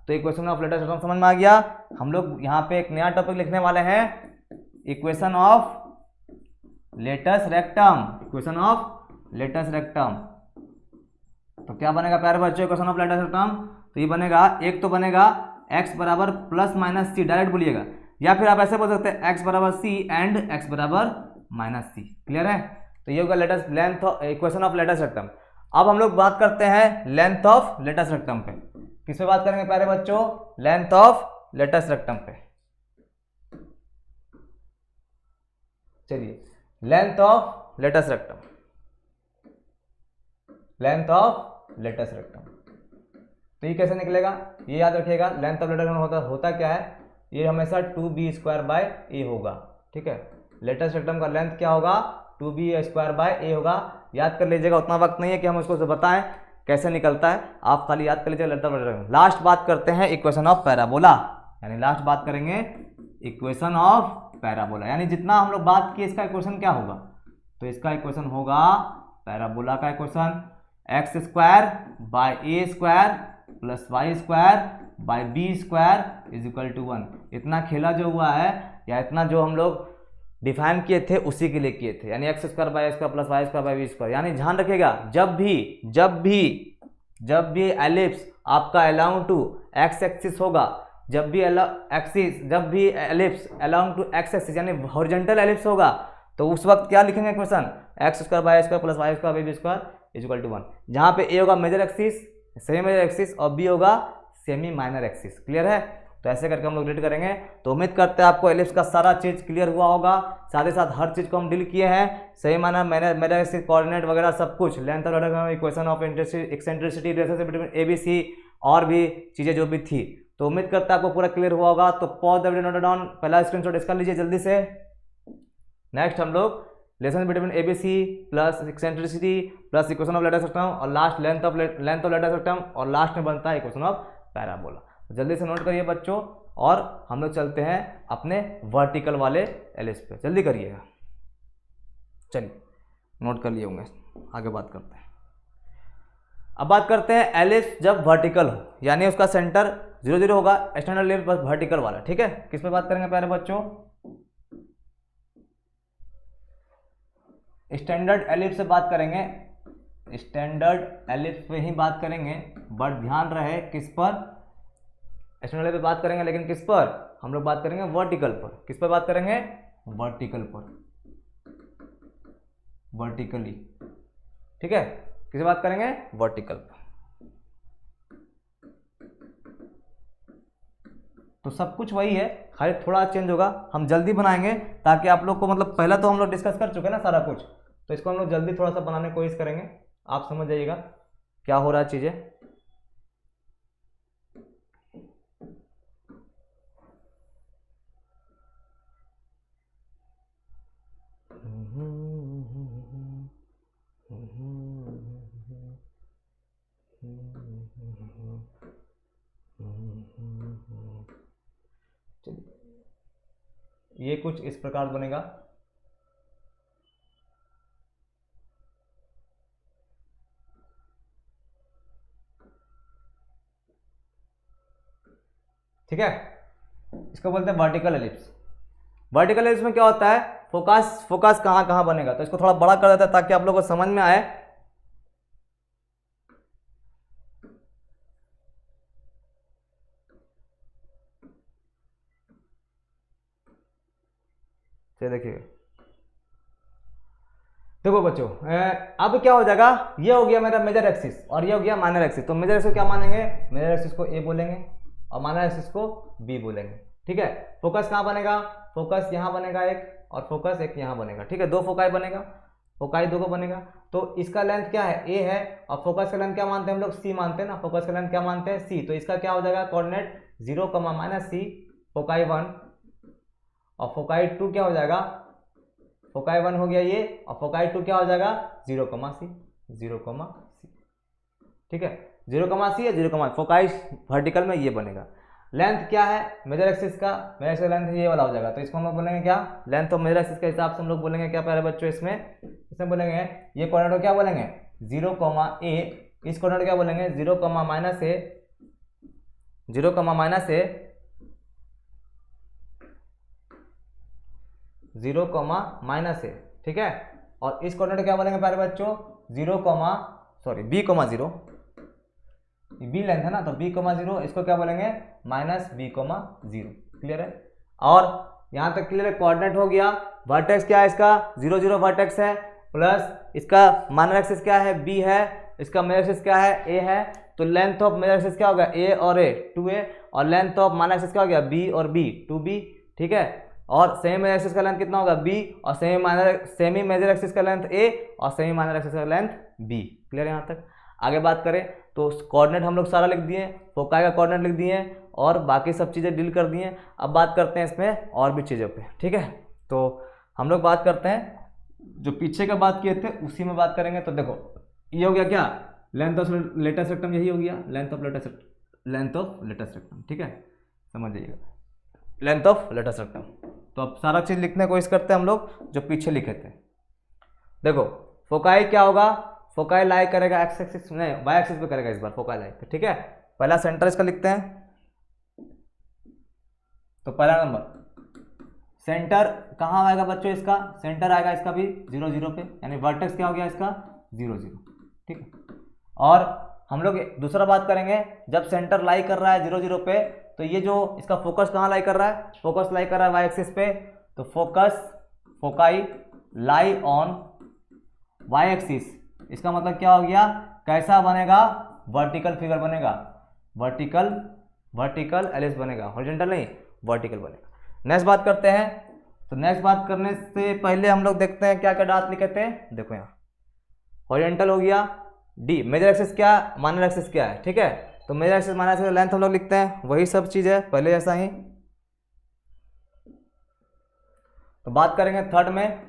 तो इक्वेशन ऑफ लेटेस्ट रेक्टम समझ में आ गया। हम लोग यहाँ पे एक नया टॉपिक लिखने वाले हैं, equation of latus rectum. Equation of latus rectum तो क्या बनेगा प्यारे बच्चों इक्वेशन ऑफ लेटेस्ट रेक्टम? तो ये बनेगा, एक तो बनेगा x बराबर प्लस माइनस सी, डायरेक्ट बोलिएगा, या फिर आप ऐसे बोल सकते हैं x बराबर सी एंड x बराबर माइनस सी। क्लियर है? तो ये होगा latest length of equation of latus rectum. अब हम लोग बात करते हैं लेंथ ऑफ लेटेस्ट रेक्टम पे। किस पे बात करेंगे प्यारे बच्चों? लेंथ ऑफ लेटेस्ट रेक्टम पे। चलिए, length of latus rectum, length of latus rectum. तो ये कैसे निकलेगा? ये याद रखिएगा, लेंथ ऑफ लेटेस्ट रेक्टम होता क्या है, ये हमेशा 2b² होगा। ठीक है, लेटेस्ट रेक्टम का लेंथ क्या होगा? 2b² होगा। याद कर लीजिएगा, उतना वक्त नहीं है कि हम उसको बताएं कैसे निकलता है, आप खाली याद कर लीजिएगा length of latus rectum. Last बात करते हैं इक्वेशन ऑफ पैराबोला, यानी लास्ट बात करेंगे इक्वेशन ऑफ पैराबोला, यानी जितना हम लोग बात किए इसका इक्वेशन क्या होगा? तो इसका इक्वेशन होगा पैराबोला का equation x² by a² plus y² by b² is equal to 1। इतना खेला जो हुआ है या इतना जो हम लोग डिफाइन किए थे उसी के लिए किए थे, यानी x² by a² plus y² by b²। यानी ध्यान रखिएगा, जब भी एलिप्स आपका अलाउंग टू x एक्सिस होगा, जब भी ellipse along to x axis यानी हॉरिजॉन्टल एलिप्स होगा, तो उस वक्त क्या लिखेंगे equation? x² by a² plus y² by b² is equal to 1। जहाँ पे a होगा major axis, semi major axis, और b होगा सेमी माइनर एक्सिस। क्लियर है? तो ऐसे करके हम लोग डील करेंगे। तो उम्मीद करते हैं आपको एलिप्स का सारा चीज क्लियर हुआ होगा, साथ ही साथ हर चीज को हम डील किए हैं, सही माना मेजर एक्सिस, कोऑर्डिनेट वगैरह सब कुछ, length of latest, equation of eccentricity, relationship between ABC और भी चीजें जो भी थी। तो उम्मीद करता है आपको पूरा क्लियर हुआ होगा। तो pause the video, note down, पहला स्क्रीनशॉट इसका लीजिए जल्दी से। नेक्स्ट हम लोग relation between ABC plus eccentricity plus equation of latus rectum और last length of latus rectum, और लास्ट में बनता है इक्वेशन ऑफ पैराबोला। जल्दी से नोट करिए बच्चों, और हम लोग चलते हैं अपने वर्टिकल वाले एलिप्स पे, जल्दी करिएगा। चलिए, नोट कर लिए होंगे, आगे बात करते हैं। अब बात करते हैं एलिप्स जब वर्टिकल हो, यानी उसका सेंटर 0 0 होगा, स्टैंडर्ड एलिप्स बस वर्टिकल वाला। ठीक है, किस पे बात करेंगे प्यारे बच्चों? स्टैंडर्ड एलिप्स से बात करेंगे, स्टैंडर्ड एलिप्स पे ही बात करेंगे, बट ध्यान रहे किस पर? स्टैंडर्ड पे बात करेंगे, लेकिन किस पर? हम लोग बात करेंगे वर्टिकल पर। किस पर बात करेंगे? वर्टिकल पर, वर्टिकली। ठीक है, किस बात करेंगे? वर्टिकल पर। तो सब कुछ वही है, खाली थोड़ा चेंज होगा, हम जल्दी बनाएंगे ताकि आप लोग को, मतलब पहला तो हम लोग डिस्कस कर चुके हैं ना सारा कुछ, तो इसको हम लोग जल्दी थोड़ा सा बनाने की कोशिश करेंगे, आप समझ जाइएगा क्या हो रहा है चीजें। ये कुछ इस प्रकार बनेगा। ठीक है, इसको बोलते हैं वर्टिकल एलिप्स। वर्टिकल एलिप्स में क्या होता है? फोकस कहां कहां बनेगा, तो इसको थोड़ा बड़ा कर देता है ताकि आप लोगों को समझ में आए। देखिए, देखो बच्चों, अब क्या हो जाएगा? ये हो गया मेरा मेजर एक्सिस और ये हो गया माइनर एक्सिस। तो मेजर एक्सिस को क्या मानेंगे? मेजर एक्सिस को ए बोलेंगे और माइनर एक्सिस को बी बोलेंगे। ठीक है, फोकस कहाँ बनेगा? फोकस यहाँ बनेगा एक, और फोकस एक यहाँ बनेगा। ठीक है, दो फोकाई बनेगा, फोकाई दो को बनेगा। तो इसका लेंथ क्या है? ए है, और फोकस का लेंथ क्या मानते हैं हम लोग? सी मानते हैं ना। फोकस का लेंथ क्या मानते हैं? सी। तो इसका क्या हो जाएगा? कोऑर्डिनेट 0, -c, फोकाई 1, और फोकाई 2 क्या हो जाएगा? फोकाई 1 हो गया ये, और फोकाई 2 क्या हो जाएगा? 0, c, 0, c। ठीक है, 0, c या 0, फोकाई वर्टिकल में ये बनेगा। लेंथ क्या है मेजर एक्सिस का? मेजर एक्सिस लेंथ ये वाला हो जाएगा। तो इसको हम लोग बोलेंगे क्या? लेंथ ऑफ मेजर एक्सिस के हिसाब से हम लोग बोलेंगे क्या प्यारे बच्चों? इसमें बोलेंगे ये कोऑर्डिनेट को क्या बोलेंगे? 0, a इस कोऑर्डिनेट क्या बोलेंगे 0, माइनस ए, 0, माइनस ए, 0, माइनस ए, ठीक है। और इस कोऑर्डिनेट क्या बोलेंगे प्यारे बच्चों 0, बी, 0, बी लेंथ है ना, तो बी, 0, इसको क्या बोलेंगे माइनस बी, 0। क्लियर है। और यहां तक क्लियर है, कोऑर्डिनेट हो गया। वर्टेक्स क्या है इसका 0, 0 वर्टेक्स है, प्लस इसका माइनर एक्सिस क्या है बी है, इसका मेजर एक्सिस क्या है ए है, तो लेंथ ऑफ मेजर एक्सिस क्या हो गया ए और ए 2a, और लेंथ ऑफ माइनर एक्सिस क्या हो गया बी और बी 2b, ठीक है। और सेमी मेजर एक्सिस का लेंथ कितना होगा b, और सेमी मेजर एक्सिस का लेंथ a, और सेमी माइनर एक्सिस का लेंथ b। क्लियर है। यहाँ तक आगे बात करें तो कोऑर्डिनेट हम लोग सारा लिख दिए, फोकाई का कोऑर्डिनेट लिख दिए, और बाकी सब चीज़ें डील कर दिए। अब बात करते हैं इसमें और भी चीज़ों पे, ठीक है। तो हम लोग बात करते हैं जो पीछे का बात किए थे उसी में बात करेंगे। तो देखो ये हो गया क्या लेंथ ऑफ लेटेस्ट रेक्टम, यही हो गया लेंथ ऑफ लेटेस्ट रेक्टम, ठीक है, समझ जाइएगा लेंथ ऑफ लेटेस्ट रेक्टम। तो अब सारा चीज़ लिखने की कोशिश करते हैं हम लोग जो पीछे लिखे थे। देखो फोकाई क्या होगा, फोकाई लाई करेगा एक्स एक्सिस नहीं वाई एक्सिस पे करेगा इस बार फोकाई लाई पे, ठीक है। पहला सेंटर इसका लिखते हैं। तो पहला नंबर सेंटर कहाँ आएगा बच्चों, इसका सेंटर आएगा इसका भी 0, 0 पे, यानी वर्टेक्स क्या हो गया इसका 0, 0, ठीक है। और हम लोग दूसरा बात करेंगे, जब सेंटर लाई कर रहा है 0, 0 पे, तो ये जो इसका फोकस कहाँ लाई कर रहा है, फोकस लाई कर रहा है वाई एक्सिस पे, तो foci lie on y axis, इसका मतलब क्या हो गया कैसा बनेगा वर्टिकल फिगर बनेगा, वर्टिकल एलिप्स बनेगा, हॉरिजॉन्टल नहीं वर्टिकल बनेगा। नेक्स्ट बात करते हैं। तो नेक्स्ट बात करने से पहले हम लोग देखते हैं क्या क्या डाट लिखे थे। देखो यहाँ हॉरिजॉन्टल हो गया, डी मेजर एक्सिस क्या माइनर एक्सिस क्या है, ठीक है। तो major axis minor axis length हम लोग लिखते हैं, वही सब चीज़ है पहले जैसा ही। तो बात करेंगे थर्ड में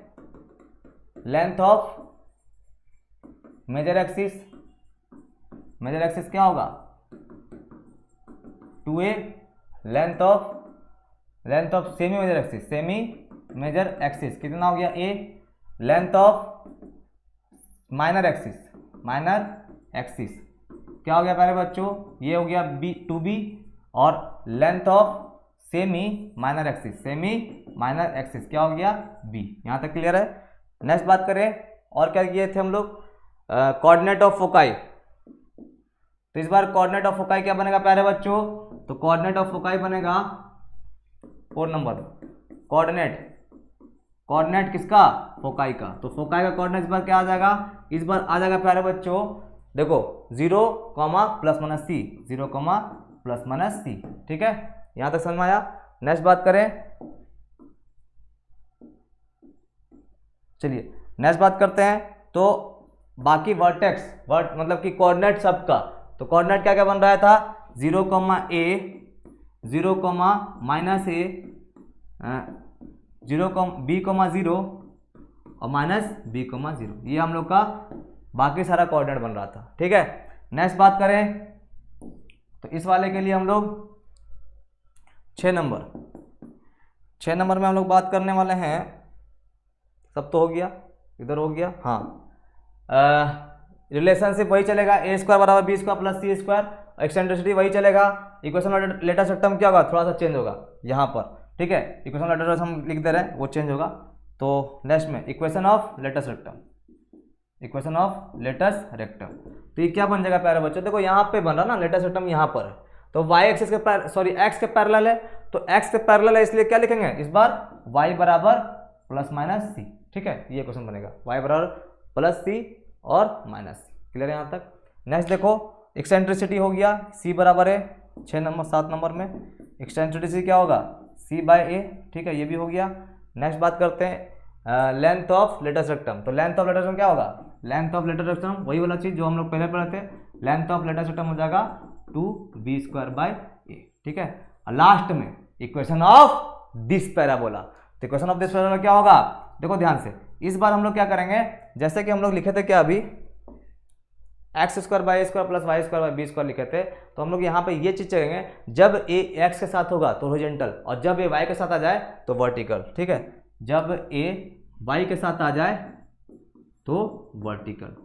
लेंथ ऑफ मेजर एक्सिस क्या होगा 2a, length of semi major axis कितना हो गया a, length of minor axis क्या हो गया पहले बच्चों ये हो गया b 2b, और length of semi minor axis क्या हो गया b। यहाँ तक क्लियर है। नेक्स्ट बात करें और क्या किए थे हम लोग कोऑर्डिनेट ऑफ फोकाई। तो इस बार कोऑर्डिनेट ऑफ फोकाई क्या बनेगा प्यारे बच्चों, तो कोऑर्डिनेट ऑफ फोकाई बनेगा 4 नंबर कोऑर्डिनेट किसका फोकाई का। तो फोकाई का कोऑर्डिनेट इस बार क्या आ जाएगा, इस बार आ जाएगा प्यारे बच्चों देखो 0, ± c, 0, ± c, ठीक है। यहां तक समझ में आया। नेक्स्ट बात करें, चलिए नेक्स्ट बात करते हैं। तो बाकी मतलब कि कोऑर्डिनेट सबका, तो कोऑर्डिनेट क्या क्या बन रहा था 0, a, 0, -a, 0, b, 0 और -b, 0, ये हम लोग का बाकी सारा कोऑर्डिनेट बन रहा था, ठीक है। नेक्स्ट बात करें तो इस वाले के लिए हम लोग 6 नंबर में हम लोग बात करने वाले हैं। सब तो हो गया, इधर हो गया, हाँ। रिलेशनशिप वही चलेगा a² = b² + c², एक्सेंट्रिसिटी वही चलेगा। इक्वेशन लेटेस्ट रेक्टम क्या होगा थोड़ा सा चेंज होगा यहाँ पर, ठीक है। इक्वेशन लेटेस्ट हम लिख दे रहे हैं वो चेंज होगा। तो नेक्स्ट में इक्वेशन ऑफ लेटेस्ट रेक्टम, तो ये क्या बन जाएगा प्यारे बच्चों, देखो यहाँ पे बन रहा ना लेटेस्ट रेक्टम, यहाँ पर है तो y एक्सिस के x के पैरेलल है, तो x के पैरेलल है इसलिए क्या लिखेंगे इस बार y ± c, ठीक है। ये क्वेश्चन बनेगा y +c और -c। क्लियर है यहाँ तक। नेक्स्ट देखो एक्सेंट्रिसिटी हो गया c बराबर है 7 नंबर में एक्सेंट्रिसिटी क्या होगा c/a, ठीक है, ये भी हो गया। नेक्स्ट बात करते हैं लेंथ ऑफ लेटेस्ट रेक्टम। तो लेंथ ऑफ लेटेस्ट रेक्टम क्या होगा, लेंथ ऑफ लेटेस्ट रेक्टम वही वाला चीज जो हम लोग पहले पढ़े थे, लेंथ ऑफ लेटेस्ट रेक्टम हो जाएगा 2b²/a, ठीक है। लास्ट में इक्वेशन ऑफ दिस पैराबोला, तो इक्वेशन ऑफ दिस पैराबोला क्या होगा, देखो ध्यान से। इस बार हम लोग क्या करेंगे, जैसे कि हम लोग लिखे थे क्या अभी x² + a² + y² / b² लिखे थे, तो हम लोग यहाँ पे ये चीज करेंगे जब a x के साथ होगा तो हॉरिजॉन्टल, और जब a y के साथ आ जाए तो वर्टिकल, ठीक है। जब a y के साथ आ जाए तो वर्टिकल,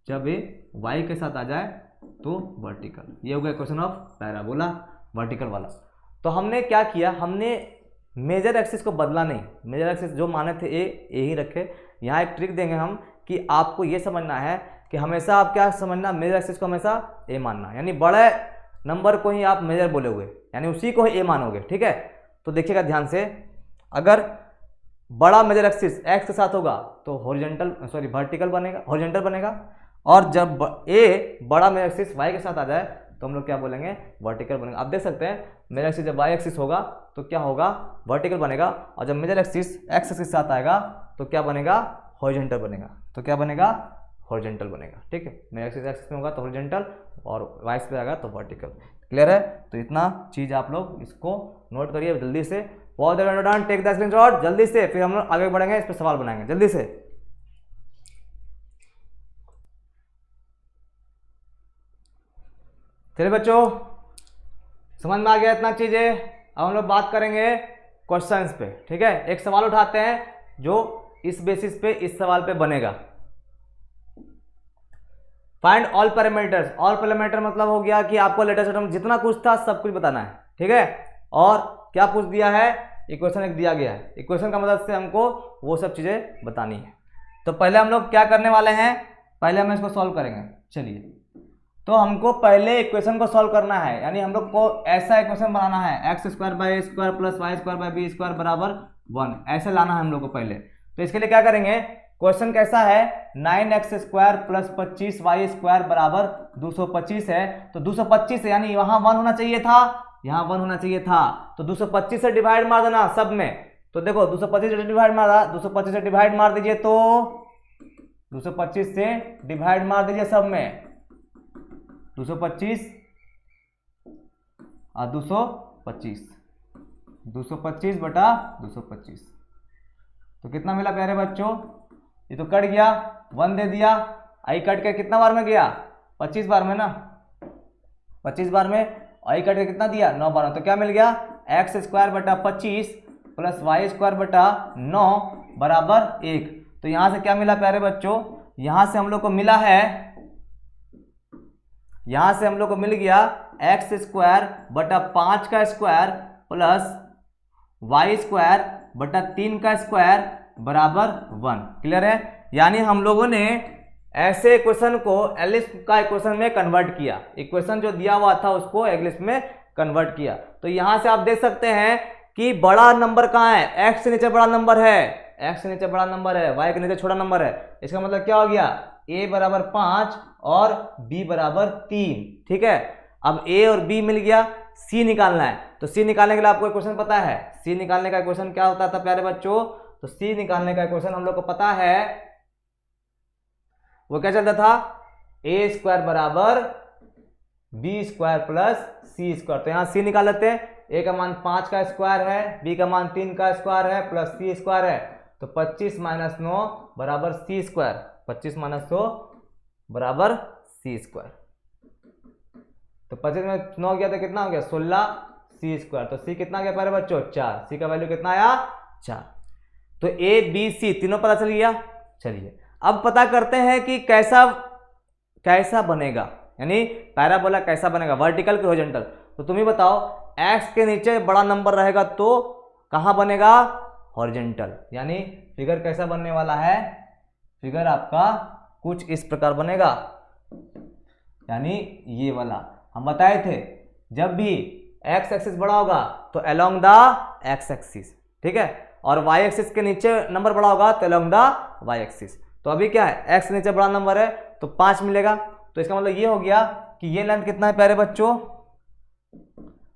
जब a वाई के साथ आ जाए तो वर्टिकल। ये हो गया इक्वेशन ऑफ पैराबोला वर्टिकल वाला। तो हमने क्या किया, हमने मेजर एक्सिस को बदला नहीं, मेजर एक्सिस जो माने थे ए ही रखे। यहाँ एक ट्रिक देंगे हम कि आपको ये समझना है कि हमेशा आप क्या समझना, मेजर एक्सिस को हमेशा ए मानना, यानी बड़े नंबर को ही आप मेजर बोले हुए, यानी उसी को ही ए मानोगे, ठीक है। तो देखिएगा ध्यान से, अगर बड़ा मेजर एक्सिस एक्स के साथ होगा तो वर्टिकल बनेगा, हॉरिजॉन्टल बनेगा, और जब ए बड़ा मेजर एक्सिस वाई के साथ आ जाए तो हम लोग क्या बोलेंगे, वर्टिकल बनेगा। आप देख सकते हैं मेजर एक्सिस जब वाई एक्सिस होगा तो क्या होगा, वर्टिकल बनेगा, और जब मेजर एक्सिस एक्स एक्सिस के साथ आएगा तो क्या बनेगा, हॉरिजॉन्टल बनेगा। तो क्या बनेगा, हॉरिजॉन्टल बनेगा, ठीक है। मेजर एक्सिस एक्सिस में होगा तो हॉरिजॉन्टल, और वाई पे आएगा तो वर्टिकल। क्लियर है। तो इतना चीज आप लोग इसको नोट करिए जल्दी से। टेक द स्क्रीनशॉट जल्दी से, फिर हम लोग आगे बढ़ेंगे, इस पर सवाल बनाएंगे जल्दी से। चलिए बच्चों, समझ में आ गया इतना चीजें। अब हम लोग बात करेंगे क्वेश्चंस पे, ठीक है। एक सवाल उठाते हैं जो इस बेसिस पे इस सवाल पे बनेगा। Find all parameters. All parameter मतलब हो गया कि आपको लेटेस्ट टर्म जितना कुछ था सब कुछ बताना है, ठीक है। और क्या पूछ दिया है, इक्वेशन एक दिया गया है, इक्वेशन का मदद से हमको वो सब चीजें बतानी है। तो पहले हम लोग क्या करने वाले हैं, पहले हम इसको सॉल्व करेंगे। चलिए, तो हमको पहले इक्वेशन को सॉल्व करना है, यानी हम लोग को ऐसा इक्वेशन बनाना है, x square by a square plus Y square by b square बराबर 1, ऐसे लाना है हम लोग को पहले। तो इसके लिए क्या करेंगे, क्वेश्चन कैसा है, 9x square plus 25y square बराबर 225 है। तो 225 है, यानी वहां 1 होना चाहिए था, यहाँ 1 होना चाहिए था, तो 225 से डिवाइड मार देना सब में। तो देखो 225 से डिवाइड मारा, 225 से डिवाइड मार दीजिए, तो 225 से डिवाइड मार दीजिए सब में, 225 और 225, 225 बटा 225, तो कितना मिला प्यारे बच्चों, ये तो कट गया, 1 दे दिया, आई कट के कितना बार में गया, 25 बार में ना, 25 बार में, आई कट के कितना दिया, 9 बार में। तो क्या मिल गया, एक्स स्क्वायर बटा 25 प्लस वाई स्क्वायर बटा 9 बराबर 1। तो यहां से क्या मिला प्यारे बच्चों, यहां से हम लोग को मिला है, यहां से हम लोग को मिल गया एक्स स्क्वायर बटा 5 का स्क्वायर प्लस वाई स्क्वायर बटा 3 का स्क्वायर बराबर 1। क्लियर है। यानी हम लोगों ने ऐसे इक्वेशन को एलिप्स का इक्वेशन में कन्वर्ट किया, इक्वेशन जो दिया हुआ था उसको एलिप्स में कन्वर्ट किया। तो यहां से आप देख सकते हैं कि बड़ा नंबर कहाँ है, एक्स से नीचे बड़ा नंबर है, एक्स से नीचे बड़ा नंबर है, वाई के नीचे छोटा नंबर है। इसका मतलब क्या हो गया, a बराबर 5 और b बराबर 3, ठीक है। अब a और b मिल गया, c निकालना है। तो c निकालने के लिए आपको इक्वेशन पता है, c निकालने का इक्वेशन क्या होता था प्यारे बच्चों, तो c निकालने का इक्वेशन हम लोग को पता है, वो क्या चलता था, a स्क्वायर बराबर b square plus c square. तो यहाँ c निकाल लेते हैं, a का मान 5 का स्क्वायर है, b का मान 3 का स्क्वायर है, प्लस c स्क्वायर है। तो 25 माइनस 9 बराबर c स्क्वायर, 25 माइनस 9 बराबर c स्क्वायर। तो 25 में 9 गया तो कितना हो गया, 16 c स्क्वायर। तो c कितना गया प्यारे बच्चों, 4, c का वैल्यू कितना आया, 4। तो a b c तीनों पता चल गया। चलिए अब पता करते हैं कि कैसा बनेगा, यानी पैराबोला कैसा बनेगा, वर्टिकल की हॉरिजॉन्टल। तो तुम ही बताओ, x के नीचे बड़ा नंबर रहेगा तो कहां बनेगा, हॉरिजॉन्टल। यानी फिगर कैसा बनने वाला है, फिगर आपका कुछ इस प्रकार बनेगा, यानी ये वाला हम बताए थे, जब भी x एक्सिस बड़ा होगा तो अलोंग द x एक्सिस, ठीक है, और y एक्सिस के नीचे नंबर बड़ा होगा तो अलोंग द y एक्सिस। तो अभी क्या है, x नीचे बड़ा नंबर है तो 5 मिलेगा। तो इसका मतलब ये हो गया कि ये लेंथ कितना है प्यारे बच्चों,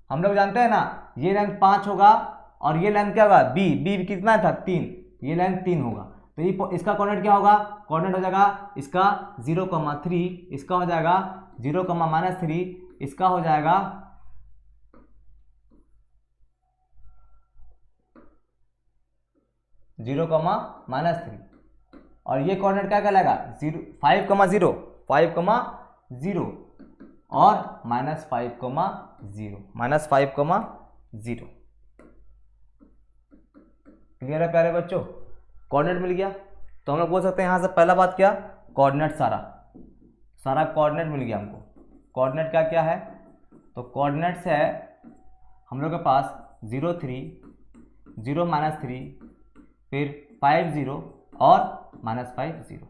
हम लोग जानते हैं ना, ये लेंथ 5 होगा, और ये लेंथ क्या होगा, b कितना था, 3, ये लेंथ 3 होगा। तो ये इसका कोऑर्डिनेट क्या होगा, कोऑर्डिनेट हो जाएगा इसका 0,3, इसका हो जाएगा 0,-3, इसका हो जाएगा 0,-3, और ये कोऑर्डिनेट क्या कहलाएगा, 5,0, 5,0 और -5,0, -5,0। क्लियर है प्यारे बच्चों, कोऑर्डिनेट मिल गया। तो हम लोग बोल सकते हैं यहां से पहला बात क्या, कोऑर्डिनेट सारा सारा कोऑर्डिनेट मिल गया हमको। कोऑर्डिनेट क्या क्या है, तो कोऑर्डिनेट्स है हम लोग के पास 0 3 0 -3 फिर 5 0 और -5 0।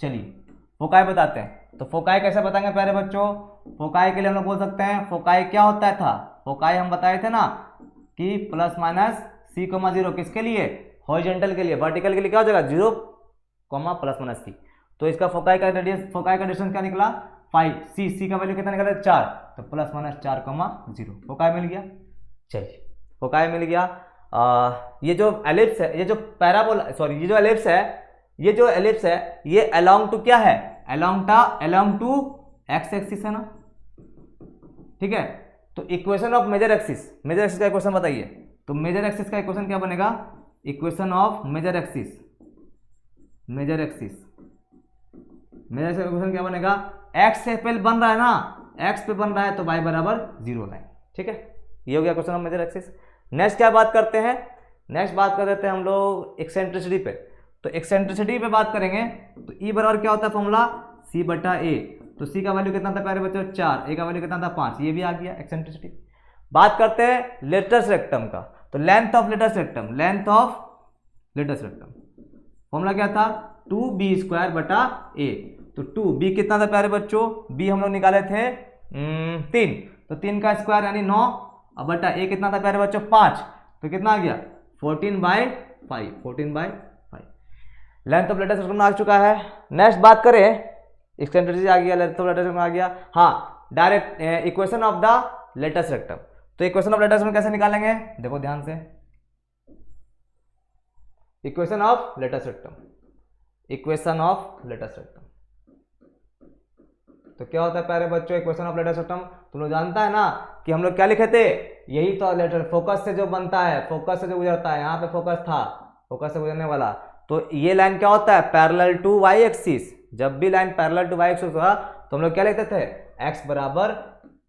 चलिए फोकाई बताते हैं। तो फोकाई कैसे बताएंगे प्यारे बच्चों, फोकाई के लिए हम लोग बोल सकते हैं फोकाई क्या होता था, फोकाई हम बताए थे ना कि ±c,0 किसके लिए, हॉरिजॉन्टल के लिए। वर्टिकल के लिए क्या हो जाएगा 0, ±c। तो इसका फोकाई का डिस्टेंस क्या निकला 5, सी का वैल्यू कितना निकला 4, तो ±4,0 फोकाई मिल गया। चलिए फोकाई मिल गया। ये जो एलिप्स है, ये जो पैराबोला सॉरी ये जो एलिप्स है ये अलोंग टू क्या है, अलोंग टू एक्स एक्सिस है ना, ठीक है। तो इक्वेशन ऑफ मेजर एक्सिस का इक्वेशन बताइए। तो मेजर एक्सिस का इक्वेशन क्या बनेगा, इक्वेशन ऑफ मेजर एक्सिस का इक्वेशन क्या बनेगा, एक्स से पे बन रहा है ना, एक्स पे बन रहा है तो y बराबर 0 लाइन, ठीक है। ये हो गया question of major axis. Next क्या बात करते हैं, नेक्स्ट बात कर देते हैं हम लोग एक्सेंट्रिसिटी पे। तो एक्सेंट्रिसिटी पे बात करेंगे तो ई बराबर क्या होता है फॉर्मूला c/a। तो c का वैल्यू कितना था प्यारे बच्चों 4, a का वैल्यू कितना था 5, ये भी आ गया एक्सेंट्रिसिटी। बात करते हैं लेटस रेक्टम का। तो length of latus rectum formula क्या था 2b²/a। तो 2b कितना था प्यारे बच्चों, b हम लोग निकाले थे 3, तो 3 का स्क्वायर यानी 9 और बटा a कितना था प्यारे बच्चों 5, तो कितना आ गया 14/5। लेंथ ऑफ लेटस रेक्टम आ चुका है। नेक्स्ट बात करें एक्सेंट्रिसिटी आ गया, लेंथ ऑफ लेटस रेक्टम आ गया। हाँ direct equation of the latus rectum. तो इक्वेशन ऑफ लेटस रेक्टम कैसे निकालेंगे, देखो ध्यान से, इक्वेशन ऑफ लेटस रेक्टम तो क्या होता है प्यारे बच्चों इक्वेशन ऑफ लेटस रेक्टम, तुम लोग जानता है ना कि हम लोग क्या लिखे थे, यही तो लेटर फोकस से जो बनता है, फोकस से जो गुजरता है, यहाँ पे फोकस था, फोकस से गुजरने वाला। तो ये लाइन क्या होता है पैरेलल टू वाई एक्सिस। जब भी line parallel to Y axis हुआ तो हम लोग क्या लिखते थे x बराबर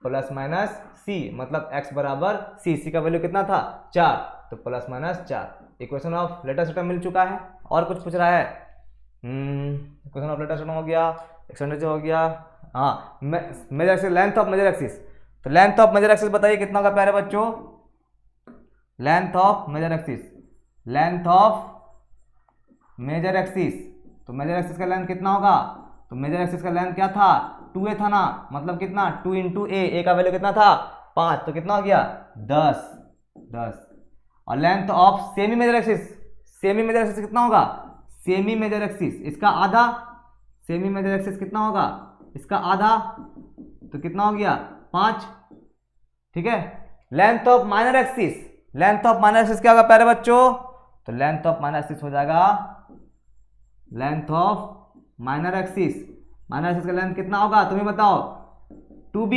±c, मतलब x बराबर c का वैल्यू कितना था 4, तो ±4। इक्वेशन ऑफ लेटस रेक्टम मिल चुका है। और कुछ पूछ रहा है, इक्वेशन ऑफ लेटस रेक्टम हो गया, एक्सेंट्रिसिटी हो गया। हाँ major axis, length of major axis. तो लेंथ ऑफ मेजर एक्सिस बताइए कितना होगा प्यारे बच्चों, लेंथ ऑफ मेजर एक्सिस। तो मेजर एक्सिस का लेंथ कितना होगा, तो मेजर एक्सिस का लेंथ क्या था 2a था ना, मतलब कितना 2 × a का वैल्यू कितना था 5, तो कितना हो गया 10। और length of semi major axis कितना होगा, सेमी मेजर एक्सिस इसका आधा, सेमी मेजर एक्सिस कितना होगा इसका आधा, तो कितना हो गया 5, ठीक है। लेंथ ऑफ माइनर एक्सिस क्या होगा प्यारे बच्चों, तो लेंथ ऑफ माइनर एक्सिस हो जाएगा, लेंथ ऑफ माइनर एक्सिस का लेंथ कितना होगा तुम्हें बताओ 2b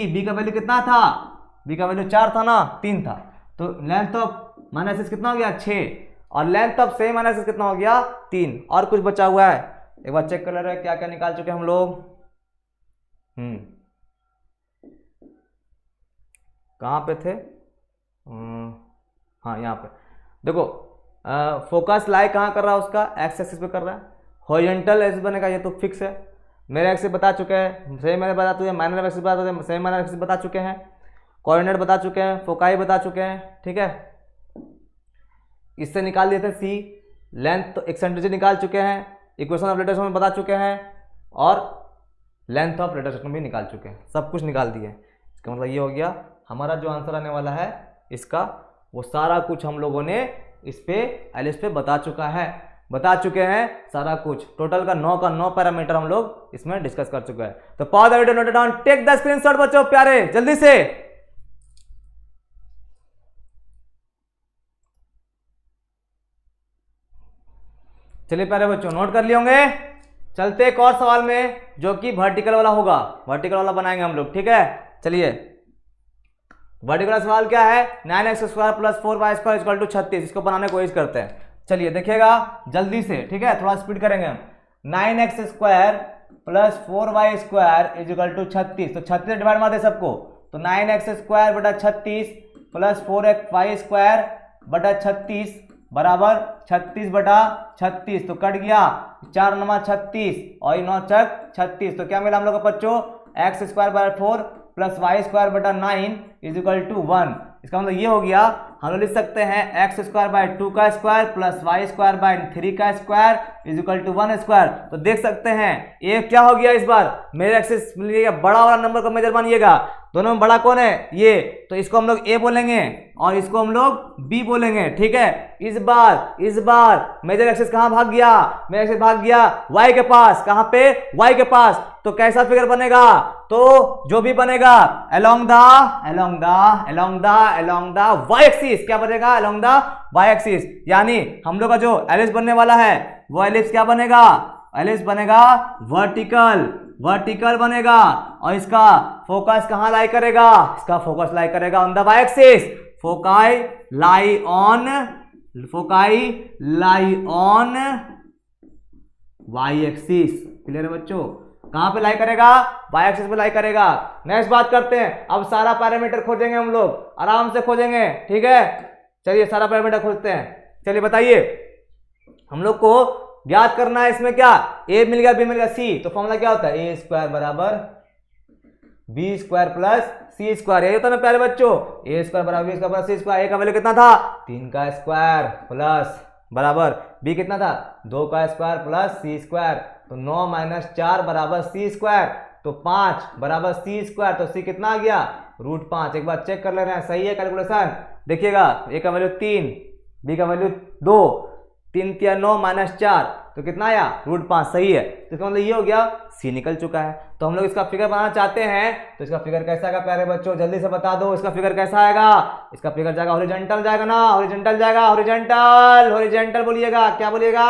b का वैल्यू कितना था, b का वैल्यू 4 था ना 3 था, तो लेंथ ऑफ माइनर एक्सिस कितना हो गया 6, और length of semi minor axis कितना हो गया 3। और कुछ बचा हुआ है, एक बार चेक कर ले रहे हैं क्या क्या निकाल चुके हम लोग। कहाँ पे थे, हाँ यहाँ पे देखो, फोकस लाई कहाँ कर रहा है उसका, एक्स एक्सिस पे कर रहा है। हॉरिजॉन्टल एक्सिस बनेगा, ये तो फिक्स है। मेरे एक्सिस बता चुके हैं, सेमी मैंने बता चुके हैं, माइनर एक्सिस बता चुके हैं, सेमी माइनर एक्सिस बता चुके हैं, कोऑर्डिनेट बता चुके हैं, फोकाई बता चुके हैं, ठीक है। इससे निकाल दिए थे सी, लेंथ एक्सेंट्रिसिटी निकाल चुके हैं, इक्वेशन ऑफ लेटस रेक्टम बता चुके हैं, और लेंथ ऑफ लेटस रेक्टम भी निकाल चुके हैं, सब कुछ निकाल दिए। इसका मतलब ये हो गया हमारा जो आंसर आने वाला है इसका, वो सारा कुछ हम लोगों ने इस पे एलिप्स पे बता चुके हैं सारा कुछ। टोटल का 9 पैरामीटर हम लोग इसमें डिस्कस कर चुके हैं। तो pause the video, note it down, take the screenshot बच्चों प्यारे, जल्दी से। चलिए प्यारे बच्चों नोट कर लिए होंगे। चलते एक और सवाल में जो कि वर्टिकल वाला होगा, वर्टिकल वाला बनाएंगे हम लोग, ठीक है। चलिए वर्टिकल सवाल क्या है, 9x² + 4y² = 36। इसको बनाने की कोशिश करते हैं। चलिए देखिएगा जल्दी से, ठीक है, थोड़ा स्पीड करेंगे हम। 9x² + 4y² = 36। तो 36 डिवाइड मार दे सबको, तो 9x² / 36 + 4y² / 36 बराबर 36/36, तो कट गया 4 9 36 और 9 चक 36, तो क्या मिला हम लोग को बच्चों x²/4 plus y²/9 is equal to 1। इसका मतलब ये हो गया, हम लोग लिख सकते हैं x²/2 का स्क्वायर प्लस y²/3 का square is equal to 1 square. तो देख सकते हैं ये क्या हो गया, इस बार मेजर एक्सिस मिल गया, बड़ा वाला नंबर का मेजर मानिएगा, दोनों में बड़ा कौन है ये, तो इसको हम लोग a बोलेंगे और इसको हम लोग b बोलेंगे, ठीक है। इस बार मेजर एक्सिस कहां भाग गया, मेजर एक्सिस भाग गया y के पास, कहां पे y के पास, तो कैसा फिगर बनेगा, तो जो भी बनेगा along द y एक्सिस, क्या बनेगा along द y एक्सिस, यानी हम लोग का जो एलिप्स बनने वाला है वो एलिप्स क्या बनेगा, एलिप्स बनेगा वर्टिकल बनेगा, और इसका फोकस कहां लाई करेगा, इसका फोकस लाई करेगा on the y axis, foci lie on y axis. Clear है बच्चों, कहां पे लाई करेगा, y एक्सिस पे लाई करेगा। नेक्स्ट बात करते हैं, अब सारा पैरामीटर खोजेंगे हम लोग, आराम से खोजेंगे, ठीक है। चलिए सारा पैरामीटर खोजते हैं। चलिए बताइए, हम लोग को ज्ञात करना है इसमें क्या, a मिल गया, b मिल गया, c, तो फॉर्मूला क्या होता है, a² बराबर b² प्लस c², यही होता है ना प्यारे बच्चों, a² बराबर b² प्लस c²। a का वैल्यू कितना था 3 का स्क्वायर प्लस बराबर b कितना था 2 का स्क्वायर प्लस c², तो 9 - 4 बराबर c², तो 5 बराबर c², तो c कितना आ गया √5। एक बार चेक कर ले रहे हैं, सही है कैलकुलेशन, देखिएगा a का वैल्यू 3, b का वैल्यू 2, 3 × 9 - 4, तो कितना आया √5, सही है। तो इसका मतलब ये हो गया c निकल चुका है। तो हम लोग इसका फिगर बनाना चाहते हैं, तो इसका फिगर कैसा आएगा प्यारे बच्चों, जल्दी से बता दो, इसका फिगर कैसा आएगा, इसका फिगर जाएगा हॉरिजॉन्टल जाएगा ना, हॉरिजॉन्टल जाएगा, हॉरिजॉन्टल बोलिएगा, क्या बोलिएगा,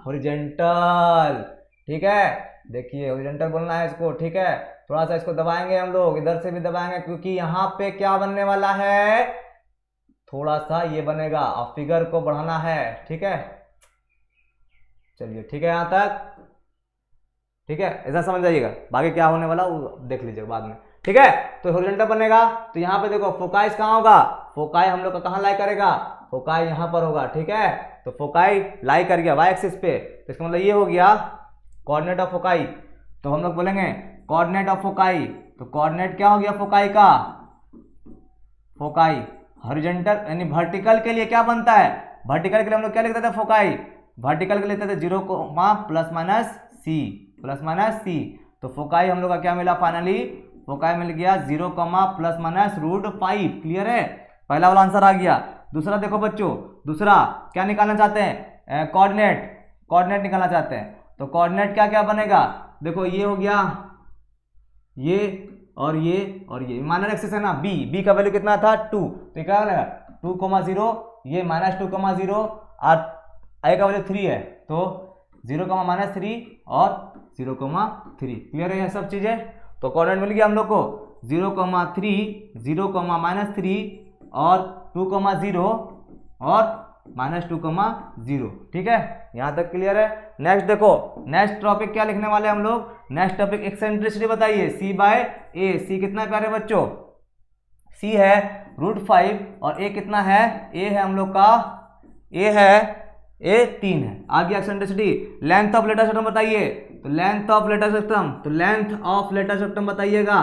हॉरिजॉन्टल, ठीक है। देखिए हॉरिजॉन्टल बोलना है इसको, ठीक है। थोड़ा सा इसको दबाएंगे हम लोग, इधर से भी दबाएंगे, क्योंकि यहाँ पे क्या बनने वाला है, थोड़ा सा ये बनेगा और फिगर को बढ़ाना है, ठीक है। चलिए ठीक है, यहां तक ठीक है, ऐसा समझ जाइएगा, बाकी क्या होने वाला वो देख लीजिएगा बाद में, ठीक है। तो हॉरिजॉन्टल बनेगा, तो यहाँ पे देखो फोकाई कहाँ होगा, फोकाई हम लोग का कहाँ लाई करेगा, फोकाई यहाँ पर होगा, ठीक है। तो फोकाई लाई कर गया y एक्सिस पे, तो इसका मतलब ये हो गया कोऑर्डिनेट ऑफ फोकाई। तो हम लोग बोलेंगे कोऑर्डिनेट ऑफ फोकाई, तो कोऑर्डिनेट क्या हो गया फोकाई का, फोकाई हॉरिजॉन्टल यानी वर्टिकल के लिए क्या बनता है, वर्टिकल के लिए हम लोग क्या लिखते थे, फोकाई वर्टिकल के लिए लिखते थे 0, ± c, तो फोकाई हम लोग का क्या मिला फाइनली, फोकाई मिल गया 0, ±√5। क्लियर है, पहला वाला आंसर आ गया। दूसरा देखो बच्चों, दूसरा क्या निकालना चाहते हैं, कोऑर्डिनेट निकालना चाहते हैं, तो कोऑर्डिनेट क्या क्या बनेगा, देखो ये हो गया ये और ये माइनर एक्सिस है ना, b का वैल्यू कितना था 2, तो क्या बनेगा 2, 0, ये -2, 0 और a का वैल्यू 3 है, तो 0, -3 और 0, 3। क्लियर है ये सब चीजें। तो कोऑर्डिनेट मिल गया हम लोग को 0, 3, 0, -3 और 2, 0 और -2, 0। ठीक है, यहाँ तक क्लियर है। नेक्स्ट देखो, नेक्स्ट टॉपिक क्या लिखने वाले हम लोग, नेक्स्ट टॉपिक एक्सेंट्रिसिटी बताइए, c/a। c कितना है प्यारे बच्चों, c है √5 और a कितना है, a है हम लोग का, a है a 3 है। आगे eccentricity, length of letter system बताइए, तो लेंथ ऑफ लेटर सिस्टम, तो लेंथ ऑफ लेटर सिस्टम बताइएगा,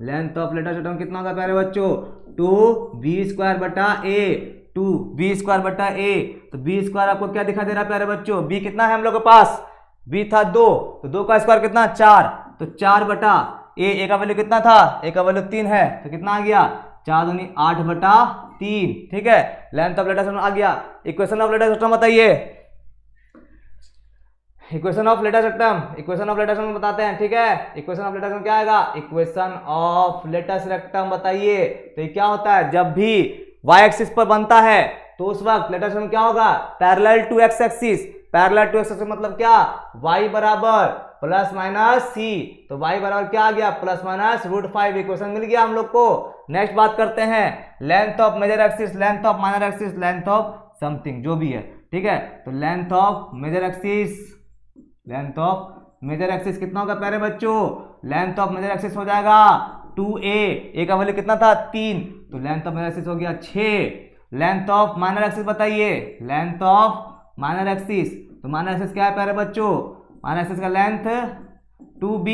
लेंथ ऑफ लेटर सिस्टम कितना होगा प्यारे बच्चों, 2b² a, 2b² a। तो b² आपको क्या दिखा दे रहा है प्यारे बच्चों, b कितना है हम लोग के पास, b था 2, तो 2 का स्क्वायर कितना 4, तो 4/a, a का वैल्यू कितना था, a का वैल्यू 3 है, तो कितना आ गया 4 दूनी 8/3। ठीक है, लेंथ ऑफ लेटर सिस्टम आ गया। इक्वेशन ऑफ लेटर सिस्टम बताइए, इक्वेशन ऑफ लेटर सिस्टम बताते हैं। ठीक है, इक्वेशन ऑफ लेटर सिस्टम क्या आएगा, इक्वेशन ऑफ लेटर सिस्टम बताइए। तो ये क्या होता है, जब भी y एक्सिस पर बनता है तो उस वक्त लेटर सिस्टम क्या होगा, parallel to x axis. Parallel to x axis मतलब क्या, y बराबर ±c, तो y बराबर क्या आ गया ±√5। इक्वेशन मिल गया हम लोग को। नेक्स्ट बात करते हैं length of major axis, length of minor axis, length of something जो भी है। ठीक है, तो length of major axis, length of major axis कितना होगा प्यारे बच्चों, लेंथ ऑफ मेजर एक्सिस हो जाएगा 2a, a का वैल्यू कितना था 3, तो लेंथ ऑफ मेजर एक्सिस हो गया 6 लेंथ ऑफ माइनर एक्सिस बताइए, लेंथ ऑफ माइनर एक्सिस। तो माइनर एक्सिस क्या है प्यारे बच्चों, माइनर एक्सिस का लेंथ 2b,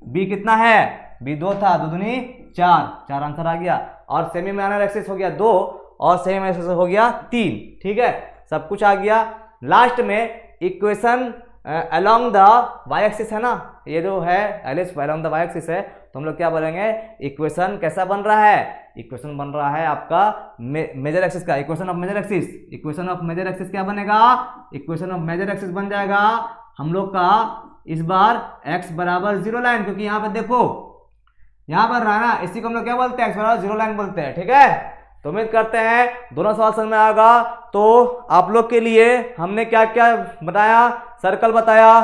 b कितना है, b 2 था, 2 दूनी 4, 4 आंसर आ गया। और सेमी माइनर एक्सिस हो गया 2 और सेमी माइनर एक्सिस हो गया 3, ठीक है, सब कुछ आ गया। लास्ट में equation along the y axis है ना, ये जो है ellipse along the y axis है, तो हम लोग क्या बोलेंगे, इक्वेशन कैसा बन रहा है, इक्वेशन बन रहा है आपका मेजर एक्सिस का, equation of major axis. Equation of major axis क्या बनेगा, इक्वेशन ऑफ मेजर एक्सिस बन जाएगा हम लोग का इस बार x बराबर 0 लाइन, क्योंकि यहाँ पे देखो यहाँ पर रहा ना, इसी को हम लोग क्या बोलते हैं, x बराबर 0 लाइन बोलते हैं, ठीक है। तो उम्मीद करते हैं दोनों सवाल समझ में आएगा। तो आप लोग के लिए हमने क्या क्या बताया, सर्कल बताया,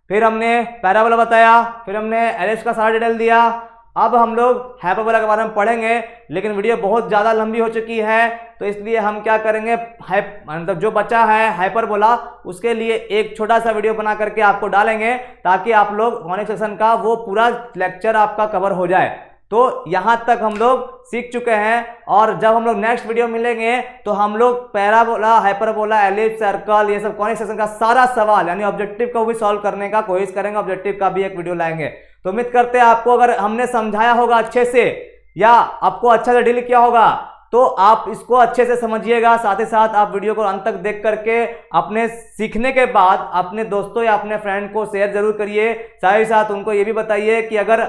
फिर हमने पैराबोला बताया, फिर हमने एलिप्स का सारा डिटेल दिया। अब हम लोग हाइपरबोला के बारे में पढ़ेंगे, लेकिन वीडियो बहुत ज़्यादा लंबी हो चुकी है, तो इसलिए हम क्या करेंगे, मतलब जो बचा है हाइपरबोला उसके लिए एक छोटा सा वीडियो बना करके आपको डालेंगे, ताकि आप लोग कॉनिक सेक्शन का वो पूरा लेक्चर आपका कवर हो जाए। तो यहाँ तक हम लोग सीख चुके हैं, और जब हम लोग नेक्स्ट वीडियो मिलेंगे तो हम लोग पैराबोला, हाइपरबोला, एलिप्स, सर्कल, ये सब कॉनिक सेक्शन का सारा सवाल यानी ऑब्जेक्टिव को भी सॉल्व करने का कोशिश करेंगे, ऑब्जेक्टिव का भी एक वीडियो लाएंगे। तो उम्मीद करते हैं आपको अगर हमने समझाया होगा अच्छे से, या आपको अच्छा से डील किया होगा, तो आप इसको अच्छे से समझिएगा। साथ ही साथ आप वीडियो को अंत तक देख करके अपने सीखने के बाद अपने दोस्तों या अपने फ्रेंड को शेयर जरूर करिए। साथ ही साथ उनको ये भी बताइए कि अगर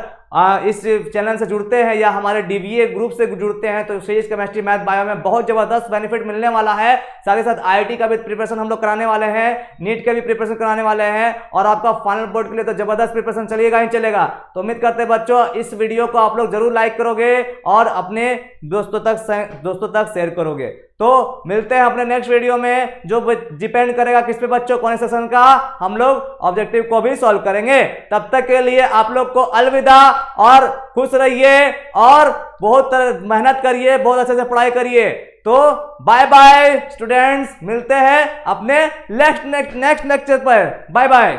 इस चैनल से जुड़ते हैं या हमारे डीबीए ग्रुप से जुड़ते हैं तो फिजिक्स, केमिस्ट्री, मैथ, बायो में बहुत जबरदस्त बेनिफिट मिलने वाला है। साथ ही साथ आईआईटी का भी प्रिपरेशन हम लोग कराने वाले हैं, नीट का भी प्रिपरेशन कराने वाले हैं, और आपका फाइनल बोर्ड के लिए तो जबरदस्त प्रिपरेशन चलिएगा ही चलेगा। तो उम्मीद करते हैं बच्चों इस वीडियो को आप लोग जरूर लाइक करोगे और अपने दोस्तों तक शेयर करोगे। तो मिलते हैं अपने नेक्स्ट वीडियो में, जो डिपेंड करेगा किस पे बच्चों, कॉनिक सेक्शन का हम लोग ऑब्जेक्टिव को भी सॉल्व करेंगे। तब तक के लिए आप लोग को अलविदा, और खुश रहिए और बहुत मेहनत करिए, बहुत अच्छे से पढ़ाई करिए। तो बाय बाय स्टूडेंट्स, मिलते हैं अपने नेक्स्ट लेक्चर पर। Bye bye.